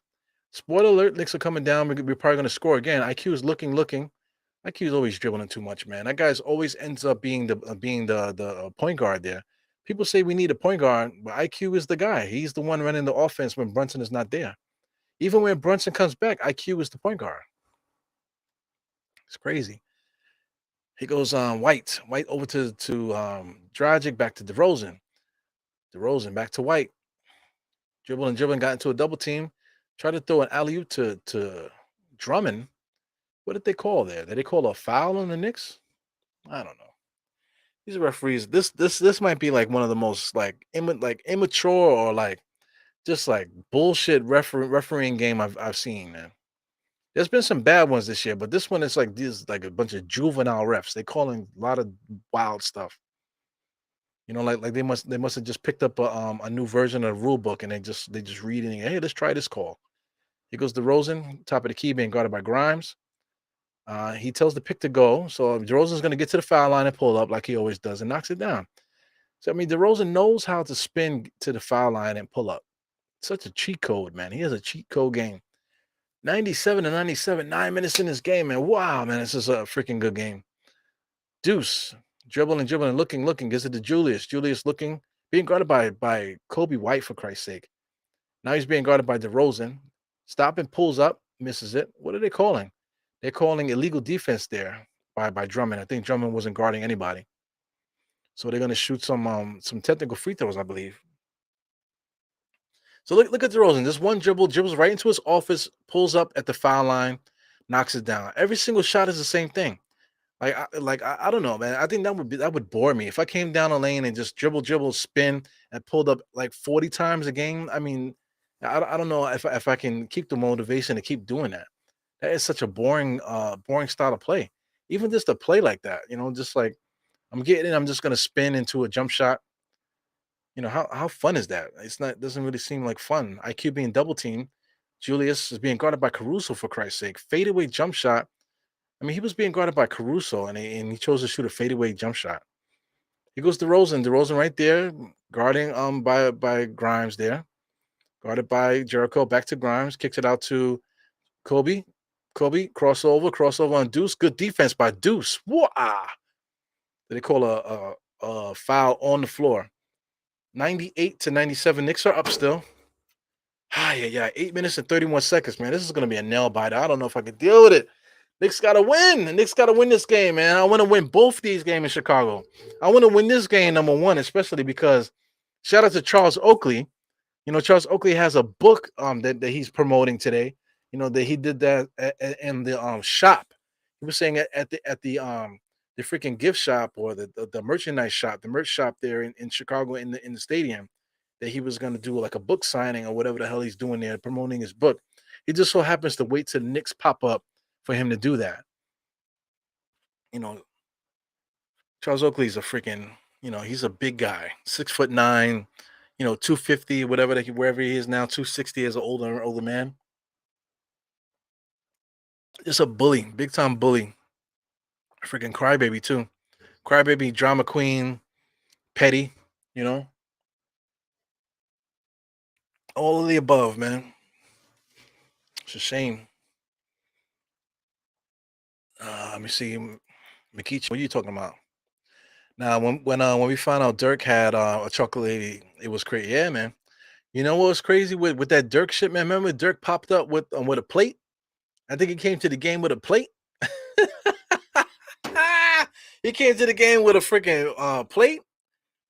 Spoiler alert, Knicks are coming down. We're probably going to score again. IQ is looking. IQ is always dribbling too much, man. That guy's always ends up being the point guard there. People say we need a point guard, but IQ is the guy. He's the one running the offense when Brunson is not there. Even when Brunson comes back, IQ is the point guard. It's crazy. He goes White over to Dragic, back to DeRozan back to White. Dribbling, got into a double team. Tried to throw an alley oop to Drummond. What did they call there? Did they call a foul on the Knicks? I don't know. These referees, this might be like one of the most like immature or like just like bullshit refereeing game I've seen, man. There's been some bad ones this year, but this one is like these like a bunch of juvenile refs. They calling a lot of wild stuff. Like they must have just picked up a new version of the rule book and they just reading. Hey, let's try this call. Here goes DeRozan, top of the key, being guarded by Grimes. He tells the pick to go. So DeRozan's going to get to the foul line and pull up like he always does and knocks it down. So, I mean, DeRozan knows how to spin to the foul line and pull up. Such a cheat code, man. He has a cheat code game. 97-97, 9 minutes in this game, man. Wow, man, this is a freaking good game. Deuce, dribbling, looking, gets it to Julius. Julius looking, being guarded by Kobe White, for Christ's sake. Now he's being guarded by DeRozan. Stop and pulls up, misses it. What are they calling? They're calling illegal defense there by Drummond. I think Drummond wasn't guarding anybody. So they're going to shoot some technical free throws, I believe. So look at DeRozan. This one dribbles right into his office, pulls up at the foul line, knocks it down. Every single shot is the same thing. I don't know, man. I think that would bore me if I came down a lane and just dribble, spin, and pulled up like 40 times a game. I mean, I don't know if I can keep the motivation to keep doing that. That is such a boring style of play. Even just a play like that, just like I'm getting in, I'm just gonna spin into a jump shot. How fun is that? It's not, doesn't really seem like fun. IQ being double teamed. Julius is being guarded by Caruso for Christ's sake. Fadeaway jump shot. I mean, he was being guarded by Caruso, and he chose to shoot a fadeaway jump shot. He goes DeRozan. DeRozan right there, guarding by Grimes there. Guarded by Jericho. Back to Grimes. Kicks it out to Kobe. Kobe crossover on Deuce. Good defense by Deuce. Wah! Did they call a foul on the floor? 98-97. Knicks are up still. Yeah. 8 minutes and 31 seconds, man. This is gonna be a nail biter. I don't know if I can deal with it. Knicks gotta win. The Knicks gotta win this game, man. I want to win both these games in Chicago. I want to win this game, number one, especially because shout out to Charles Oakley. Charles Oakley has a book that he's promoting today. That he did that in the shop. He was saying at the freaking gift shop or the merchandise shop, the merch shop there in Chicago in the stadium, that he was going to do like a book signing or whatever the hell he's doing there, promoting his book. He just so happens to wait till the Knicks pop up for him to do that. You know, Charles Oakley's a freaking, he's a big guy, 6'9", 250, whatever wherever he is now, 260 as an older man. Just a bully, big time bully. A freaking crybaby too. Crybaby, drama queen, petty, you know, all of the above, man. It's a shame. Let me see, Mikichi, what are you talking about? Now, when we found out Dirk had a chocolate lady, it was crazy. Yeah, man. You know what was crazy with that Dirk shit, man? Remember Dirk popped up with a plate? I think he came to the game with a plate. He came to the game with a freaking plate.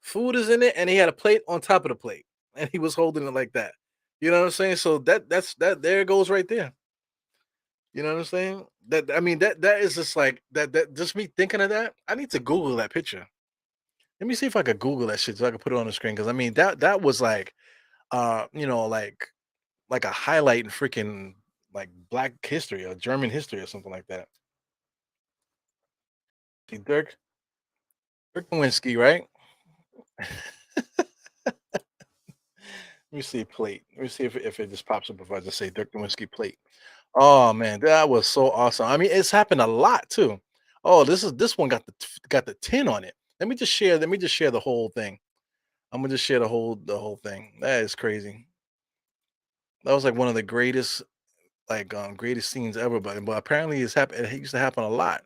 Food is in it, and he had a plate on top of the plate, and he was holding it like that. You know what I'm saying? So that's there it goes right there. You know what I'm saying? That I mean that is just like that just me thinking of that. I need to Google that picture. Let me see if I could Google that shit so I can put it on the screen because I mean that was like like a highlight in freaking like Black history or German history or something like that. See, Dirk Nowinski, right? Let me see plate. Let me see if it just pops up if I just say Dirk Nowinski plate. Oh man, that was so awesome. I mean, it's happened a lot too. Oh, this one got the 10 on it. Let me just share the whole thing. I'm gonna just share the whole thing. That is crazy. That was like one of the greatest scenes ever, but apparently it used to happen a lot.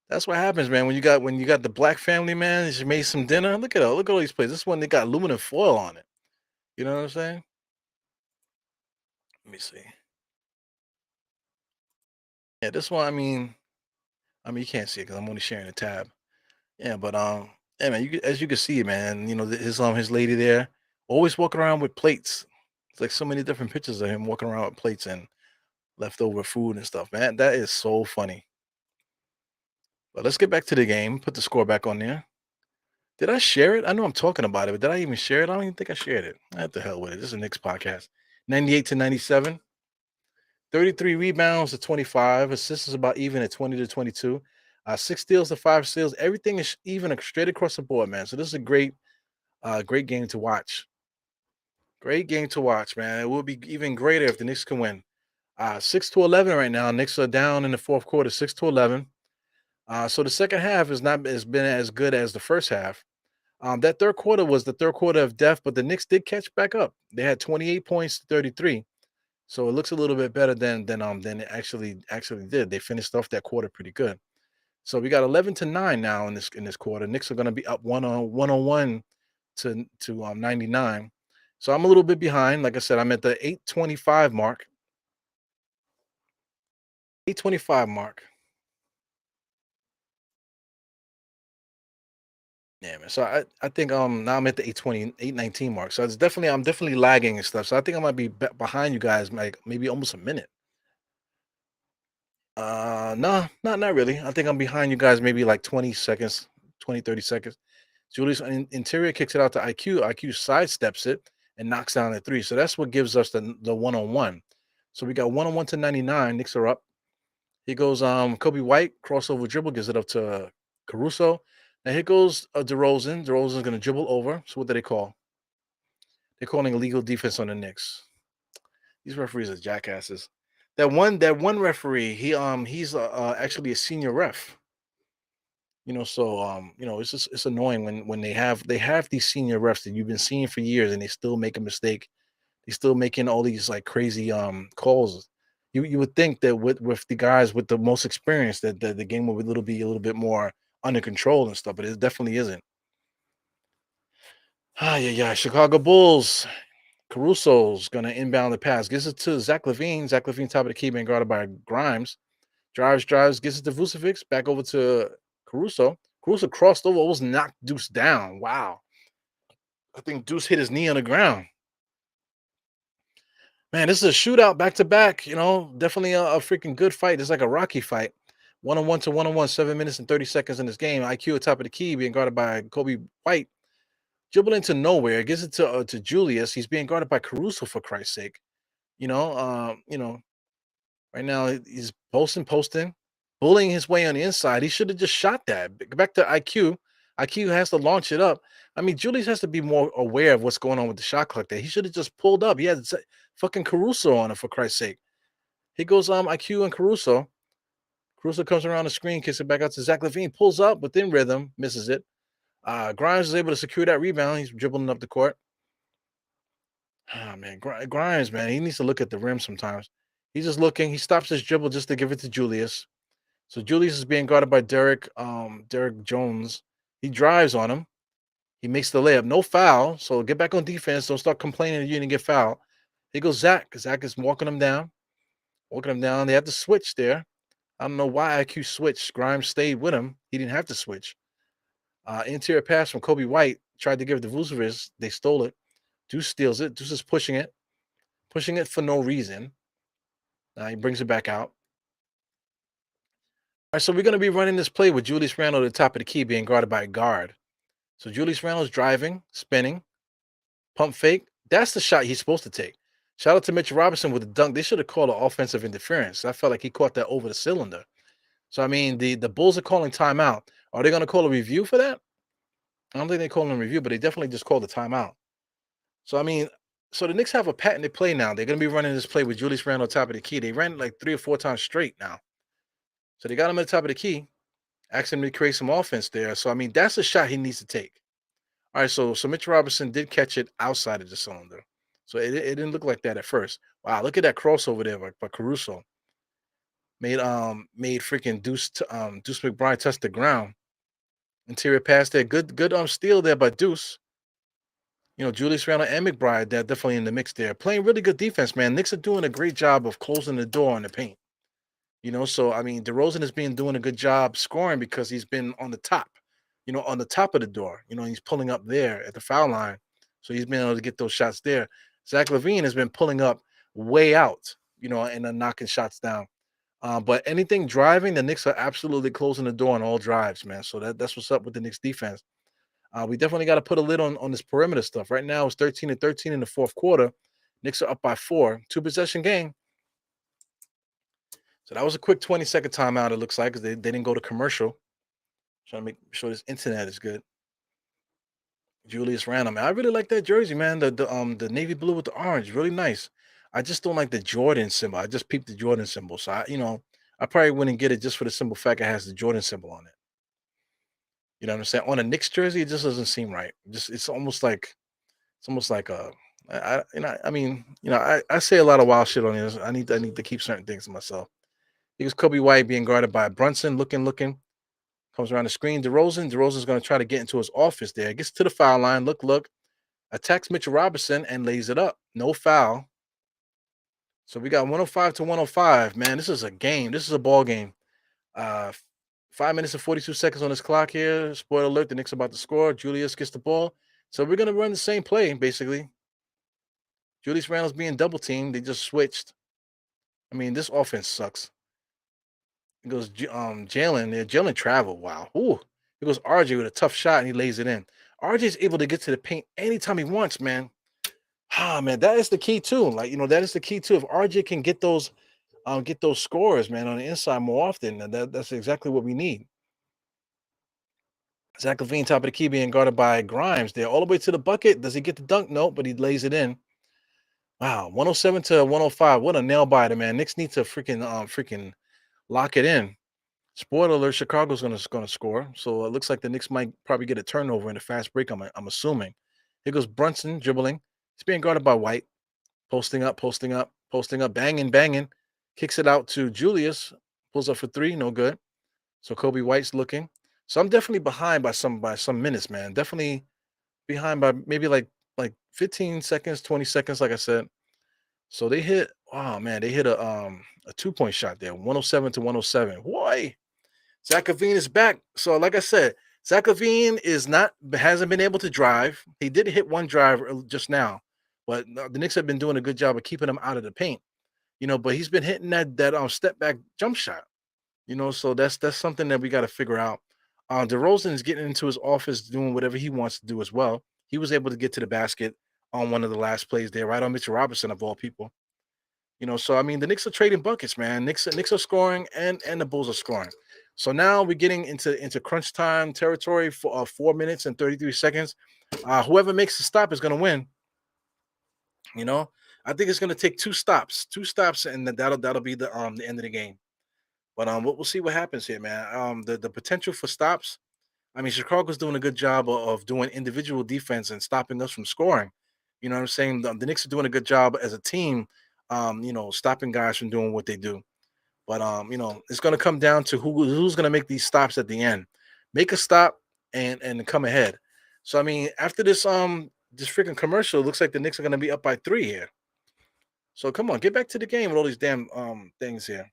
That's what happens, man. When you got the black family, man, she made some dinner. Look at all these plates. This one they got aluminum foil on it. You know what I'm saying? Let me see. Yeah, this one. I mean, you can't see it because I'm only sharing a tab. Yeah, but yeah, man. As you can see, man. His lady there, always walking around with plates. It's like so many different pictures of him walking around with plates and leftover food and stuff, man. That is so funny. But let's get back to the game. Put the score back on there. Did I share it? I know I'm talking about it, but did I even share it? I don't even think I shared it. What the hell with it? This is the Knicks podcast. 98-97. 33 rebounds to 25. Assists is about even at 20 to 22. 6 steals to 5 steals. Everything is even straight across the board, man. So this is a great game to watch. Great game to watch, man. It will be even greater if the Knicks can win. 6-11 right now. Knicks are down in the fourth quarter, 6-11. So the second half has been as good as the first half. That third quarter was the third quarter of death, but the Knicks did catch back up. They had 28 points to 33. So it looks a little bit better than it actually did. They finished off that quarter pretty good. So we got 11-9 now in this quarter. Knicks are going to be up 101 to 99. So I'm a little bit behind. Like I said, I'm at the 825 mark. 825 mark. Yeah, man. So I think now I'm at the 820, 819 mark. So I'm definitely lagging and stuff. So I think I might be behind you guys like maybe almost a minute. No, not really. I think I'm behind you guys maybe like 20 seconds, 20, 30 seconds. Julius Interior kicks it out to IQ. IQ sidesteps it and knocks down a three. So that's what gives us the one-on-one. So we got one-on-one to 99. Knicks are up. He goes Kobe White, crossover dribble, gives it up to Caruso. Now here goes DeRozan. DeRozan's gonna dribble over. So what do they call? They're calling illegal defense on the Knicks. These referees are jackasses. That one referee, he's actually a senior ref. It's annoying when they have these senior refs that you've been seeing for years and they still make a mistake. They still making all these like crazy calls. You would think that with the guys with the most experience that the game would be a little bit more under control and stuff, but it definitely isn't. Ah, yeah, yeah. Chicago Bulls. Caruso's gonna inbound the pass. Gives it to Zach Levine. Zach Levine top of the key being guarded by Grimes. Drives, gives it to Vucevic. Back over to Caruso. Caruso crossed over, almost knocked Deuce down. Wow. I think Deuce hit his knee on the ground. Man, this is a shootout back to back. Definitely a freaking good fight. It's like a Rocky fight. 1-on-1 to 1-on-1, 7 minutes and 30 seconds in this game. IQ at top of the key being guarded by Kobe White. Dribbling to nowhere, gives it to Julius. He's being guarded by Caruso for Christ's sake. You know, um, you know, right now he's posting, bullying his way on the inside. He should have just shot that. Back to IQ. IQ has to launch it up. I mean, Julius has to be more aware of what's going on with the shot clock there. He should have just pulled up. He had fucking Caruso on him for Christ's sake. He goes IQ and Caruso. Caruso comes around the screen, kicks it back out to Zach Levine, pulls up within rhythm, misses it. Grimes is able to secure that rebound. He's dribbling up the court. Ah, man, Grimes, man, he needs to look at the rim sometimes. He's just looking. He stops his dribble just to give it to Julius. So Julius is being guarded by Derek Jones. He drives on him. He makes the layup. No foul. So get back on defense. Don't start complaining that you didn't get fouled. Here goes Zach. Zach is walking him down. Walking him down. They had to switch there. I don't know why IQ switched. Grimes stayed with him. He didn't have to switch. Interior pass from Kobe White. Tried to give it to Vucevic. They stole it. Deuce steals it. Deuce is pushing it for no reason. He brings it back out. All right, so we're going to be running this play with Julius Randle at the top of the key being guarded by a guard. So Julius Randle's driving, spinning, pump fake. That's the shot he's supposed to take. Shout out to Mitchell Robinson with the dunk. They should have called an offensive interference. I felt like he caught that over the cylinder. So, I mean, the Bulls are calling timeout. Are they going to call a review for that? I don't think they call a review, but they definitely just called the timeout. So, I mean, so the Knicks have a patented play now. They're going to be running this play with Julius Randle on top of the key. They ran it like 3 or 4 times straight now. So they got him at the top of the key, asked him to create some offense there. So, I mean, that's a shot he needs to take. All right, so Mitch Robinson did catch it outside of the cylinder. So it didn't look like that at first. Wow, look at that crossover there by Caruso. Made freaking Deuce McBride touch the ground. Interior pass there. Good steal there by Deuce. Julius Randle and McBride, they're definitely in the mix there. Playing really good defense, man. Knicks are doing a great job of closing the door on the paint. So I mean, DeRozan has been doing a good job scoring because he's been on the top, on the top of the door. He's pulling up there at the foul line. So he's been able to get those shots there. Zach Levine has been pulling up way out, and then knocking shots down. But anything driving, the Knicks are absolutely closing the door on all drives, man. So that's what's up with the Knicks defense. We definitely got to put a lid on this perimeter stuff. Right now, it's 13-13 in the fourth quarter. Knicks are up by 4, 2-possession game. So that was a quick 20-second timeout, it looks like, because they didn't go to commercial. Trying to make sure this internet is good. Julius Randle, man. I really like that jersey, man. The navy blue with the orange, really nice. I just don't like the Jordan symbol. I just peeped the Jordan symbol. So I probably wouldn't get it just for the simple fact it has the Jordan symbol on it. You know what I'm saying? On a Knicks jersey, it just doesn't seem right. Just it's almost like a I say a lot of wild shit on this. I need to keep certain things to myself. Here's Kobe White being guarded by Brunson, looking. Comes around the screen. DeRozan's going to try to get into his office there. Gets to the foul line. Look. Attacks Mitchell Robinson and lays it up. No foul. So we got 105 to 105. Man, this is a game. This is a ball game. 5 minutes and 42 seconds on this clock here. Spoiler alert, the Knicks are about to score. Julius gets the ball. So we're going to run the same play, basically. Julius Randle's being double teamed. They just switched. I mean, this offense sucks. It goes Jalen. Yeah, Jalen traveled. Wow. Ooh. It goes RJ with a tough shot and he lays it in. RJ is able to get to the paint anytime he wants, man. Man, that is the key too. Like, that is the key too. If RJ can get those scores, man, on the inside more often, then that's exactly what we need. Zach Levine, top of the key, being guarded by Grimes. There, all the way to the bucket. Does he get the dunk? No, but he lays it in. Wow, 107 to 105. What a nail biter, man. Knicks need to freaking lock it in. Spoiler alert, Chicago's gonna score. So it looks like the Knicks might probably get a turnover in a fast break. I'm assuming. Here goes Brunson dribbling. He's being guarded by White, posting up, posting up, posting up, banging, banging. Kicks it out to Julius. Pulls up for three, no good. So Kobe White's looking. So I'm definitely behind by some minutes, man. Definitely behind by maybe like 15 seconds, 20 seconds, like I said. So they hit, oh man, they hit a 2-point shot there, 107 to 107. Boy, Zach Levine is back. So, like I said, Zach Levine is not hasn't been able to drive. He did hit one drive just now, but the Knicks have been doing a good job of keeping him out of the paint. But he's been hitting that step back jump shot. So that's something that we got to figure out. DeRozan is getting into his office doing whatever he wants to do as well. He was able to get to the basket on one of the last plays there, right on Mitchell Robinson of all people. So I mean, the Knicks are trading buckets, man. Knicks are scoring, and the Bulls are scoring. So now we're getting into crunch time territory for 4 minutes and 33 seconds. Whoever makes the stop is going to win. You know, I think it's going to take two stops, and then that'll be the end of the game. But we'll see what happens here, man. The potential for stops. I mean, Chicago's doing a good job of doing individual defense and stopping us from scoring. You know what I'm saying? The Knicks are doing a good job as a team, stopping guys from doing what they do. But it's going to come down to who's going to make these stops at the end. Make a stop and come ahead. So I mean, after this freaking commercial, it looks like the Knicks are going to be up by 3 here. So come on, get back to the game with all these damn things here.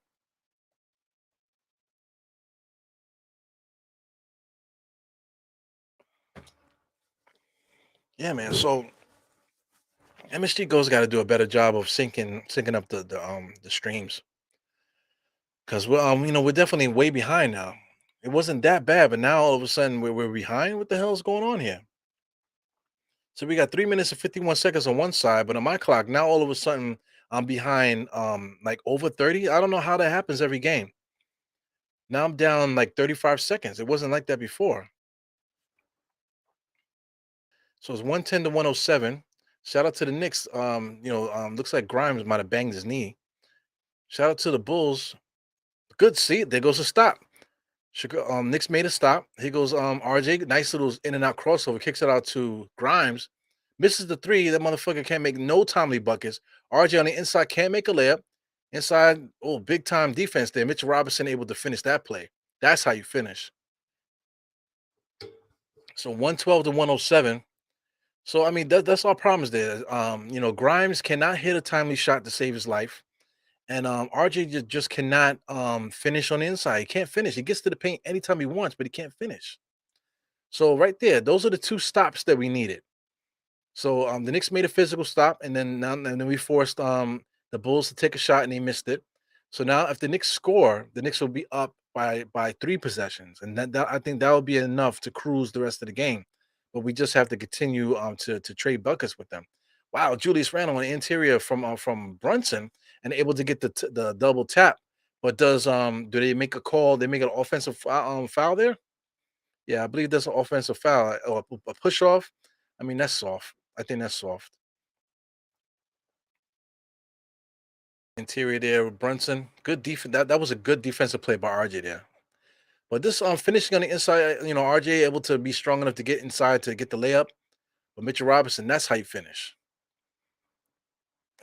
Yeah, man. So MSG Go's got to do a better job of syncing up the streams because we're definitely way behind now. It wasn't that bad, but now all of a sudden we're behind. What the hell is going on here? So we got 3 minutes and 51 seconds on one side, but on my clock now all of a sudden I'm behind like over 30. I don't know how that happens every game. Now I'm down like 35 seconds. It wasn't like that before. So it's 110 to 107. Shout out to the Knicks. Looks like Grimes might have banged his knee. Shout out to the Bulls. Good see. There goes a stop. Knicks made a stop. Here goes RJ. Nice little in and out crossover. Kicks it out to Grimes. Misses the three. That motherfucker can't make no timely buckets. RJ on the inside can't make a layup. Inside, oh, big time defense there. Mitchell Robinson able to finish that play. That's how you finish. So 112 to 107. So I mean that's our problems there. Grimes cannot hit a timely shot to save his life. And RJ just cannot finish on the inside. He can't finish. He gets to the paint anytime he wants, but he can't finish. So right there, those are the two stops that we needed. So the Knicks made a physical stop, and then we forced the Bulls to take a shot, and they missed it. So now, if the Knicks score, the Knicks will be up by 3 possessions, and that I think that will be enough to cruise the rest of the game. But we just have to continue to trade buckets with them. Wow, Julius Randle on the interior from Brunson and able to get the double tap. But do they make a call? They make an offensive foul there? Yeah, I believe that's an offensive foul or a push off. I mean, that's soft. I think that's soft. Interior there with Brunson. Good defense. That was a good defensive play by RJ there. But this finishing on the inside, RJ able to be strong enough to get inside to get the layup. But Mitchell Robinson, that's how you finish.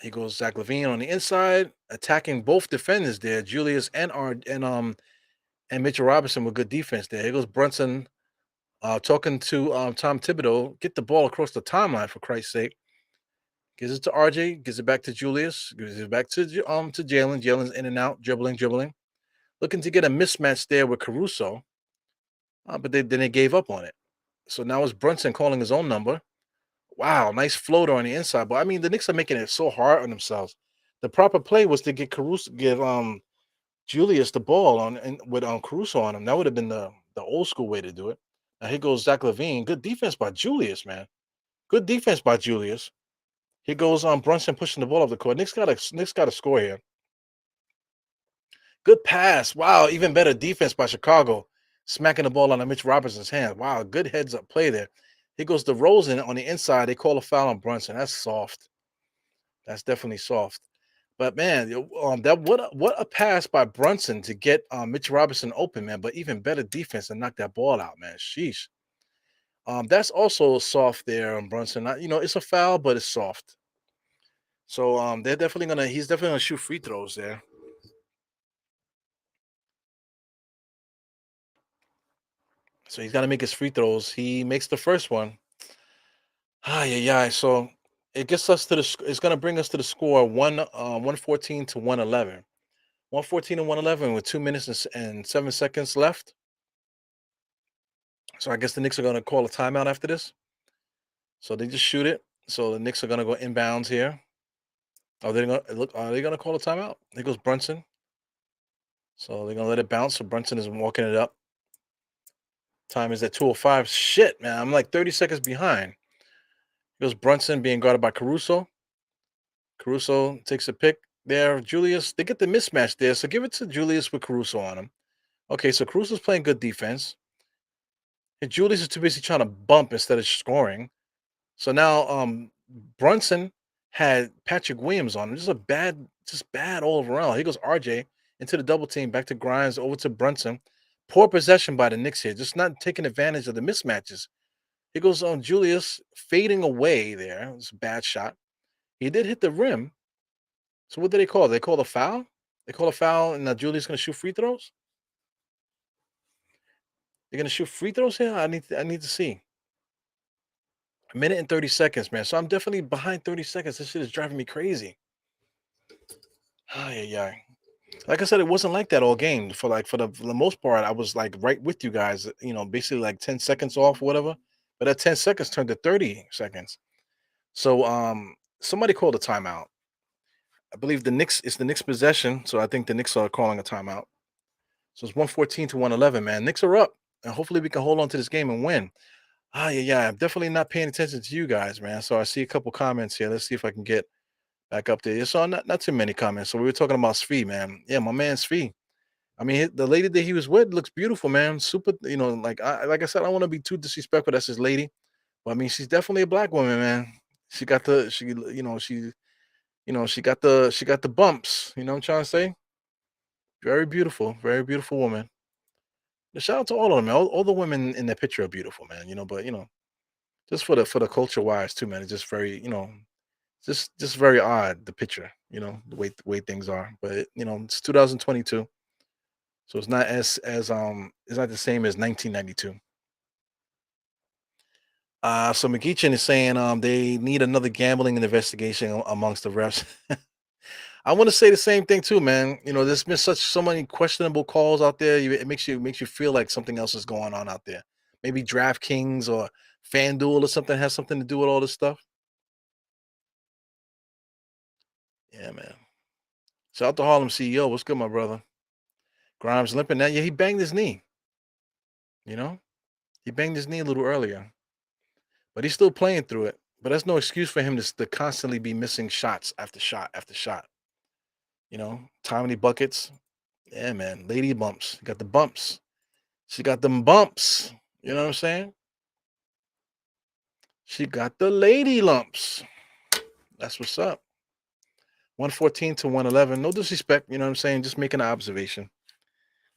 He goes Zach Levine on the inside, attacking both defenders there, Julius and Mitchell Robinson with good defense there. Here goes Brunson talking to Tom Thibodeau. Get the ball across the timeline for Christ's sake. Gives it to RJ, gives it back to Julius, gives it back to Jalen. Jalen's in and out, dribbling. Looking to get a mismatch there with Caruso, but then they gave up on it. So now it's Brunson calling his own number. Wow, nice floater on the inside. But I mean, the Knicks are making it so hard on themselves. The proper play was to give Julius the ball with Caruso on him. That would have been the old school way to do it. Now here goes Zach Levine. Good defense by Julius, man. Good defense by Julius. Here goes Brunson pushing the ball off the court. Knicks got to score here. Good pass. Wow, even better defense by Chicago. Smacking the ball on Mitch Robinson's hand. Wow, good heads up play there. Here goes DeRozan on the inside. They call a foul on Brunson. That's soft. That's definitely soft. But man, that what a pass by Brunson to get Mitch Robinson open, man. But even better defense to knock that ball out, man. Sheesh. That's also soft there on Brunson. It's a foul, but it's soft. So he's definitely gonna shoot free throws there. So he's gotta make his free throws. He makes the first one. Ah, yeah, yeah. So it gets us to it's gonna bring us to the score 114 to 111. 114 and 111 with 2 minutes and 7 seconds left. So I guess the Knicks are gonna call a timeout after this. So they just shoot it. So the Knicks are gonna go inbounds here. Are they gonna call a timeout? There goes Brunson. So they're gonna let it bounce. So Brunson is walking it up. Time is at 2:05. Shit, man. I'm like 30 seconds behind. It goes Brunson being guarded by Caruso. Caruso takes a pick there. Julius, they get the mismatch there. So give it to Julius with Caruso on him. Okay, so Caruso's playing good defense. And Julius is too busy trying to bump instead of scoring. So now Brunson had Patrick Williams on him. Just bad all around. Here goes RJ into the double team, back to Grimes, over to Brunson. Poor possession by the Knicks here, just not taking advantage of the mismatches. Here goes on Julius fading away there. It's a bad shot. He did hit the rim. So what did they call? They call a foul? They call a foul, and now Julius gonna shoot free throws? They're gonna shoot free throws here? I need to see. A minute and 30 seconds, man. So I'm definitely behind 30 seconds. This shit is driving me crazy. Ay, yeah. Like I said, it wasn't like that all game. For the most part, I was like right with you guys, basically like 10 seconds off, whatever. But that 10 seconds turned to 30 seconds. So somebody called a timeout. I believe the Knicks possession. So I think the Knicks are calling a timeout. So it's 114 to 111, man. Knicks are up. And hopefully we can hold on to this game and win. Ah, yeah, yeah. I'm definitely not paying attention to you guys, man. So I see a couple comments here. Let's see if I can get back up there. So not too many comments. So we were talking about Svi, man. Yeah, my man Svi. I mean, the lady that he was with looks beautiful, man. Super, like I said, I don't want to be too disrespectful. That's his lady, but I mean, she's definitely a black woman, man. She got the she got the bumps. You know what I'm trying to say? Very beautiful woman. Shout out to all of them, man. All the women in that picture are beautiful, man. But just for the culture wise too, man. It's just very, just very odd the picture. The way things are. But it's 2022. So it's not it's not the same as 1992. So McGeechan is saying they need another gambling investigation amongst the refs. I want to say the same thing too, man. There's been so many questionable calls out there. It makes you feel like something else is going on out there. Maybe DraftKings or FanDuel or something has something to do with all this stuff. Yeah, man. Shout out to Harlem CEO. What's good, my brother? Grimes limping now. Yeah, he banged his knee. You know, he banged his knee a little earlier. But he's still playing through it. But that's no excuse for him to constantly be missing shots after shot after shot. Timely buckets. Yeah, man. Lady bumps. Got the bumps. She got them bumps. You know what I'm saying? She got the lady lumps. That's what's up. 114 to 111. No disrespect. You know what I'm saying? Just making an observation.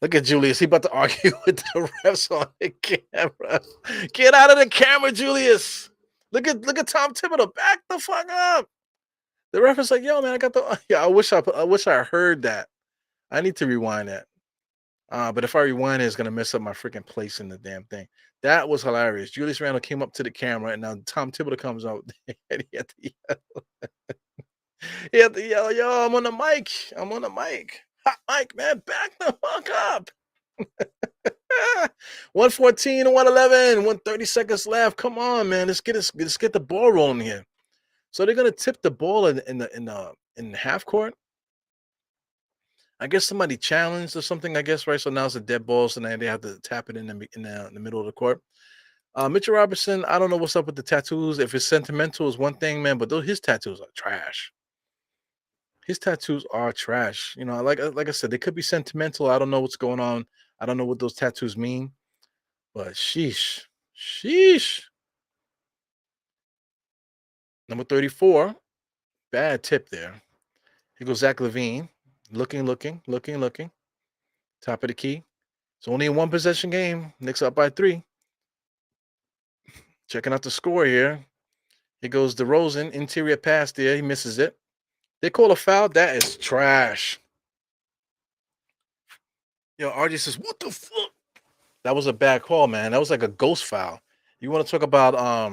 Look at Julius. He about to argue with the refs on the camera. Get out of the camera, Julius. Look at Tom Thibodeau. Back the fuck up. The reference like, yo, man, I got the yeah. I wish I heard that. I need to rewind that. But if I rewind it, it's gonna mess up my freaking place in the damn thing. That was hilarious. Julius Randle came up to the camera, and now Tom Thibodeau comes out. And he had to yell, yo, I'm on the mic. I'm on the mic. Hot mic, man. Back the fuck up. 114 and 111. 130 seconds left. Come on, man. Let's get the ball rolling here. So they're gonna tip the ball in the half court. I guess somebody challenged or something. I guess right. So now it's a dead ball. So now they have to tap it in the middle of the court. Mitchell Robinson. I don't know what's up with the tattoos. If it's sentimental, is one thing, man. But his tattoos are trash. His tattoos are trash. Like I said, they could be sentimental. I don't know what's going on. I don't know what those tattoos mean. But sheesh, sheesh. Number 34. Bad tip there. Here goes Zach Levine. Looking. Top of the key. It's only a one possession game. Knicks up by 3. Checking out the score here. Here goes DeRozan. Interior pass there. He misses it. They call a foul. That is trash. Yo, RJ says, what the fuck? That was a bad call, man. That was like a ghost foul. You want to talk about uh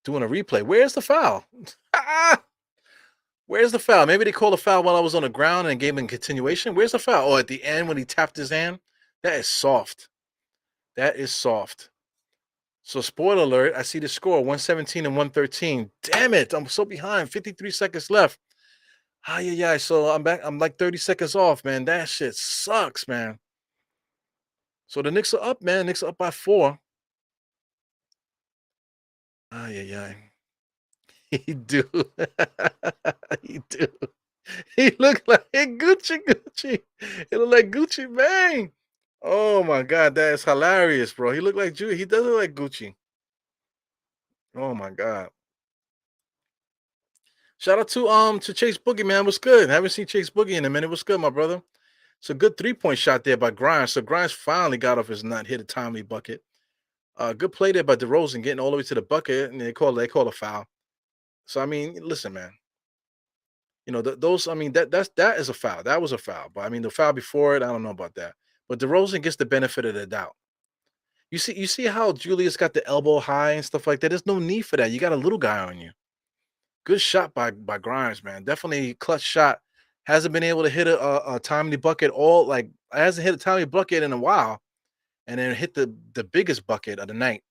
doing a replay. Where's the foul? Where's the foul? Maybe they called a foul while I was on the ground and gave him continuation. Where's the foul? Oh, at the end when he tapped his hand? That is soft. That is soft. So spoiler alert, I see the score 117 and 113. Damn it. I'm so behind. 53 seconds left. Ah, yeah. So I'm back. I'm like 30 seconds off, man. That shit sucks, man. So the Knicks are up, man. Knicks are up by 4. Ah, yeah. He do. He do. He looked like Gucci. He looked like Gucci Bang. Oh my God, that is hilarious, bro. He looked like Jew. He does look like Gucci. Oh my God. Shout out to Chase Boogie, man. What's good? Haven't seen Chase Boogie in a minute. What's good, my brother? It's a good 3-point shot there by Grimes. So Grimes finally got off his nut, hit a timely bucket. Good play there by DeRozan, getting all the way to the bucket, and they call a foul. So I mean, listen, man. You know, those. I mean, that is a foul. That was a foul. But I mean, the foul before it, I don't know about that. But DeRozan gets the benefit of the doubt. You see how Julius got the elbow high and stuff like that. There's no need for that. You got a little guy on you. Good shot by Grimes, man. Definitely clutch shot. Hasn't been able to hit a timely bucket hasn't hit a timely bucket in a while, and then hit the biggest bucket of the night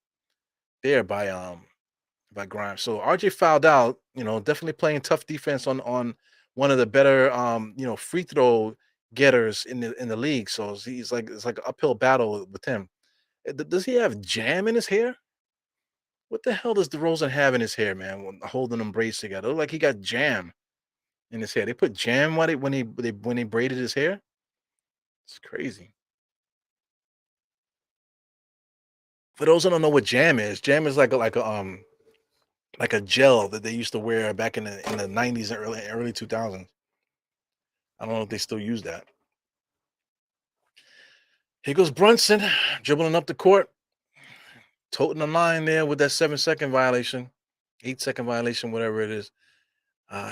there by Grimes. So RJ fouled out. You know, definitely playing tough defense on one of the better free throw getters in the league. So it's like an uphill battle with him. Does he have jam in his hair? What the hell does DeRozan have in his hair, man? Holding them braids together, look like he got jam in his hair. They put jam on it when he braided his hair. It's crazy. For those who don't know what jam is like a gel that they used to wear back in the 90s and early 2000s. I don't know if they still use that. Here goes Brunson dribbling up the court, toting the line there with that 7-second violation, 8-second violation, whatever it is.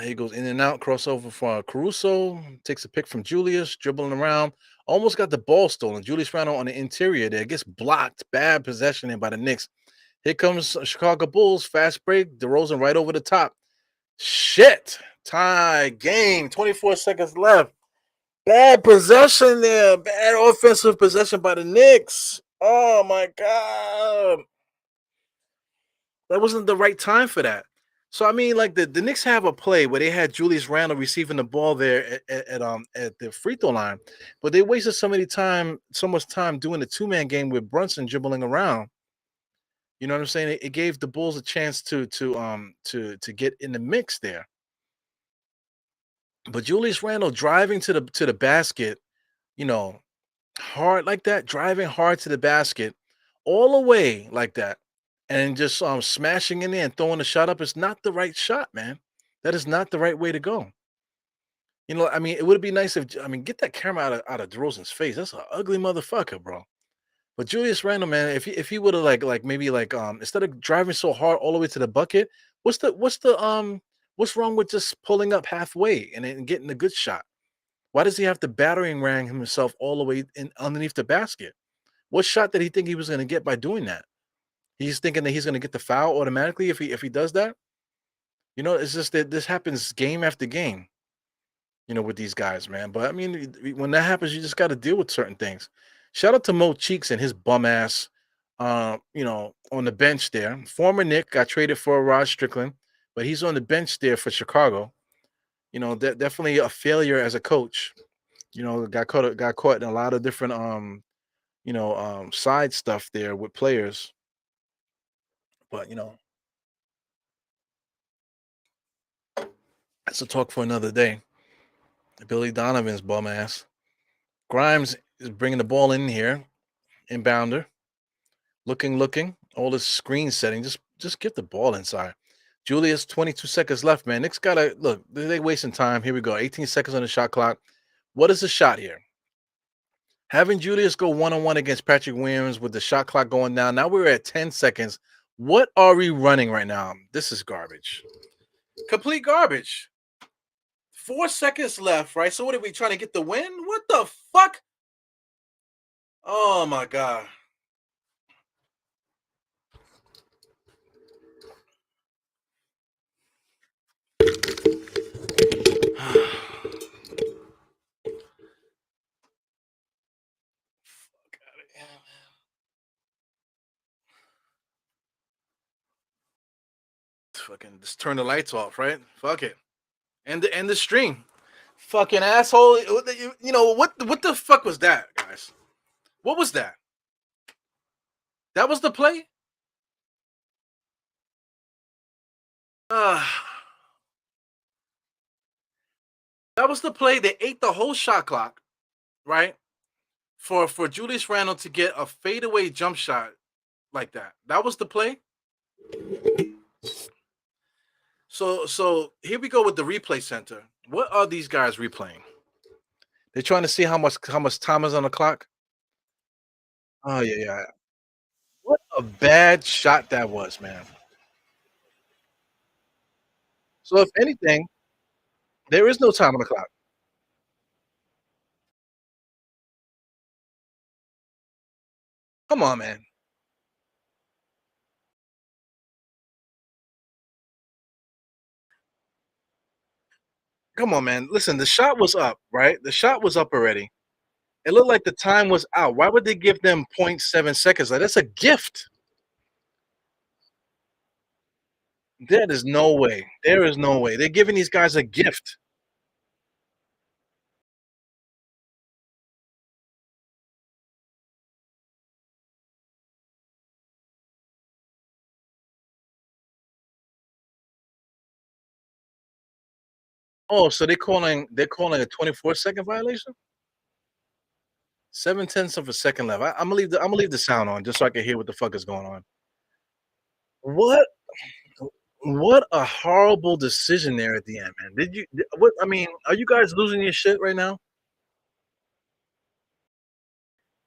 Here goes in and out, crossover for Caruso. Takes a pick from Julius, dribbling around. Almost got the ball stolen. Julius Randle on the interior there. Gets blocked. Bad possession there by the Knicks. Here comes Chicago Bulls. Fast break. DeRozan right over the top. Shit. Tie game. 24 seconds left. Bad possession there. Bad offensive possession by the Knicks. Oh, my God. That wasn't the right time for that. So I mean, like the Knicks have a play where they had Julius Randle receiving the ball there at the free throw line, but they wasted so much time doing the 2-man game with Brunson dribbling around. You know what I'm saying? It gave the Bulls a chance to get in the mix there. But Julius Randle driving to the basket, you know, hard like that, driving hard to the basket, all the way like that, and just smashing in there and throwing the shot up is not the right shot, man. That is not the right way to go. You know, I mean, it would be nice if get that camera out of DeRozan's face. That's an ugly motherfucker, bro. But Julius Randle, man, if he would have maybe instead of driving so hard all the way to the bucket, what's wrong with just pulling up halfway and then getting a good shot? Why does he have to battering ram himself all the way in underneath the basket? What shot did he think he was going to get by doing that? He's thinking that he's going to get the foul automatically if he does that. You know, it's just that this happens game after game. You know, with these guys, man. But I mean, when that happens, you just got to deal with certain things. Shout out to Mo Cheeks and his bum ass. On the bench there. Former Nick got traded for Rod Strickland, but he's on the bench there for Chicago. You know, definitely a failure as a coach. You know, got caught in a lot of different side stuff there with players. But that's a talk for another day. Billy Donovan's bum ass. Grimes is bringing the ball in here, inbounder. Looking. All this screen setting. Just Just get the ball inside. Julius, 22 seconds left, man. Knicks gotta look. They wasting time. Here we go. 18 seconds on the shot clock. What is the shot here? Having Julius go one-on-one against Patrick Williams with the shot clock going down. Now we're at 10 seconds. What are we running right now? This is garbage. Complete garbage. 4 seconds left, right? So what are we trying to get the win? What the fuck? Oh my god. Fucking just turn the lights off, right? Fuck it. And the stream. Fucking asshole. You know what the fuck was that, guys? What was that? That was the play? Uh that was the play. They ate the whole shot clock, right? For Julius Randle to get a fadeaway jump shot like that. That was the play. So here we go with the replay center. What are these guys replaying? They're trying to see how much time is on the clock. Oh yeah, yeah. What a bad shot that was, man. So if anything, there is no time on the clock. Come on, man. Come on, man. Listen, the shot was up, right? The shot was up already. It looked like the time was out. Why would they give them point 0.7 seconds? Like that's a gift. There is no way. There is no way. They're giving these guys a gift. Oh, so they're calling a 24-second violation? 7/10 of a second left. I'm gonna leave the sound on just so I can hear what the fuck is going on. What what a horrible decision there at the end, man. What I mean, are you guys losing your shit right now?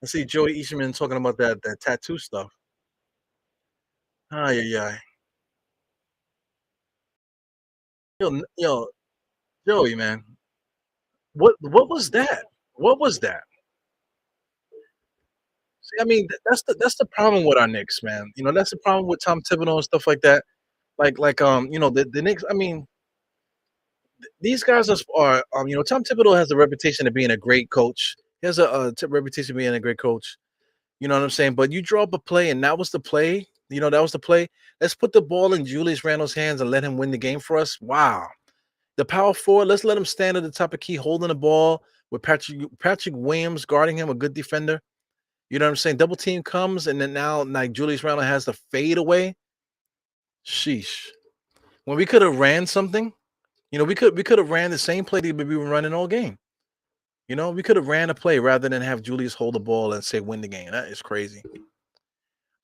I see Joey Easterman talking about that tattoo stuff. Oh yeah. Yo, Joey, man. What was that? What was that? See, I mean, that's the problem with our Knicks, man. That's the problem with Tom Thibodeau and stuff like that. The Knicks. I mean, these guys Tom Thibodeau has the reputation of being a great coach. He has a reputation of being a great coach. You know what I'm saying? But you draw up a play, and that was the play. That was the play. Let's put the ball in Julius Randle's hands and let him win the game for us. Wow. The power forward, let's let him stand at the top of key holding the ball with Patrick Williams guarding him, a good defender. You know what I'm saying? Double team comes, and then now like Julius Randle has the fade away. Sheesh. When we could have ran something, we could have ran the same play that we were running all game. We could have ran a play rather than have Julius hold the ball and say win the game. That is crazy.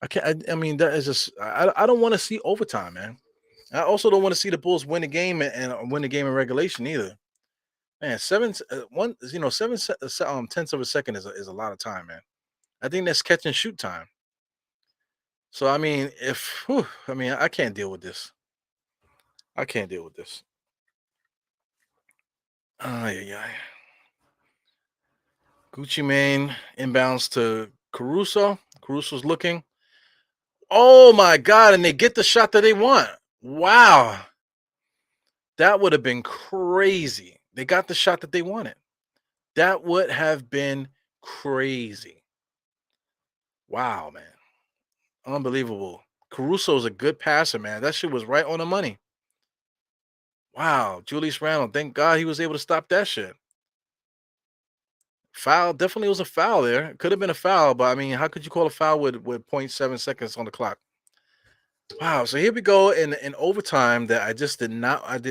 I can't. I mean, that is just. I don't want to see overtime, man. I also don't want to see the Bulls win the game and win the game in regulation either. Man, tenths of a second is a lot of time, man. I think that's catch and shoot time. So I mean, I can't deal with this. I can't deal with this. Yeah, yeah. Gucci Mane inbounds to Caruso. Caruso's looking. Oh my god! And they get the shot that they want. Wow, that would have been crazy. They got the shot that they wanted. That would have been crazy. Wow, man. Unbelievable. Caruso's a good passer, man. That shit was right on the money. Wow. Julius Randle. Thank God he was able to stop that shit. Foul. Definitely was a foul there. Could have been a foul, but I mean, how could you call a foul with zero point 0.7 seconds on the clock? Wow. So here we go in overtime that I did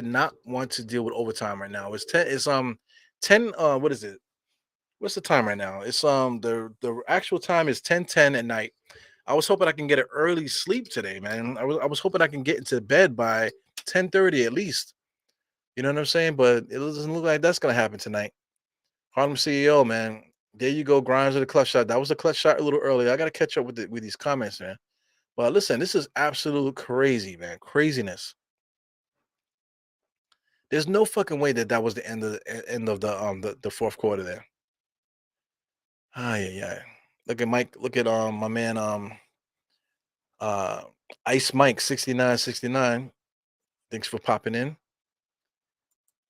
not want to deal with overtime right now. It's 10 what is it? What's the time right now? It's the actual time is 10:10 at night. I was hoping I can get an early sleep today, man. I was hoping I can get into bed by 10:30 at least. You know what I'm saying? But it doesn't look like that's gonna happen tonight. Harlem CEO, man. There you go, Grimes with a clutch shot. That was a clutch shot a little earlier. I gotta catch up with these comments, man. But listen, this is absolute crazy, man. Craziness. There's no fucking way that that was the end of the fourth quarter there. Ah, yeah, yeah. Look at Mike. Look at my man uh Ice Mike 6969. Thanks for popping in.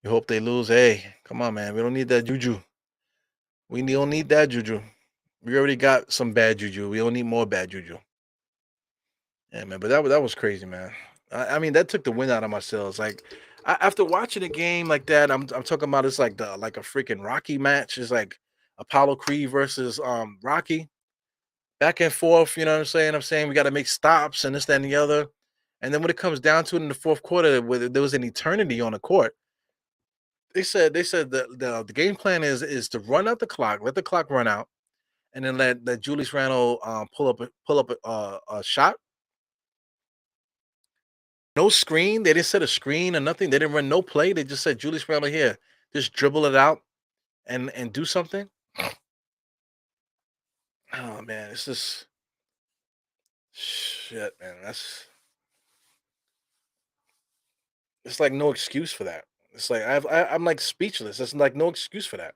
We hope they lose. Hey, come on, man. We don't need that juju. We don't need that juju. We already got some bad juju. We don't need more bad juju. Yeah, man. But that was crazy, man. I mean, that took the wind out of my sails. Like after watching a game like that, I'm talking about it's like a freaking Rocky match. It's like Apollo Creed versus Rocky, back and forth. You know what I'm saying? We got to make stops and this, that, and the other. And then when it comes down to it in the fourth quarter, where there was an eternity on the court, they said the game plan is to run out the clock, let the clock run out, and then let Julius Randle pull up a shot. No screen. They didn't set a screen or nothing. They didn't run no play. They just said Julius Randle here, just dribble it out and do something. Oh man, it's just shit, man. It's like no excuse for that. It's like I'm like speechless. It's like no excuse for that.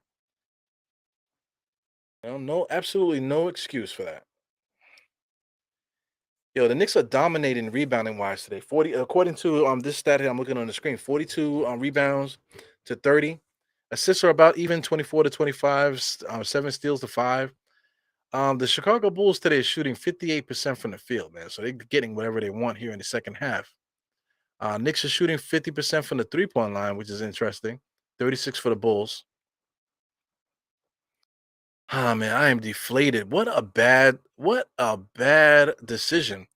No, absolutely no excuse for that. Yo, the Knicks are dominating rebounding wise today. 40 according to this stat here I'm looking on the screen. 42 rebounds to 30. Assists are about even, 24 to 25, 7 steals to 5. The Chicago Bulls today is shooting 58% from the field, man. So they're getting whatever they want here in the second half. Knicks are shooting 50% from the three-point line, which is interesting. 36 for the Bulls. Ah man, I am deflated. What a bad decision.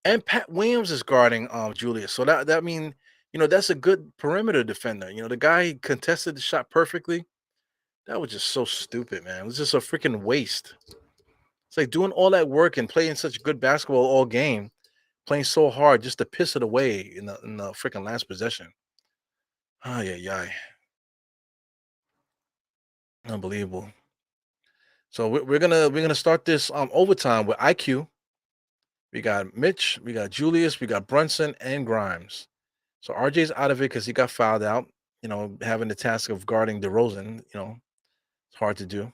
And Pat Williams is guarding Julius. So that mean, that's a good perimeter defender. The guy contested the shot perfectly. That was just so stupid, man. It was just a freaking waste. It's like doing all that work and playing such good basketball all game, playing so hard just to piss it away in the freaking last possession. Oh yeah, yeah, unbelievable. So we're gonna start this overtime with IQ. We got Mitch, we got Julius, we got Brunson and Grimes. So RJ's out of it because he got fouled out. Having the task of guarding DeRozan. It's hard to do.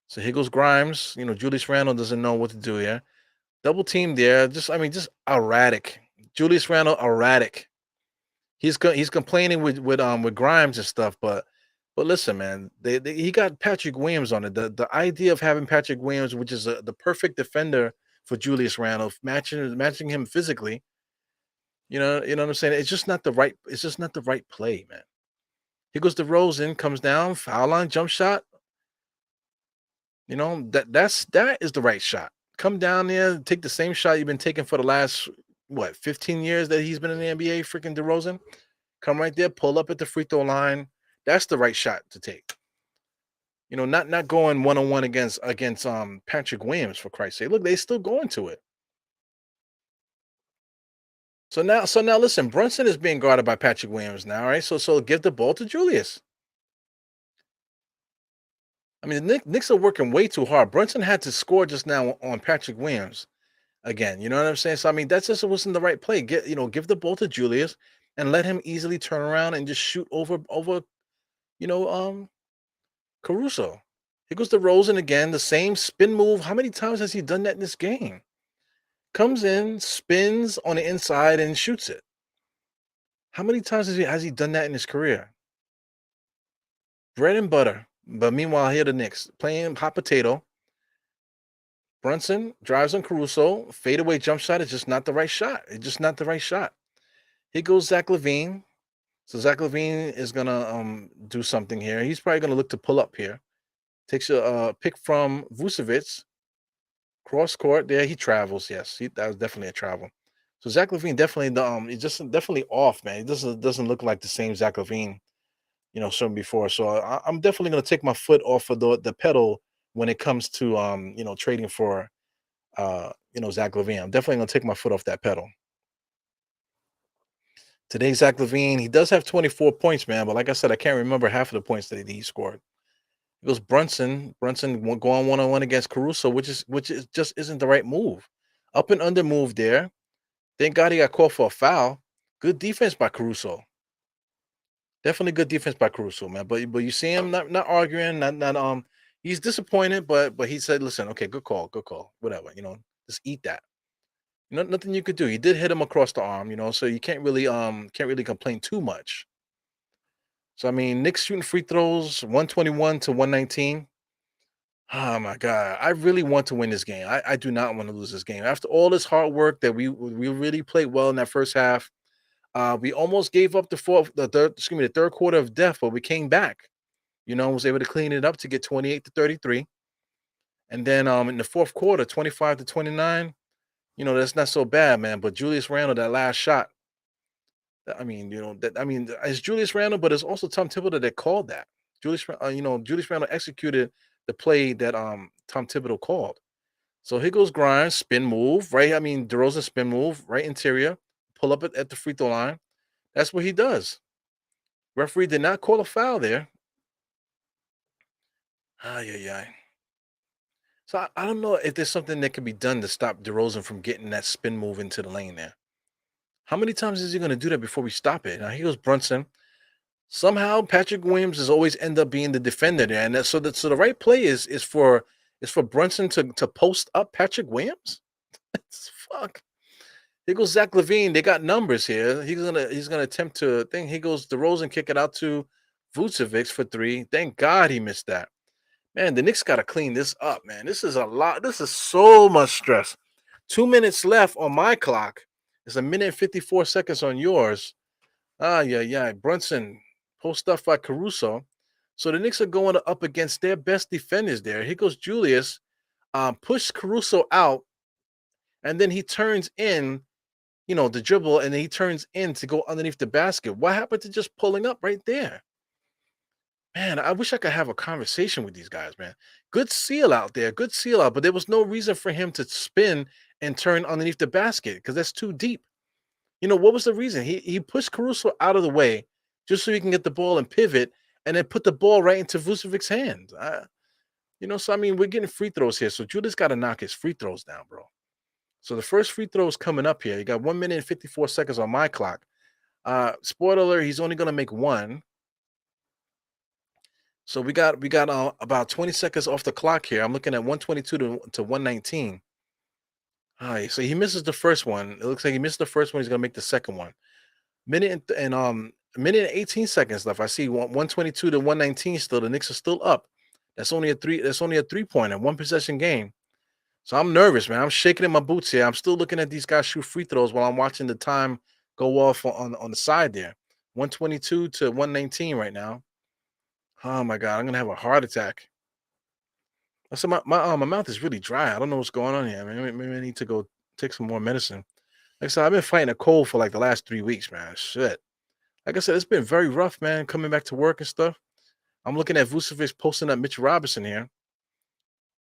So here goes Grimes. Julius Randle doesn't know what to do here. Double team there. Just erratic. Julius Randle erratic. He's complaining with Grimes and stuff, but listen, man, he got Patrick Williams on it. The idea of having Patrick Williams, which is the perfect defender for Julius Randle, matching him physically. You know what I'm saying? It's just not the right play, man. Here goes DeRozan, comes down, foul line, jump shot. That is the right shot. Come down there, take the same shot you've been taking for the last 15 years that he's been in the NBA, freaking DeRozan. Come right there, pull up at the free throw line. That's the right shot to take. Not going one on one against Patrick Williams, for Christ's sake. Look, they still going to it. So now listen, Brunson is being guarded by Patrick Williams now, right? So give the ball to Julius. I mean, the Knicks are working way too hard. Brunson had to score just now on Patrick Williams again. You know what I'm saying? So I mean, that just wasn't the right play. Give the ball to Julius and let him easily turn around and just shoot over you know Caruso. Here goes DeRozan again, the same spin move. How many times has he done that in this game? Comes in, spins on the inside, and shoots it. How many times has he done that in his career? Bread and butter. But meanwhile, here the Knicks playing hot potato. Brunson drives on Caruso. Fadeaway jump shot is just not the right shot. It's just not the right shot. Here goes Zach LaVine. So Zach LaVine is gonna do something here. He's probably gonna look to pull up here. Takes a pick from Vucevic. Cross court there. He travels. Yes, that was definitely a travel. So Zach LaVine definitely he's just definitely off, man. He doesn't look like the same Zach LaVine, shown before. So I'm definitely gonna take my foot off of the pedal when it comes to trading for Zach LaVine. I'm definitely gonna take my foot off that pedal. Today, Zach LaVine, he does have 24 points, man. But like I said, I can't remember half of the points that he scored. It goes Brunson. Brunson going one-on-one against Caruso, which is just isn't the right move. Up and under move there. Thank God he got called for a foul. Good defense by Caruso. Definitely good defense by Caruso, man. But you see him not arguing, not. He's disappointed, but he said, "Listen, okay, good call, whatever. Just eat that. Nothing you could do. You did hit him across the arm, so you can't really complain too much. So I mean, Knicks shooting free throws, 121 to 119. Oh my God, I really want to win this game. I do not want to lose this game. After all this hard work that we really played well in that first half. We almost gave up the third quarter of death, but we came back. Was able to clean it up to get 28 to 33. And then in the fourth quarter, 25 to 29, that's not so bad, man. But Julius Randle, that last shot, it's Julius Randle, but it's also Tom Thibodeau that called that. Julius Randle executed the play that Tom Thibodeau called. So here goes Grimes, spin move, right? DeRozan spin move, right interior, pull up at the free throw line. That's what he does. Referee did not call a foul there. Yeah, yeah. So I don't know if there's something that can be done to stop DeRozan from getting that spin move into the lane there. How many times is he going to do that before we stop it? Now here goes Brunson. Somehow Patrick Williams has always end up being the defender there, and so the right play is for Brunson to post up Patrick Williams. Fuck. Here goes Zach LaVine. They got numbers here. He's gonna attempt to think. He goes DeRozan, kick it out to Vucevic for three. Thank God he missed that. Man, the Knicks got to clean this up, man. This is a lot. This is so much stress. 2 minutes left on my clock. It's a minute and 54 seconds on yours. Yeah, yeah. Brunson, post up by Caruso. So the Knicks are going up against their best defenders there. Here goes Julius. Push Caruso out, and then he turns in, the dribble, and then he turns in to go underneath the basket. What happened to just pulling up right there? Man, I wish I could have a conversation with these guys, man. Good seal out there, good seal out, but there was no reason for him to spin and turn underneath the basket because that's too deep. What was the reason? He pushed Caruso out of the way just so he can get the ball and pivot and then put the ball right into Vucevic's hand. So we're getting free throws here. So Judas got to knock his free throws down, bro. So the first free throw is coming up here. You got 1 minute and 54 seconds on my clock. Spoiler alert, he's only gonna make one. So we got about 20 seconds off the clock here. I'm looking at 122 to 119. All right, so he misses the first one. It looks like he missed the first one. He's gonna make the second one. A minute and 18 seconds left. I see 122 to 119 still. The Knicks are still up. That's only a 3-pointer, one possession game. So I'm nervous, man. I'm shaking in my boots here. I'm still looking at these guys shoot free throws while I'm watching the time go off on the side there. 122 to 119 right now. Oh my God, I'm gonna have a heart attack. So my mouth is really dry. I don't know what's going on here. Maybe I need to go take some more medicine. Like I said, I've been fighting a cold for like the last 3 weeks, man. Shit. Like I said, it's been very rough, man. Coming back to work and stuff. I'm looking at Vucevic posting up Mitch Robinson here.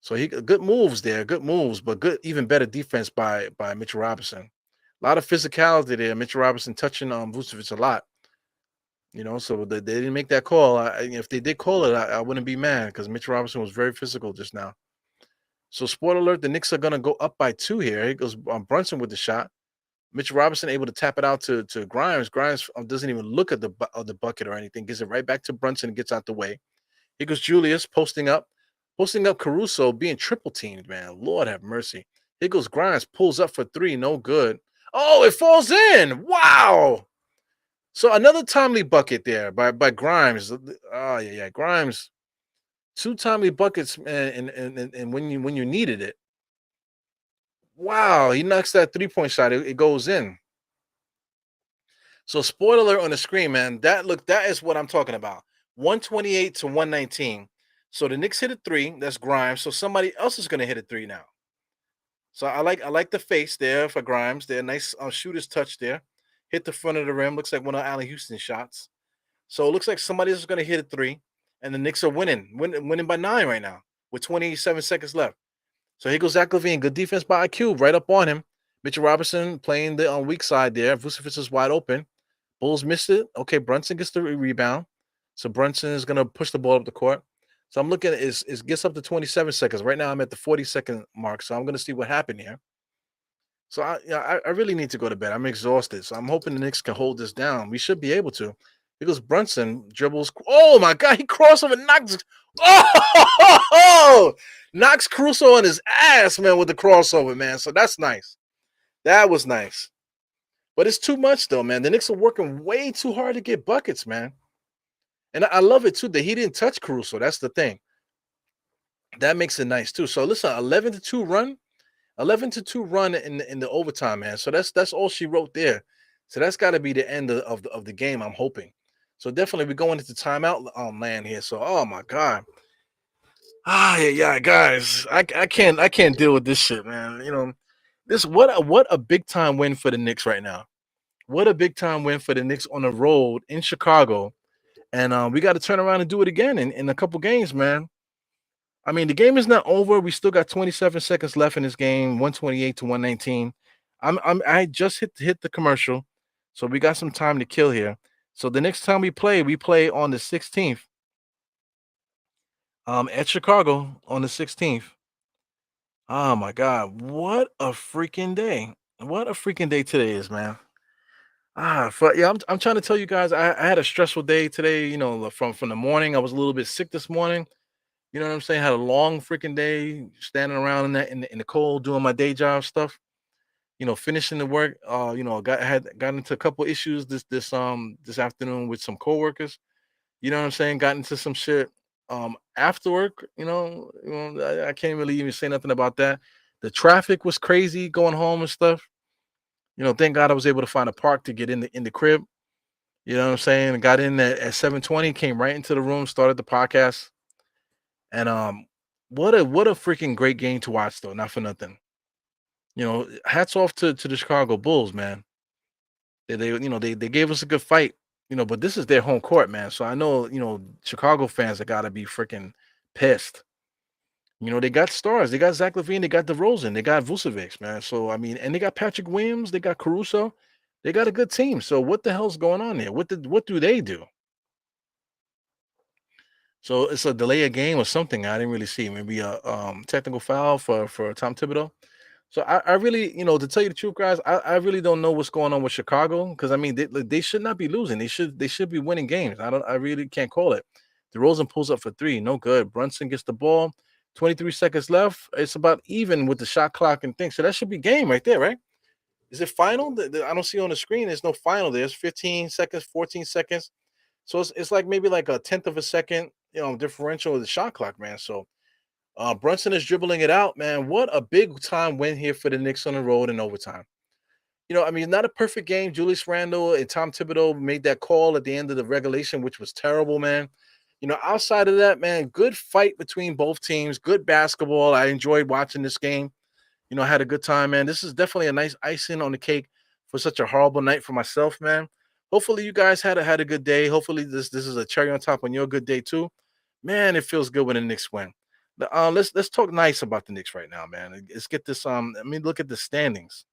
So he good moves there, good moves, but good, even better defense by Mitch Robinson. A lot of physicality there. Mitch Robinson touching Vucevic a lot. So they didn't make that call. If they did call it, I wouldn't be mad because Mitch Robinson was very physical just now. So, spoiler alert, the Knicks are going to go up by two here. Here goes Brunson with the shot. Mitch Robinson able to tap it out to Grimes. Grimes doesn't even look at the bucket or anything. Gives it right back to Brunson and gets out the way. Here goes Julius posting up Caruso, being triple teamed, man. Lord have mercy. Here goes Grimes, pulls up for three, no good. Oh, it falls in. Wow. So another timely bucket there by Grimes. Oh yeah, Grimes. Two timely buckets, man, and when you needed it. Wow, he knocks that 3-point shot. It goes in. So spoiler alert on the screen, man. That is what I'm talking about. 128 to 119. So the Knicks hit a three. That's Grimes. So somebody else is gonna hit a three now. So I like the face there for Grimes. There, nice shooter's touch there. Hit the front of the rim. Looks like one of Allen Houston's shots. So it looks like somebody else is gonna hit a three, and the Knicks are winning by 9 right now with 27 seconds left. So here goes Zach LaVine. Good defense by IQ, right up on him. Mitchell Robinson playing the on weak side there. Vucevic is wide open. Bulls missed it. Okay, Brunson gets the rebound. So Brunson is gonna push the ball up the court. So I'm looking at is gets up to 27 seconds. Right now I'm at the 40-second mark. So I'm gonna see what happened here. So I really need to go to bed. I'm exhausted. So I'm hoping the Knicks can hold this down. We should be able to. Because Brunson dribbles. Oh my god, he crossover knocks. Oh, knocks Caruso on his ass, man, with the crossover, man. So that's nice. That was nice. But it's too much though, man. The Knicks are working way too hard to get buckets, man. And I love it too that he didn't touch Caruso. That's the thing. That makes it nice too. So listen, 11-2 run, 11-2 run in the overtime, man. So that's all she wrote there. So that's got to be the end of the game. I'm hoping. So definitely we're going into timeout land here. So oh my god, yeah, guys, I can't deal with this shit, man. This what a big time win for the Knicks right now. What a big time win for the Knicks on the road in Chicago, and we got to turn around and do it again in a couple games, man. I mean, the game is not over. We still got 27 seconds left in this game, 128 to 119. I just hit the commercial, so we got some time to kill here. So the next time we play on the 16th, at Chicago on the 16th. Oh my God, what a freaking day! What a freaking day today is, man. I'm trying to tell you guys, I had a stressful day today. From the morning, I was a little bit sick this morning. You know what I'm saying? Had a long freaking day standing around in the cold doing my day job stuff. Finishing the work. Got into a couple issues this afternoon with some coworkers. You know what I'm saying? Got into some shit after work. I can't really even say nothing about that. The traffic was crazy going home and stuff. Thank God I was able to find a park to get in the crib. You know what I'm saying? Got in at 7:20, came right into the room, started the podcast. And what a freaking great game to watch though, not for nothing. Hats off to the Chicago Bulls, man. They gave us a good fight, but this is their home court, man. So I know, Chicago fans have got to be freaking pissed. They got stars. They got Zach LaVine, they got DeRozan, they got Vucevic, man. So I mean, and they got Patrick Williams, they got Caruso. They got a good team. So what the hell's going on there? What do they do? So it's a delay of game or something. I didn't really see. Maybe a technical foul for Tom Thibodeau. So I really, to tell you the truth, guys, I really don't know what's going on with Chicago because I mean they should not be losing. They should be winning games. I really can't call it. DeRozan pulls up for three, no good. Brunson gets the ball, 23 seconds left. It's about even with the shot clock and things. So that should be game right there, right? Is it final? I don't see on the screen. There's no final. There's 15 seconds, 14 seconds. So it's like maybe like a tenth of a second, differential of the shot clock, man. So Brunson is dribbling it out, man. What a big time win here for the Knicks on the road in overtime. I mean, not a perfect game. Julius Randle and Tom Thibodeau made that call at the end of the regulation, which was terrible, man. Outside of that, man, good fight between both teams. Good basketball. I enjoyed watching this game. I had a good time, man. This is definitely a nice icing on the cake for such a horrible night for myself, man. Hopefully, you guys had a good day. Hopefully, this is a cherry on top on your good day too. Man, it feels good when the Knicks win. Let's talk nice about the Knicks right now, man. Let's get this. I mean, look at the standings.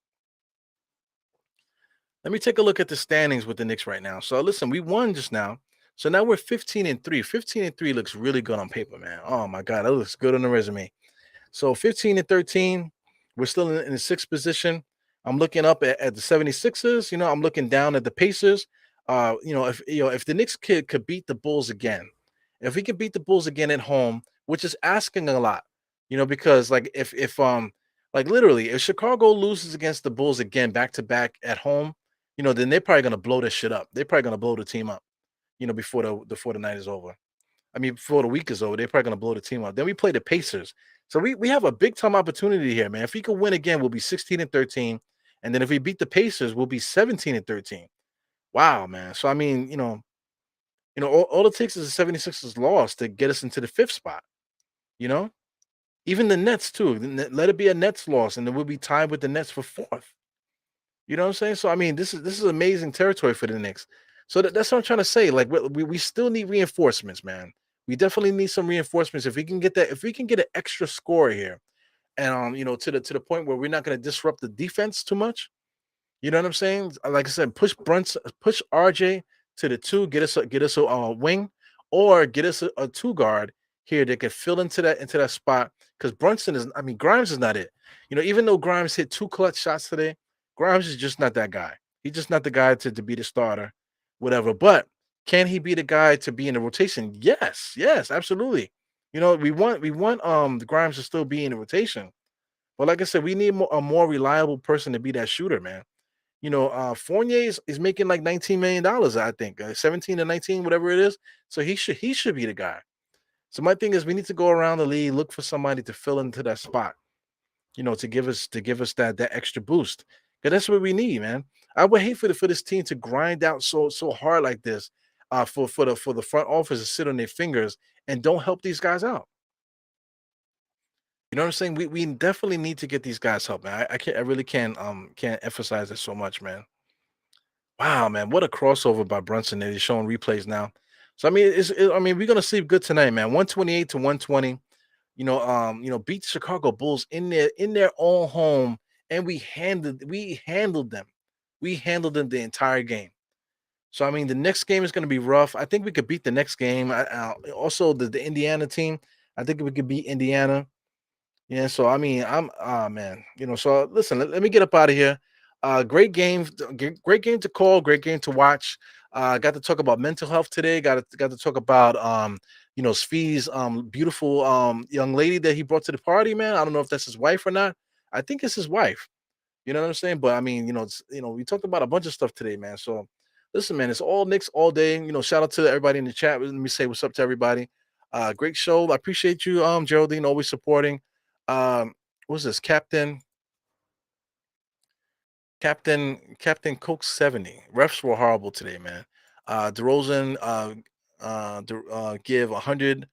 Let me take a look at the standings with the Knicks right now. So listen, we won just now. So now we're 15-3. 15-3 looks really good on paper, man. Oh my God, that looks good on the resume. So 15-13, we're still in the sixth position. I'm looking up at the 76ers. I'm looking down at the Pacers. If the Knicks kid could beat the Bulls again, if we could beat the Bulls again at home, which is asking a lot, because like if like literally if Chicago loses against the Bulls again back to back at home, then they're probably gonna blow this shit up. They're probably gonna blow the team up, before the night is over. I mean, before the week is over, they're probably gonna blow the team up. Then we play the Pacers. So we have a big time opportunity here, man. If we could win again, we'll be 16-13. And then if we beat the Pacers, we'll be 17-13. Wow, man. So I mean, all it takes is a 76ers loss to get us into the fifth spot, you know? Even the Nets, too. Let it be a Nets loss, and then we'll be tied with the Nets for fourth. You know what I'm saying? So I mean, this is amazing territory for the Knicks. So that's what I'm trying to say. Like we still need reinforcements, man. We definitely need some reinforcements. If we can get an extra score here, and to the point where we're not going to disrupt the defense too much. You know what I'm saying? Like I said, push RJ to the two, get us a wing, or get us a two guard here that can fill into that spot. Because Brunson is, I mean, Grimes is not it. Even though Grimes hit two clutch shots today, Grimes is just not that guy. He's just not the guy to be the starter, whatever. But can he be the guy to be in the rotation? Yes, yes, absolutely. We want the Grimes to still be in the rotation. But like I said, we need a more reliable person to be that shooter, man. Fournier is making like $19 million, I think, 17 to 19, whatever it is. So he should be the guy. So my thing is, we need to go around the league, look for somebody to fill into that spot, to give us that extra boost. Because that's what we need, man. I would hate for this team to grind out so hard like this, for the front office to sit on their fingers and don't help these guys out. You know what I'm saying? We definitely need to get these guys help, man. I really can't emphasize this so much, man. Wow, man, what a crossover by Brunson that he's showing replays now. So I mean, I mean, we're gonna sleep good tonight, man. 128 to 120. Beat the Chicago Bulls in their own home, and we handled them. We handled them the entire game. So I mean, the next game is gonna be rough. I think we could beat the next game. Also, the Indiana team. I think we could beat Indiana. Yeah, so I mean, man, so listen, let me get up out of here. Great game, great game to call, great game to watch. Got to talk about mental health today. Got to talk about Svi's beautiful young lady that he brought to the party, man. I don't know if that's his wife or not. I think it's his wife. You know what I'm saying? But I mean, we talked about a bunch of stuff today, man. So listen, man, it's all Knicks all day. Shout out to everybody in the chat. Let me say what's up to everybody. Great show. I appreciate you, Geraldine, always supporting. What's this? Captain Coke 70. Refs were horrible today, man. DeRozan give 100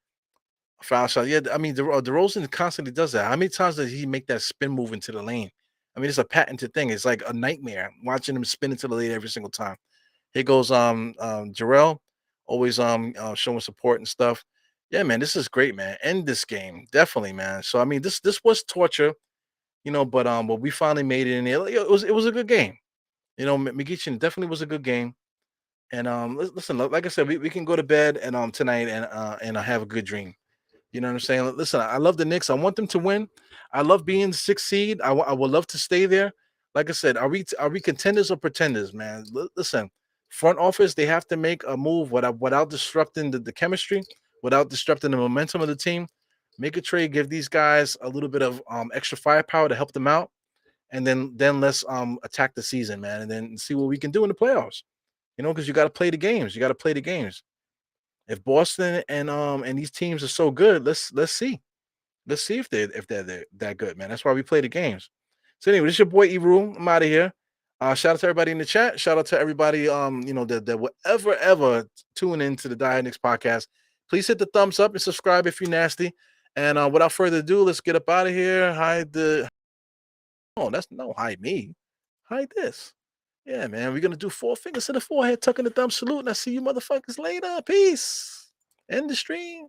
foul shot. Yeah, I mean, DeRozan constantly does that. How many times does he make that spin move into the lane? I mean, it's a patented thing. It's like a nightmare watching him spin into the lane every single time. Here goes Jarrell, always showing support and stuff. Yeah, man, this is great, man. End this game, definitely, man. So I mean, this was torture, but we finally made it in there. Like, it was a good game. McGeechin definitely was a good game. And listen, like I said, we can go to bed and tonight and have a good dream. You know what I'm saying? Listen, I love the Knicks. I want them to win. I love being the sixth seed. I would love to stay there. Like I said, are we contenders or pretenders, man? Listen, front office, they have to make a move without disrupting the chemistry, without disrupting the momentum of the team. Make a trade, give these guys a little bit of extra firepower to help them out, and then let's attack the season, man, and then see what we can do in the playoffs. Because you got to play the games. You got to play the games. If Boston and these teams are so good, let's see. Let's see if they're that good, man. That's why we play the games. So anyway, this is your boy Eru. I'm out of here. Shout out to everybody in the chat. Shout out to everybody that will ever tune into the Diet Knicks podcast. Please hit the thumbs up and subscribe if you're nasty. And without further ado, let's get up out of here. Hide the that's no hide me. Hide this. Yeah, man. We're gonna do four fingers to the forehead, tucking the thumb salute, and I see you motherfuckers later. Peace. End the stream.